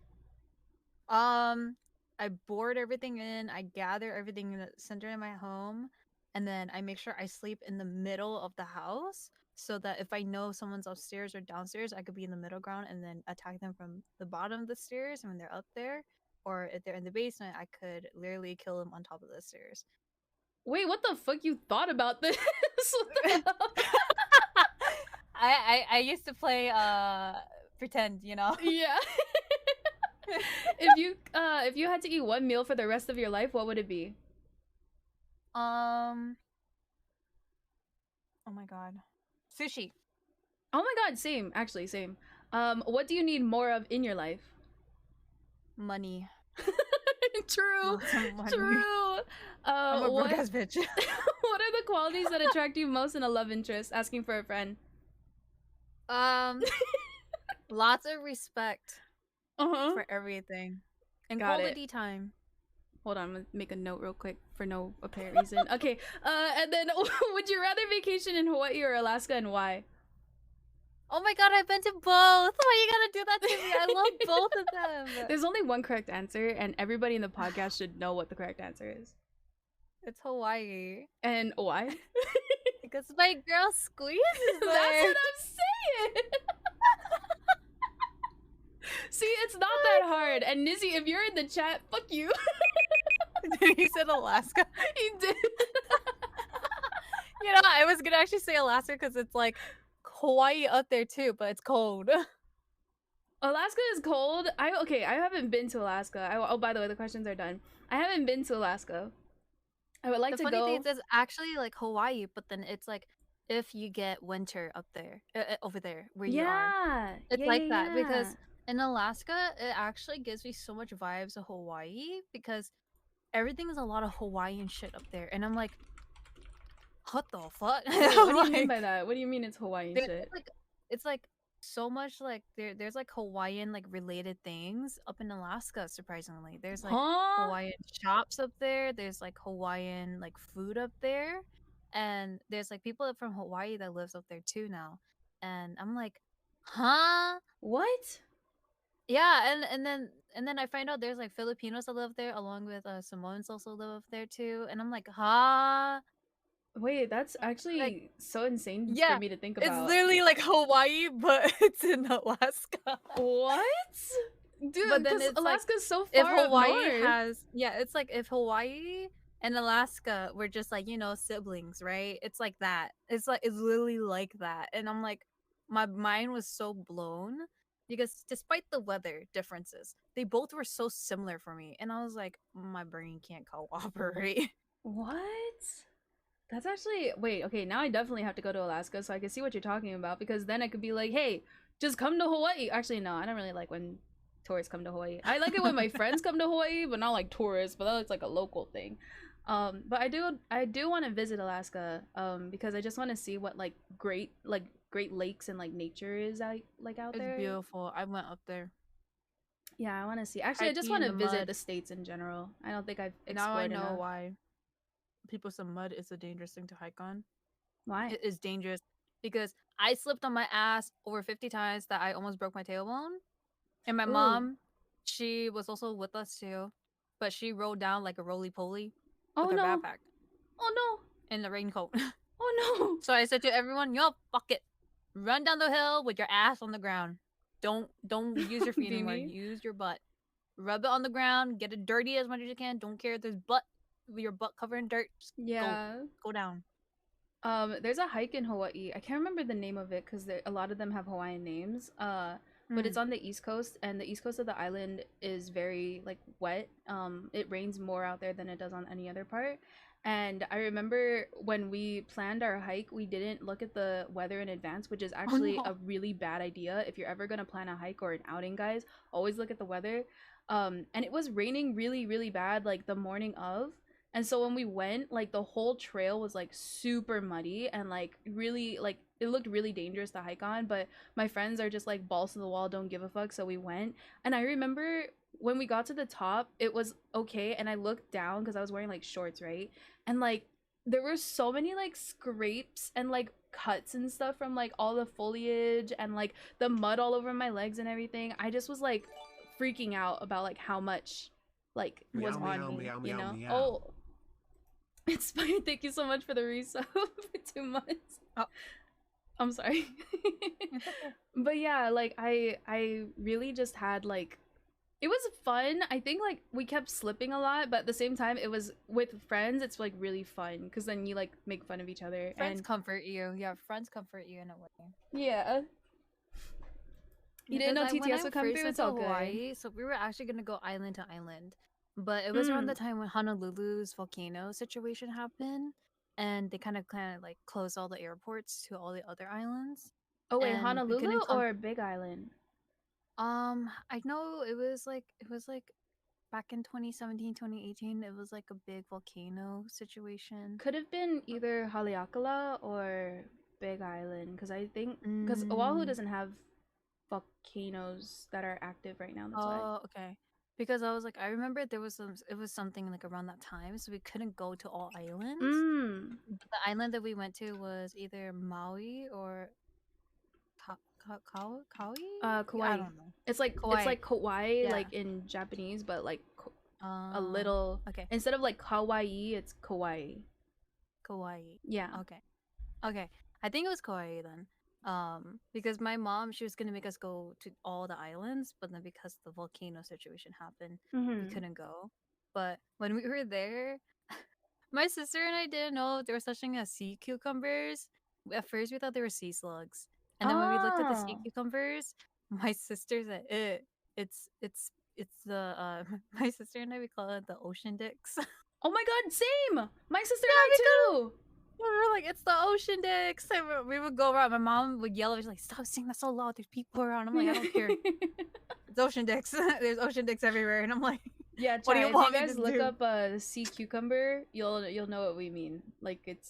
I board everything in, I gather everything in the center of my home, and then I make sure I sleep in the middle of the house so that if I know someone's upstairs or downstairs, I could be in the middle ground and then attack them from the bottom of the stairs when they're up there. Or if they're in the basement, I could literally kill them on top of the stairs. Wait, what the fuck you thought about this? What the hell? I used to play pretend, you know. Yeah. If you had to eat one meal for the rest of your life, what would it be? Oh my god. Sushi. Oh my god, same. Actually, same. What do you need more of in your life? Money. True. Lots of money. True. I'm a What, broke ass bitch. what are the qualities that attract you most in a love interest? Asking for a friend. Lots of respect Uh-huh. for everything. And Got it. quality time. Hold on, I'm gonna make a note real quick for no apparent reason. Okay, and then would you rather vacation in Hawaii or Alaska, and why? Oh my god, I've been to both. Why you gotta do that to me? I love both of them. There's only one correct answer, and everybody in the podcast should know what the correct answer is. It's Hawaii. And why? Because my girl Squeeze is there. That's what I'm saying. See, it's not that hard. And Nizzy, if you're in the chat, fuck you. He said Alaska. He did. You know, I was gonna actually say Alaska because it's like Hawaii up there too, but it's cold. Alaska is cold. I haven't been to Alaska. Oh, by the way, the questions are done. I haven't been to Alaska. I would like The to funny go. thing is, it's actually like Hawaii, but then it's like if you get winter up there, over there where you are. Yeah, It's yeah, like yeah, that because yeah. in Alaska, it actually gives me so much vibes of Hawaii because everything is a lot of Hawaiian shit up there, and I'm like, what the fuck? Wait, what do you Like, mean by that? What do you mean it's Hawaiian there's shit? like it's like so much like there's like Hawaiian like related things up in Alaska. Surprisingly, there's like Huh? Hawaiian shops up there. There's like Hawaiian like food up there, and there's like people from Hawaii that lives up there too now. And I'm like, huh? What? Yeah, and then I find out there's like Filipinos that live there, along with Samoans also live up there too. And I'm like, huh? Wait, that's actually so insane Yeah, for me to think it's about. literally like Hawaii, but it's in Alaska. What? Dude, But then because it's like, Alaska's so if far up Hawaii north. has, yeah, it's like if Hawaii and Alaska were just like, you know, siblings, right? It's like that. It's like it's literally like that. And I'm like, my mind was so blown because despite the weather differences, they both were so similar for me. And I was like, my brain can't cooperate. What? That's actually wait, okay, now I definitely have to go to Alaska so I can see what you're talking about, because then I could be like, hey, just come to Hawaii. Actually, no, I don't really like when tourists come to Hawaii. I like it when my friends come to Hawaii, but not like tourists, but that's like a local thing. But I do want to visit Alaska, because I just want to see what like great lakes and like nature is out It's there. beautiful. I went up there. Yeah, I want to see. Actually, I just Hiking want to in the visit mud. the states in general. I don't think I've Now I explored know enough. why people say mud is a dangerous thing to hike on. Why? It is dangerous because I slipped on my ass over 50 times that I almost broke my tailbone. And my Ooh. mom, she was also with us too, but she rode down like a roly-poly Oh with her no. backpack Oh no. and the raincoat. Oh no. So I said to everyone, yo, fuck it. Run down the hill with your ass on the ground. Don't use your feet anymore. Beanie. Use your butt. Rub it on the ground. Get it dirty as much as you can. Don't care if there's your butt covered in dirt. Just Yeah. go down. There's a hike in Hawaii. I can't remember the name of it because a lot of them have Hawaiian names. But it's on the East Coast, and the East Coast of the island is very like wet. It rains more out there than it does on any other part. And I remember when we planned our hike, we didn't look at the weather in advance, which is actually no. a really bad idea. If you're ever gonna plan a hike or an outing, guys, always look at the weather. And it was raining really, really bad like the morning of. And so when we went, like the whole trail was like super muddy and like really like it looked really dangerous to hike on, but my friends are just like balls to the wall, don't give a fuck, so we went. And I remember when we got to the top, it was okay, and I looked down because I was wearing like shorts, right? And like there were so many like scrapes and like cuts and stuff from like all the foliage and like the mud all over my legs and everything. I just was like freaking out about like how much like was Meow, on meow, me, meow, you meow, know? meow. Oh, Inspired, thank you so much for the resub for 2 months. Oh. I'm sorry. But yeah, like I really just had like, it was fun. I think like we kept slipping a lot, but at the same time it was with friends, it's like really fun because then you like make fun of each other Friends and comfort you. Yeah, friends comfort you in a way. yeah. You didn't know Because when TTS I would come first through? went It's to all good. Hawaii, so we were actually gonna go island to island, but it was around the time when Honolulu's volcano situation happened, and they kind of like closed all the airports to all the other islands. Oh wait, and we Honolulu couldn't come. or Big Island? I know it was like back in 2017, 2018. It was like a big volcano situation. Could have been either Haleakala or Big Island because I think because Oahu Mm. doesn't have volcanoes that are active right now. That's why. Oh, okay. Because I was like, I remember there was it was something like around that time, so we couldn't go to all islands. Mm. But the island that we went to was either Maui or Kauai. Kauai. I don't know. It's like Kauai. it's like Kauai, Yeah. like in Japanese, but like a Oh, little. okay. Instead of like Hawaii, it's Kauai. Kauai. Yeah. Okay. Okay. I think it was Kauai then. Because my mom, she was gonna make us go to all the islands, but then because the volcano situation happened, we Mhm. couldn't go. But when we were there, my sister and I didn't know there was such thing as sea cucumbers. At first, we thought they were sea slugs, and then when we looked at the sea Oh. cucumbers, my sister said, it's the my sister and I, we call it the ocean dicks." Oh my god, same. My sister and I too. We were like, it's the ocean dicks. And we would go around. My mom would yell. She's like, stop saying that so loud. There's people around. I'm like, I don't care. It's ocean dicks. There's ocean dicks everywhere. And I'm like, Yeah, what do you if want you me guys to look do? up sea cucumber, you'll know what we mean. Like it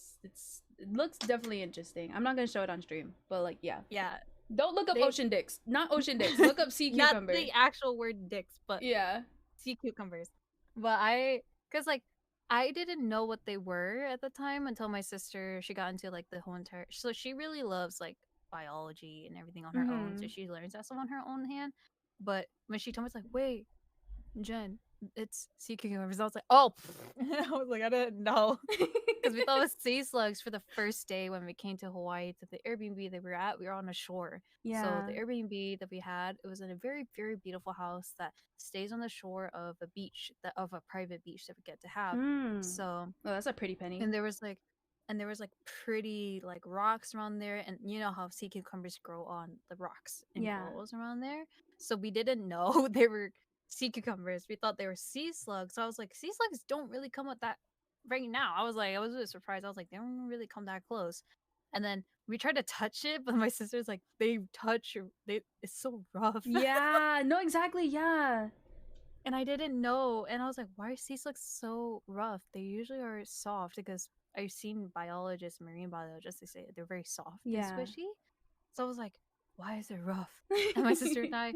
looks definitely interesting. I'm not gonna show it on stream, but like yeah. Yeah. Don't look up They- ocean dicks. Not ocean dicks. Look up sea Not cucumber. the actual word dicks, but Yeah. sea cucumbers. But because like, I didn't know what they were at the time until my sister, she got into like the whole entire, so she really loves like biology and everything on her own, so Mhm. she learns that stuff on her own hand. But when she told me, it's like, wait, Jen, it's sea cucumbers. I was like, oh, I was like, I didn't know. Because we thought it was sea slugs for the first day when we came to Hawaii to the Airbnb that we were at. We were on the shore. Yeah. So the Airbnb that we had, it was in a very, very beautiful house that stays on the shore of a beach, of a private beach that we get to have. Mm. So, Oh, that's a pretty penny. and there was like pretty like rocks around there, and you know how sea cucumbers grow on the rocks and Yeah. corals around there. So we didn't know they were sea cucumbers. We thought they were sea slugs. So I was like, sea slugs don't really come with that right now. I was a bit surprised. I was like, they don't really come that close. And then we tried to touch it, but my sister's like, it's so rough. Yeah. No, exactly. Yeah. And I didn't know. And I was like, why are sea slugs so rough? They usually are soft because I've seen biologists, marine biologists, they say they're very soft Yeah. and squishy. So I was like, why is it rough? And my sister and I,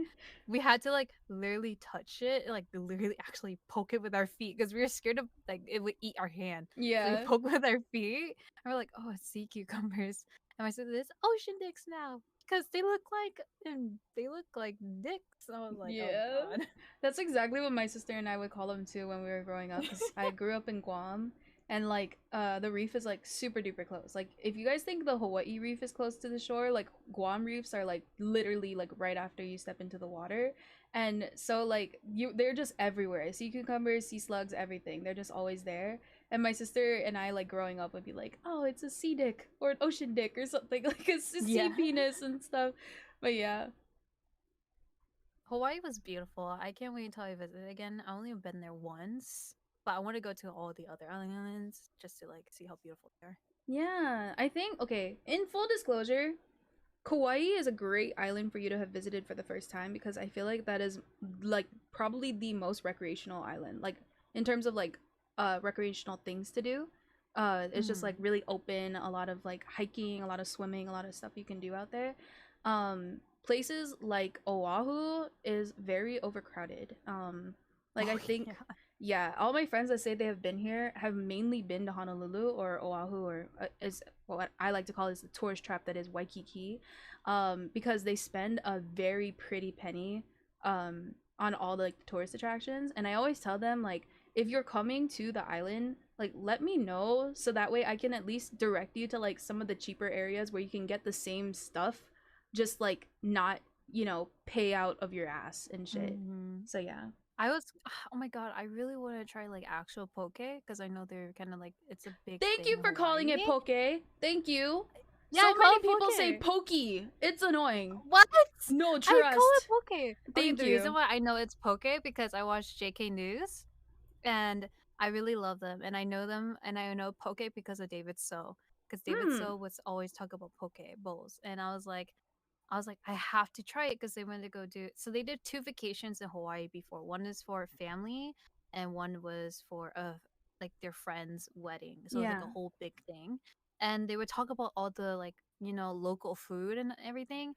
we had to like literally touch it, like literally actually poke it with our feet because we were scared of like it would eat our hand. So Yeah. we poke with our feet and we're like, oh, it's sea cucumbers. And my sister, it's ocean dicks now because they look like dicks. I was like, Yeah. oh god. That's exactly what my sister and I would call them too when we were growing up. 'Cause I grew up in Guam, and like the reef is like super duper close. Like if you guys think the Hawaii reef is close to the shore, like Guam reefs are like literally like right after you step into the water. And so like they're just everywhere. Sea cucumbers, sea slugs, everything. They're just always there. And my sister and I, like growing up, would be like, oh, it's a sea dick or an ocean dick or something, like a sea Yeah. penis and stuff. But yeah. Hawaii was beautiful. I can't wait until I visit again. I only been there once, but I want to go to all the other islands just to like see how beautiful they are. Yeah, I think, okay, in full disclosure, Kauai is a great island for you to have visited for the first time because I feel like that is like probably the most recreational island. Like in terms of like recreational things to do. It's just like really open, a lot of like hiking, a lot of swimming, a lot of stuff you can do out there. Places like Oahu is very overcrowded. Like I think yeah, all my friends that say they have been here have mainly been to Honolulu or Oahu, or is what I like to call is the tourist trap that is Waikiki, because they spend a very pretty penny on all the like tourist attractions. And I always tell them, like, if you're coming to the island, like, let me know so that way I can at least direct you to like some of the cheaper areas where you can get the same stuff, just like not, you know, pay out of your ass and shit. So yeah. I was, oh my god, I really want to try like actual poke because I know they're kind of like it's a big. Thank thing you in for calling it Hawaii. poke. Thank you. Yeah, So I call many it people say poke. pokey. It's annoying. What? No I trust. call it poke. Okay, Thank the you. reason why I know it's poke because I watch JK News, and I really love them, and I know them, and I know poke because of David So, because David So was always talk about poke bowls, and I was like, I have to try it because they went to go do. So they did 2 vacations in Hawaii before. One is for family, and one was for like their friend's wedding. So it was like Yeah. a whole big thing. And they would talk about all the like local food and everything.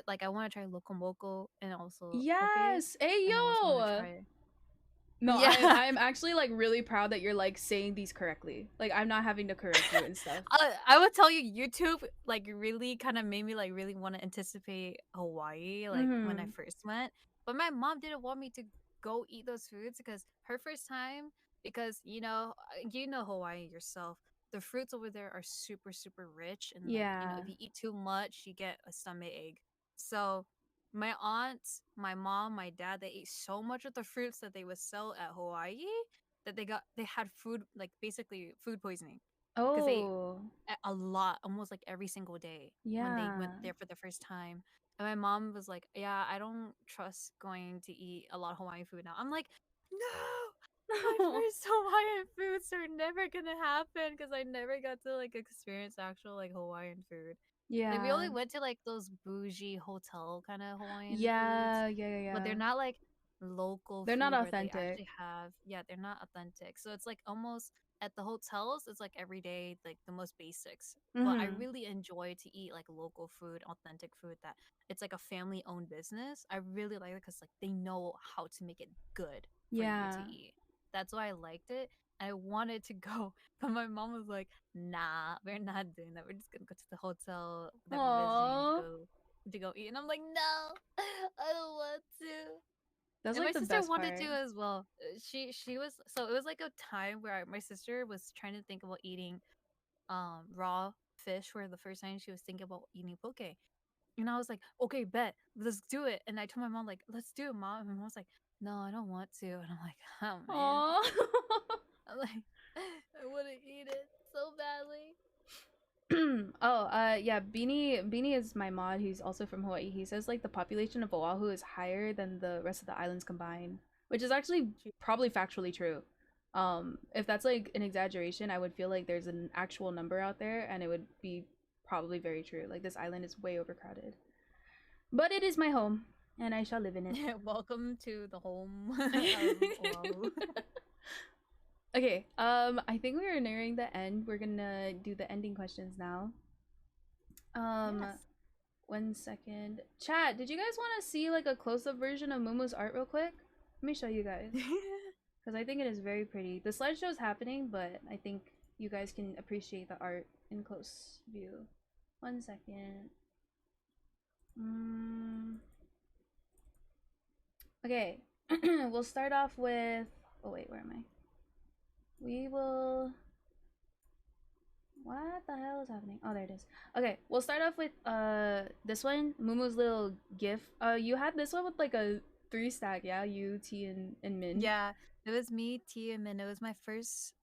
Like I want to try local moco and also poke. Yes. Hey And I also want to yo. try it. No, Yeah. I'm actually like really proud that you're like saying these correctly. Like I'm not having to correct you and stuff. I would tell you, YouTube like really kind of made me like really want to anticipate Hawaii like when I Mhm. first went. But my mom didn't want me to go eat those foods because her first time, because you know Hawaii yourself. The fruits over there are super super rich, and like Yeah. if you eat too much, you get a stomach ache. So my aunts, my mom, my dad, they ate so much of the fruits that they would sell at Hawaii that they had food, like basically food poisoning, because they Oh. ate a lot, almost like every single day when they went Yeah. there for the first time. And my mom was like, "Yeah, I don't trust going to eat a lot of Hawaiian food now." I'm like, "No, my first Hawaiian foods are never gonna happen because I never got to like experience actual like Hawaiian food." Like we Yeah. only went to like those bougie hotel kind of Hawaiian foods, Yeah, yeah. but they're not like local They're food not where they authentic. actually have. Yeah, they're not authentic. So it's like almost at the hotels, it's like every day, like the most basics. But I Mhm. really enjoy to eat like local food, authentic food that it's like a family owned business. I really like it because like they know how to make it good for you Yeah. to eat. That's why I liked it. I wanted to go, but my mom was like, "Nah, we're not doing that. We're just gonna go to the hotel that we're visiting Aw. to go eat." And I'm like, "No, I don't want to." That's And like my the sister best wanted part. to as well. She was, so it was like a time where my sister was trying to think about eating raw fish for the first time. She was thinking about eating poke. And I was like, "Okay, bet. Let's do it." And I told my mom like, "Let's do it, mom." And my mom was like, "No, I don't want to." And I'm like, "Oh man." Aw. I'm like, "I want to eat it so badly." Yeah, Beanie is my mod who's also from Hawaii. He says like the population of Oahu is higher than the rest of the islands combined, which is actually probably factually true. If that's like an exaggeration, I would feel like there's an actual number out there and it would be probably very true. Like this island is way overcrowded. But it is my home and I shall live in it. Welcome to the home of Oahu. Okay, I think we are nearing the end. We're gonna do the ending questions now. Yes. 1 second. Chat, did you guys want to see like a close-up version of Mumu's art real quick? Let me show you guys. Because I think it is very pretty. The slideshow is happening, but I think you guys can appreciate the art in close view. 1 second. Okay, we'll start off with... Oh wait, where am I? We will... What the hell is happening? Oh, there it is. Okay, we'll start off with this one, Mumu's little gif. You had this one with like a 3-stack, yeah? You, T, and Min. Yeah, it was me, T, and Min. It was my first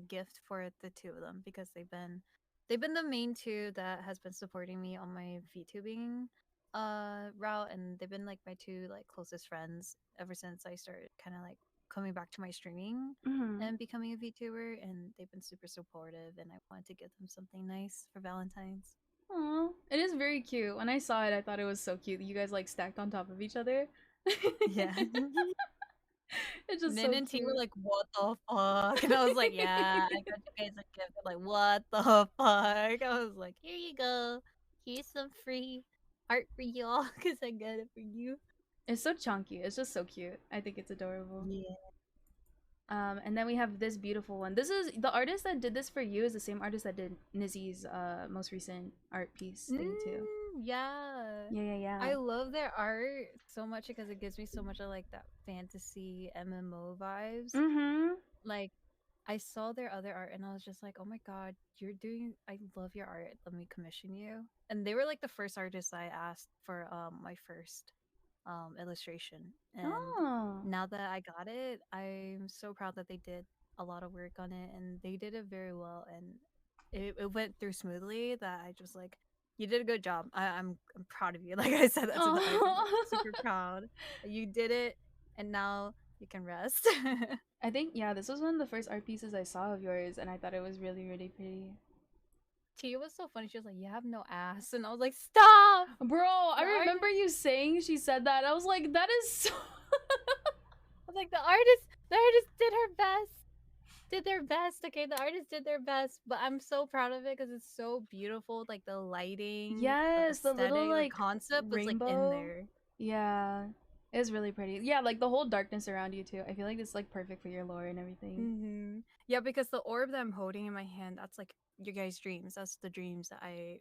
gift for the 2 of them because they've been the main 2 that has been supporting me on my VTubing route, and they've been like my 2 like closest friends ever since I started kind of like coming back to my streaming and becoming a VTuber, and they've been super supportive, and I wanted to give them something nice for Valentine's. Aw, it is very cute. When I saw it, I thought it was so cute. You guys like stacked on top of each other. Yeah. It's just Min so and T cute. were like, "What the fuck?" And I was like, "Yeah, I got you guys a gift." They're like, "What the fuck?" I was like, "Here you go. Here's some free art for y'all because I got it for you." It's so chunky. It's just so cute. I think it's adorable. Yeah. And then we have this beautiful one. This is the artist that did this for you is the same artist that did Nizzy's most recent art piece thing too. Yeah. Yeah. I love their art so much because it gives me so much of like that fantasy MMO vibes. Mm-hmm. Like I saw their other art and I was just like, oh my god, I love your art. Let me commission you. And they were like the first artist I asked for my first illustration. And Oh. now that I got it, I'm so proud that they did a lot of work on it and they did it very well and it went through smoothly that I just like you did a good job. I'm proud of you. Like I said that to the art, I'm like, super proud. You did it and now you can rest. I think yeah, this was one of the first art pieces I saw of yours, and I thought it was really, really pretty. Tia was so funny. She was like, "You have no ass," and I was like, "Stop, bro!" I remember you saying she said that. I was like, "That is so." I was like, "The artist did her best, did their best." Okay, the artist did their best, but I'm so proud of it because it's so beautiful. Like the lighting, Yes, the aesthetic, little like concept was like rainbow. in there. Yeah, it's really pretty. Yeah, like the whole darkness around you too. I feel like it's like perfect for your lore and everything. Mm-hmm. Yeah, because the orb that I'm holding in my hand, that's like your guys' dreams. That's the dreams that I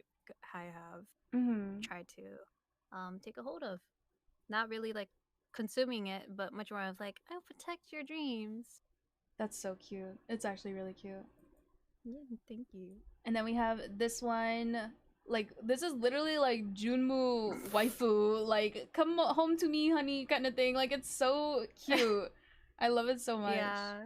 have tried to take a hold of. Not really like consuming it, but much more of like, I'll protect your dreams. That's so cute. It's actually really cute. Yeah, thank you. And then we have this one. Like, this is literally like Junmu waifu. Like, come home to me, honey, kind of thing. Like, it's so cute. I love it so much. Yeah.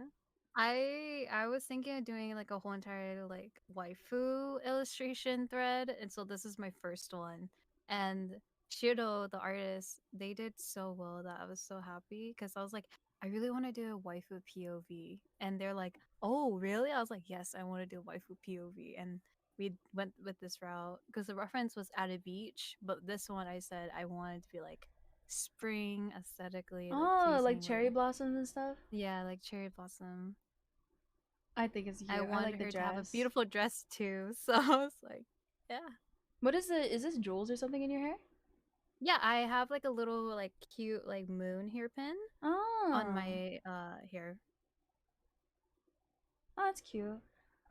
I was thinking of doing like a whole entire like waifu illustration thread, and so this is my first one. And Shiro, the artist, they did so well that I was so happy because I was like, I really want to do a waifu POV, and they're like, oh really? I was like, yes, I want to do a waifu POV, and we went with this route because the reference was at a beach, but this one I said I wanted to be like spring aesthetically. Oh, like cherry blossoms and stuff. Yeah, like cherry blossom. I think it's cute. I wanted like the her dress. to have a beautiful dress too, so I was like, yeah. What is it? Is this jewels or something in your hair? Yeah, I have like a little like cute like moon hairpin on my hair. Oh, that's cute.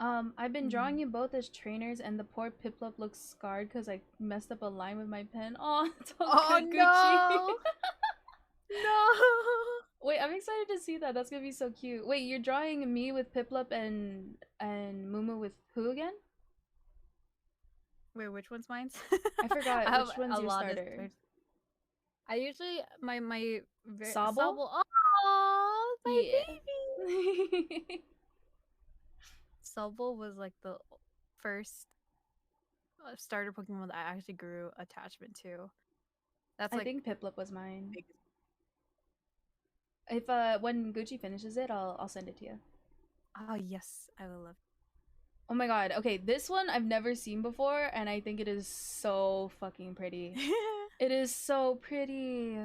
I've been drawing you both as trainers, and the poor Piplup looks scarred because I messed up a line with my pen. Oh, good, no! No! Wait, I'm excited to see that. That's gonna be so cute. Wait, you're drawing me with Piplup and Mumu with who again? Wait, which one's mine? I forgot. I have which one's a your lot of starter? starters. I usually my Sabo? Oh, my Yeah. baby. Sobble was like the first starter Pokemon that I actually grew attachment to. That's I like think Piplup was mine. If when Gucci finishes it, I'll send it to you. Oh yes, I will love. Oh my god. Okay, this one I've never seen before, and I think it is so fucking pretty. It is so pretty.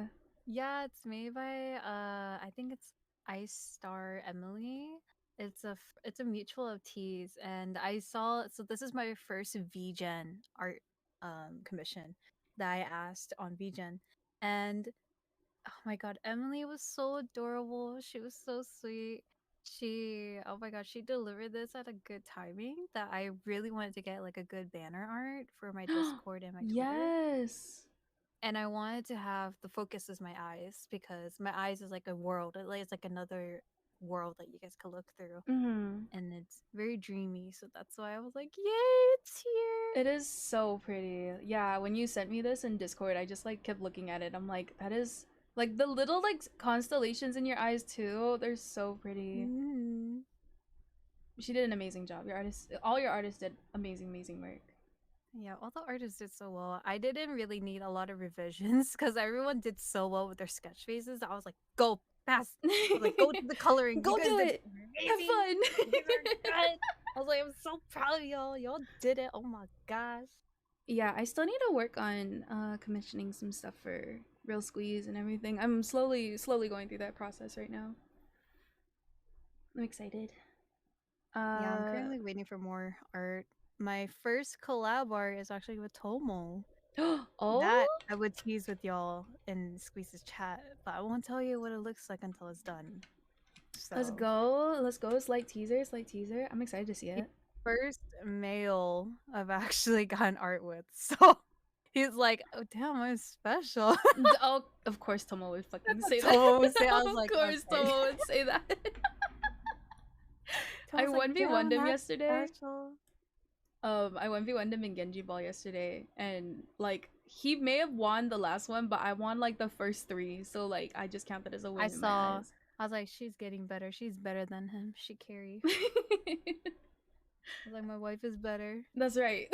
Yeah, it's made by I think it's Ice Star Emily. It's a mutual of teas, and I saw, so this is my first VGen art commission that I asked on VGen, and oh my god, Emily was so adorable. She was so sweet. Oh my god, she delivered this at a good timing that I really wanted to get like a good banner art for my Discord and my Twitter. Yes. And I wanted to have the focus as my eyes because my eyes is like a world. It's like another world that you guys could look through. And it's very dreamy. So that's why I was like, yay, it's here. It is so pretty. Yeah, when you sent me this in Discord, I just like kept looking at it. I'm like, that is like the little like constellations in your eyes too. They're so pretty. She did an amazing job. All your artists did amazing work. Yeah, all the artists did so well. I didn't really need a lot of revisions because everyone did so well with their sketch phases. I was like, go fast. I was like, go to the coloring. Go do it. Have fun. I was like, I'm so proud of y'all. Y'all did it. Oh my gosh. Yeah, I still need to work on commissioning some stuff for Real Squeeze and everything. I'm slowly going through that process right now. I'm excited. Yeah, I'm currently waiting for more art. My first collab art is actually with Tomo. Oh, that I would tease with y'all in Squeeze's chat, but I won't tell you what it looks like until it's done. so. Let's go. Let's go. Slight teaser. Slight teaser. I'm excited to see it. First male I've actually gotten art with, so he's like, "Oh damn, I'm special." Oh, of course Tomo would fucking say that. Tomo would say, I was of like, course okay. Tomo would say that. I Tomo's like, 1v1'd him "Damn, yesterday. special." I 1v1'd him in Genji Ball yesterday, and like he may have won the last one, but I won like the first 3, so like I just count that as a win. I in my saw. eyes. I was like, she's getting better. She's better than him. She carry. I was like, my wife is better. That's right.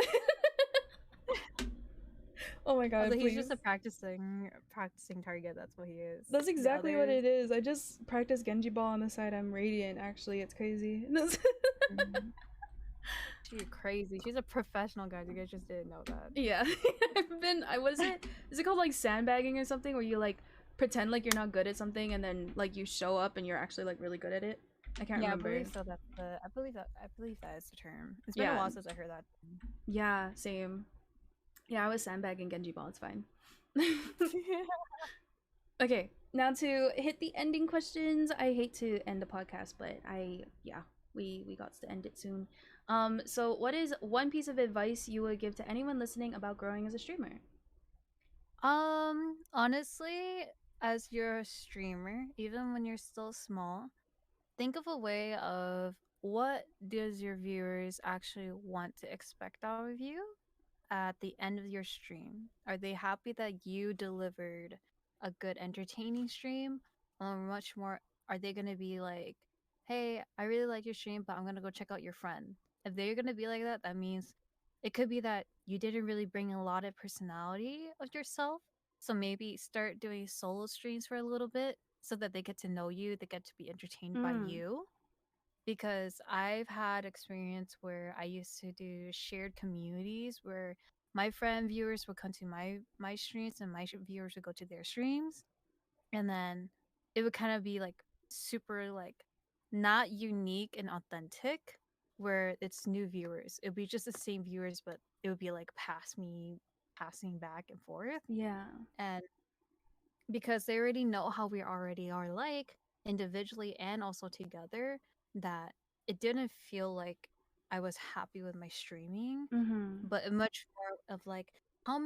Oh my I god, was like, please. he's just a practicing target. That's what he is. That's The exactly what others- it is. I just practice Genji Ball on the side. I'm Radiant, actually. It's crazy. Mhm. She's crazy. She's a professional, guys. You guys just didn't know that. Yeah. Is it called like sandbagging or something where you like pretend like you're not good at something and then like you show up and you're actually like really good at it? I can't Yeah, remember. I believe so. I believe that is the term. It's been Yeah. a while since I heard that. Yeah, same. Yeah, I was sandbagging Genji Ball. It's fine. Okay, now to hit the ending questions. I hate to end the podcast, but we got to end it soon. So what is one piece of advice you would give to anyone listening about growing as a streamer? Honestly, as you're a streamer, even when you're still small, think of a way of what does your viewers actually want to expect out of you at the end of your stream. Are they happy that you delivered a good entertaining stream? Or much more, are they gonna be like, hey, I really like your stream, but I'm gonna go check out your friend? If they're gonna be like that, that means it could be that you didn't really bring a lot of personality of yourself. So maybe start doing solo streams for a little bit so that they get to know you, they get to be entertained by you. Because I've had experience where I used to do shared communities where my friend viewers would come to my streams and my viewers would go to their streams, and then it would kind of be like super like not unique and authentic where it's new viewers. It would be just the same viewers, but it would be like passing back and forth. Yeah. And because they already know how we already are like individually and also together, that it didn't feel like I was happy with my streaming, but much more of like how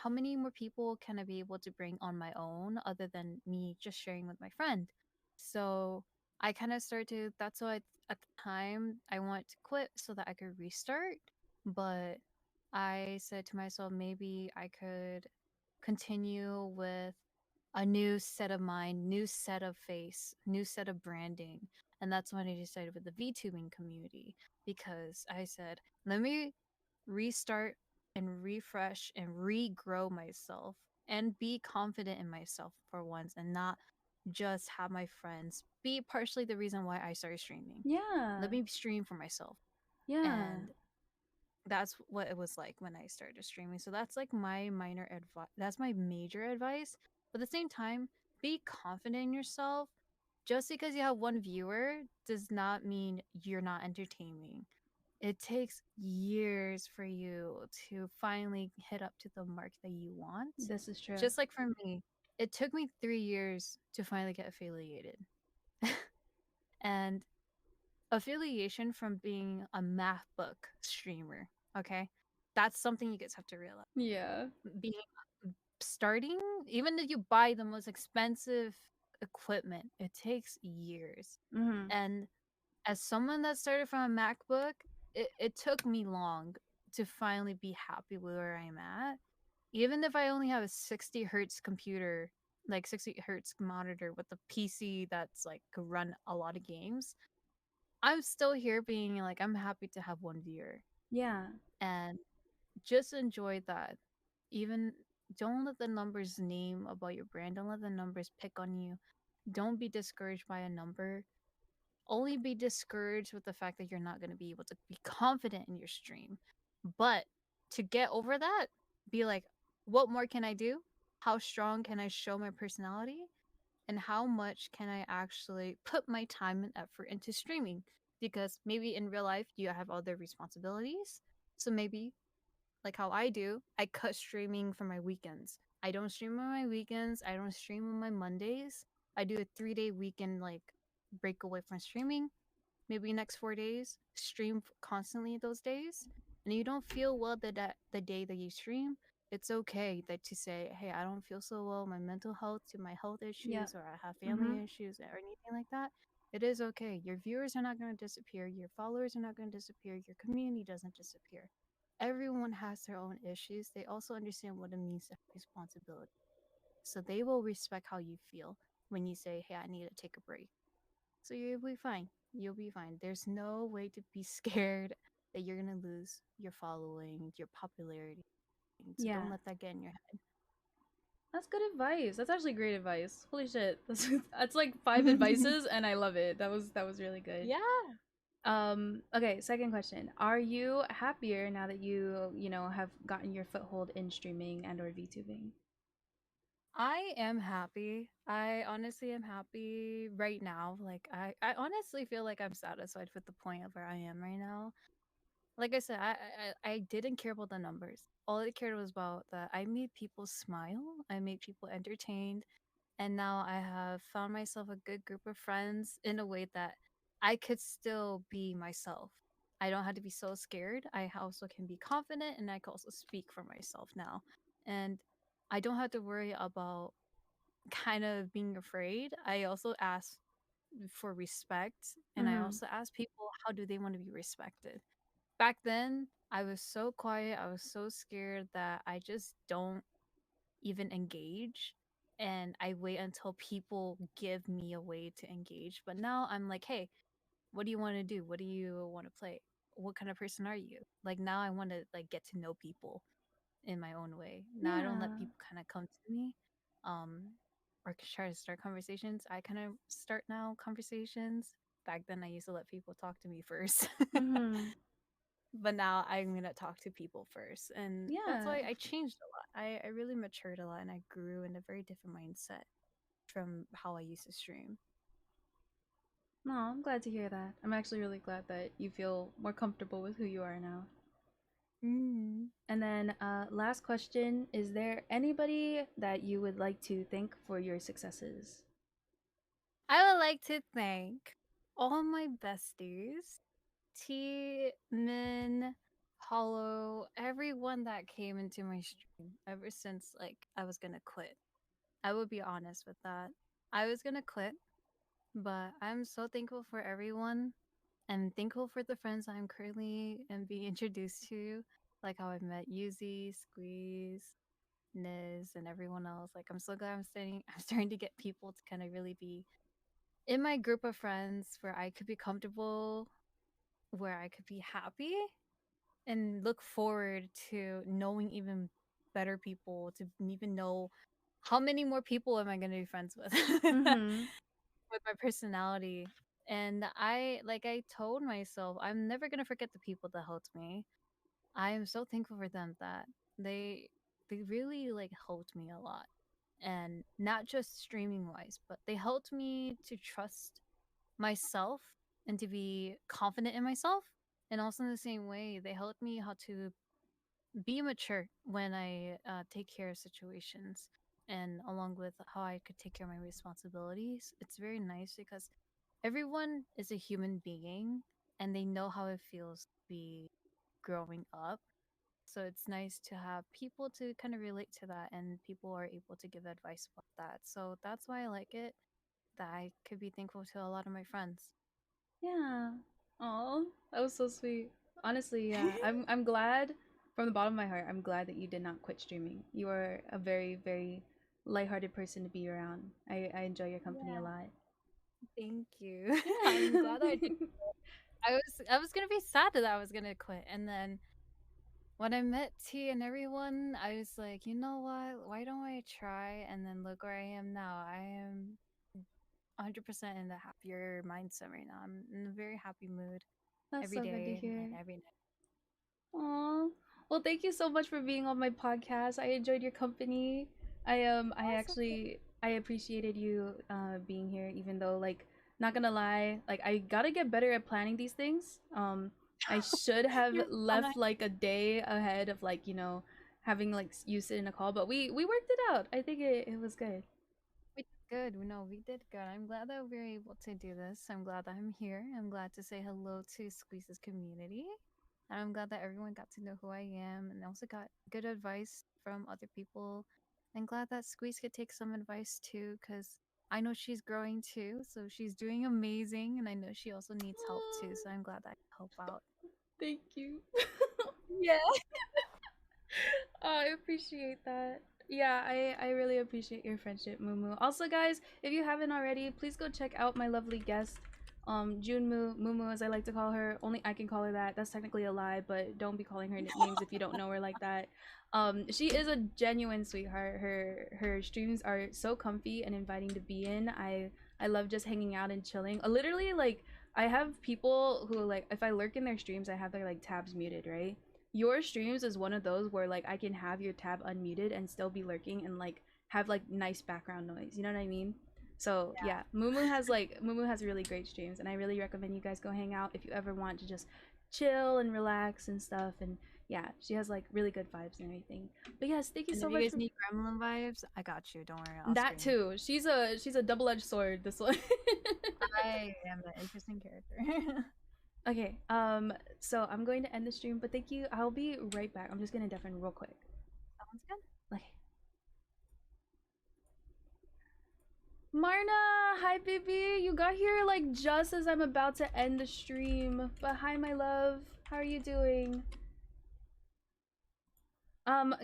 many more people can I be able to bring on my own other than me just sharing with my friend. So I kind of started to, that's why at the time I wanted to quit so that I could restart, but I said to myself maybe I could continue with a new set of mind, new set of face, new set of branding. And that's when I decided with the VTubing community, because I said, let me restart and refresh and regrow myself and be confident in myself for once and not just have my friends be partially the reason why I started streaming. Yeah. Let me stream for myself. Yeah. And that's what it was like when I started streaming. So that's like my minor advice. That's my major advice. But at the same time, be confident in yourself. Just because you have one viewer does not mean you're not entertaining. It takes years for you to finally hit up to the mark that you want. This is true. Just like for me, it took me 3 years to finally get affiliated. And affiliation from being a math book streamer, okay? That's something you guys have to realize. Yeah. Being starting, even if you buy the most expensive equipment, it takes years. And as someone that started from a MacBook, it took me long to finally be happy with where I'm at. Even if I only have a 60 hertz computer, like 60 hertz monitor with a PC that's like could run a lot of games, I'm still here being like, I'm happy to have one viewer. Yeah. And just enjoy that. Even don't let the numbers name about your brand. Don't let the numbers pick on you. Don't be discouraged by a number. Only be discouraged with the fact that you're not going to be able to be confident in your stream. But to get over that, be like, what more can I do? How strong can I show my personality? And how much can I actually put my time and effort into streaming? Because maybe in real life you have other responsibilities. So maybe, like how I do, I cut streaming for my weekends. I don't stream on my weekends. I don't stream on my Mondays. I do a 3-day weekend like break away from streaming, maybe next 4 days, stream constantly those days, and you don't feel well the day that you stream, it's okay that to say, hey, I don't feel so well, my mental health to my health Yeah. issues, or I have family issues or anything like that. It is okay. Your viewers are not going to disappear. Your followers are not going to disappear. Your community doesn't disappear. Everyone has their own issues. They also understand what it means to have responsibility. So they will respect how you feel when you say, hey, I need to take a break. So you'll be fine. You'll be fine. There's no way to be scared that you're going to lose your following, your popularity. So Yeah. don't let that get in your head. That's good advice. That's actually great advice. Holy shit. That's like 5 advices and I love it. That was really good. Yeah. Okay, second question. Are you happier now that you know, have gotten your foothold in streaming and or VTubing? I am happy. I honestly am happy right now. Like I honestly feel like I'm satisfied with the point of where I am right now. Like I said, I didn't care about the numbers. All I cared was about that I made people smile, I made people entertained, and now I have found myself a good group of friends in a way that I could still be myself. I don't have to be so scared. I also can be confident and I can also speak for myself now. And I don't have to worry about kind of being afraid. I also ask for respect and I also ask people how do they want to be respected. Back then, I was so quiet, I was so scared that I just don't even engage and I wait until people give me a way to engage. But now I'm like, hey, what do you want to do? What do you want to play? What kind of person are you? Like now I want to like get to know people in my own way. Now I don't let Yeah. people kind of come to me or try to start conversations. I kind of start now conversations. Back then I used to let people talk to me first. But now I'm gonna talk to people first, and that's Yeah. why I changed a lot. I really matured a lot, and I grew in a very different mindset from how I used to stream. No, I'm glad to hear that. I'm actually really glad that you feel more comfortable with who you are now. And then last question, is there anybody that you would like to thank for your successes? I would like to thank all my besties, T, Min, Hollow, everyone that came into my stream ever since like I was gonna quit. I would be honest with that. I was gonna quit, but I'm so thankful for everyone. I'm thankful for the friends I'm currently being introduced to, like how I've met Yuzi, Squeeze, Niz, and everyone else. Like I'm so glad I'm starting to get people to kind of really be in my group of friends where I could be comfortable, where I could be happy, and look forward to knowing even better people, to even know how many more people am I going to be friends with with my personality. And I told myself I'm never going to forget the people that helped me. I am so thankful for them that they they really like helped me a lot, and not just streaming wise, but they helped me to trust myself and to be confident in myself. And also in the same way, they helped me how to be mature when I take care of situations, and along with how I could take care of my responsibilities. It's very nice because everyone is a human being and they know how it feels to be growing up. So it's nice to have people to kind of relate to that, and people are able to give advice about that. So that's why I like it, that I could be thankful to a lot of my friends. Yeah. Oh, that was so sweet. Honestly, yeah. I'm glad from the bottom of my heart. I'm glad that you did not quit streaming. You are a very, very lighthearted person to be around. I enjoy your company a lot. Thank you. I'm glad I did. I was gonna be sad that I was gonna quit, and then when I met T and everyone, I was like, you know what? Why don't I try? And then look where I am now. I am 100% in the happier mindset right now. I'm in a very happy mood That's every so good to day hear. and every night. Aw. Well, thank you so much for being on my podcast. I enjoyed your company. I actually I appreciated you being here, even though like not gonna lie, like I gotta get better at planning these things. I should have left like a day ahead of like, you know, having like you sit in a call, but we worked it out. I think it was good. good. No, we did good. I'm glad that we were able to do this. I'm glad that I'm here. I'm glad to say hello to Squeeze's community. And I'm glad that everyone got to know who I am and also got good advice from other people. I'm glad that Squeeze could take some advice too, because I know she's growing too. So she's doing amazing, and I know she also needs help too. So I'm glad that I can help out. Thank you. Yeah. I appreciate that. Yeah, I really appreciate your friendship, Mumu. Also, guys, if you haven't already, please go check out my lovely guest, Junmu, Mumu, as I like to call her. Only I can call her that. That's technically a lie, but don't be calling her nicknames if you don't know her like that. She is a genuine sweetheart. Her streams are so comfy and inviting to be in. I love just hanging out and chilling. Literally, like, I have people who, like, if I lurk in their streams, I have their like tabs muted, right? Your streams is one of those where like I can have your tab unmuted and still be lurking and like have like nice background noise. You know what I mean? So yeah, Mumu has really great streams, and I really recommend you guys go hang out if you ever want to just chill and relax and stuff. And yeah, she has like really good vibes and everything. But yes, thank you And so if much. you guys need gremlin vibes, I got you. Don't worry. I'll That stream. too. She's a double-edged sword. This one. I am an interesting character. Okay, so I'm going to end the stream, but thank you. I'll be right back. I'm just gonna deafen real quick. Sounds good. Okay. Marna, hi baby. You got here like just as I'm about to end the stream. But hi my love. How are you doing?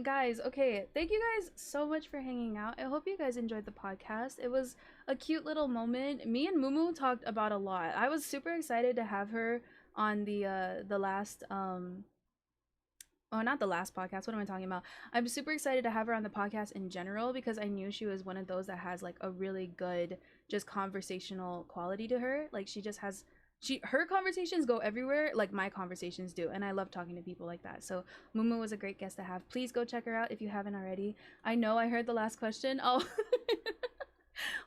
Guys, okay, thank you guys so much for hanging out. I hope you guys enjoyed the podcast. It was a cute little moment. Me and Mumu talked about a lot. I was super excited to have her on the last oh, not the last podcast. What am I talking about? I'm super excited to have her on the podcast in general because I knew she was one of those that has like a really good just conversational quality to her. Like she just has her conversations go everywhere like my conversations do, and I love talking to people like that. So Mumu was a great guest to have. Please go check her out if you haven't already. I know I heard the last question. Oh,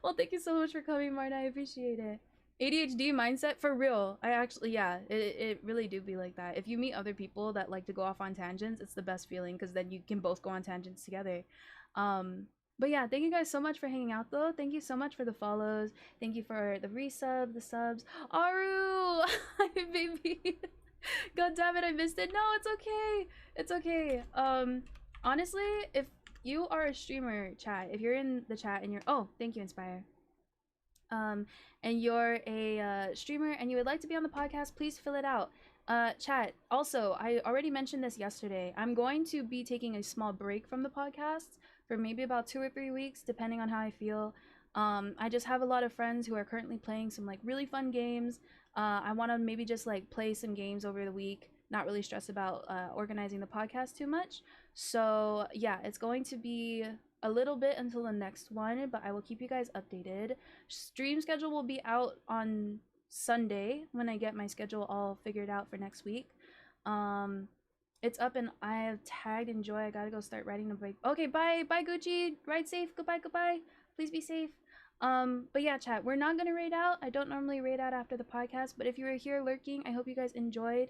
well, thank you so much for coming, Marta. I appreciate it. ADHD mindset for real. I actually, yeah, it really do be like that. If you meet other people that like to go off on tangents, it's the best feeling because then you can both go on tangents together. But yeah, thank you guys so much for hanging out though. Thank you so much for the follows. Thank you for the resub, the subs. Aru, hi baby. God damn it, I missed it. No, it's okay. It's okay. Honestly, if you are a streamer, chat, if you're in the chat and you're, oh, thank you, Inspire. And you're a streamer and you would like to be on the podcast, please fill it out. Chat, also, I already mentioned this yesterday. I'm going to be taking a small break from the podcast for maybe about 2 or 3 weeks, depending on how I feel. I just have a lot of friends who are currently playing some like really fun games. I want to maybe just like play some games over the week, not really stress about organizing the podcast too much. So yeah, it's going to be a little bit until the next one, but I will keep you guys updated. Stream schedule will be out on Sunday when I get my schedule all figured out for next week. It's up and I have tagged Enjoy. I gotta go start riding the bike. Okay, bye Gucci. Ride safe. Goodbye. Please be safe. But yeah, chat, we're not gonna raid out. I don't normally raid out after the podcast, but if you were here lurking, I hope you guys enjoyed.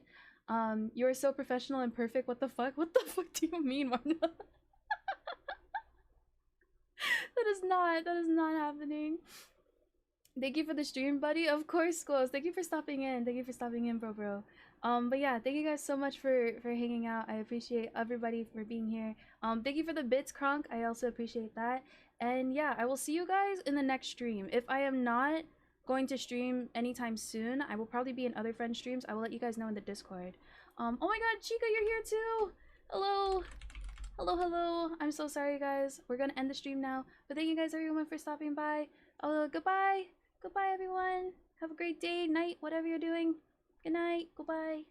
You are so professional and perfect. What the fuck do you mean, Marna? That is not happening. Thank you for the stream, buddy. Of course, Squirrels. Thank you for stopping in, bro. But yeah, thank you guys so much for hanging out. I appreciate everybody for being here. Thank you for the bits, Kronk. I also appreciate that. And yeah, I will see you guys in the next stream. If I am not going to stream anytime soon, I will probably be in other friends' streams. I will let you guys know in the Discord. Oh my god, Chica, you're here too! Hello! Hello. I'm so sorry, guys. We're gonna end the stream now. But thank you guys, everyone, for stopping by. Goodbye. Goodbye, everyone. Have a great day, night, whatever you're doing. Good night. Goodbye.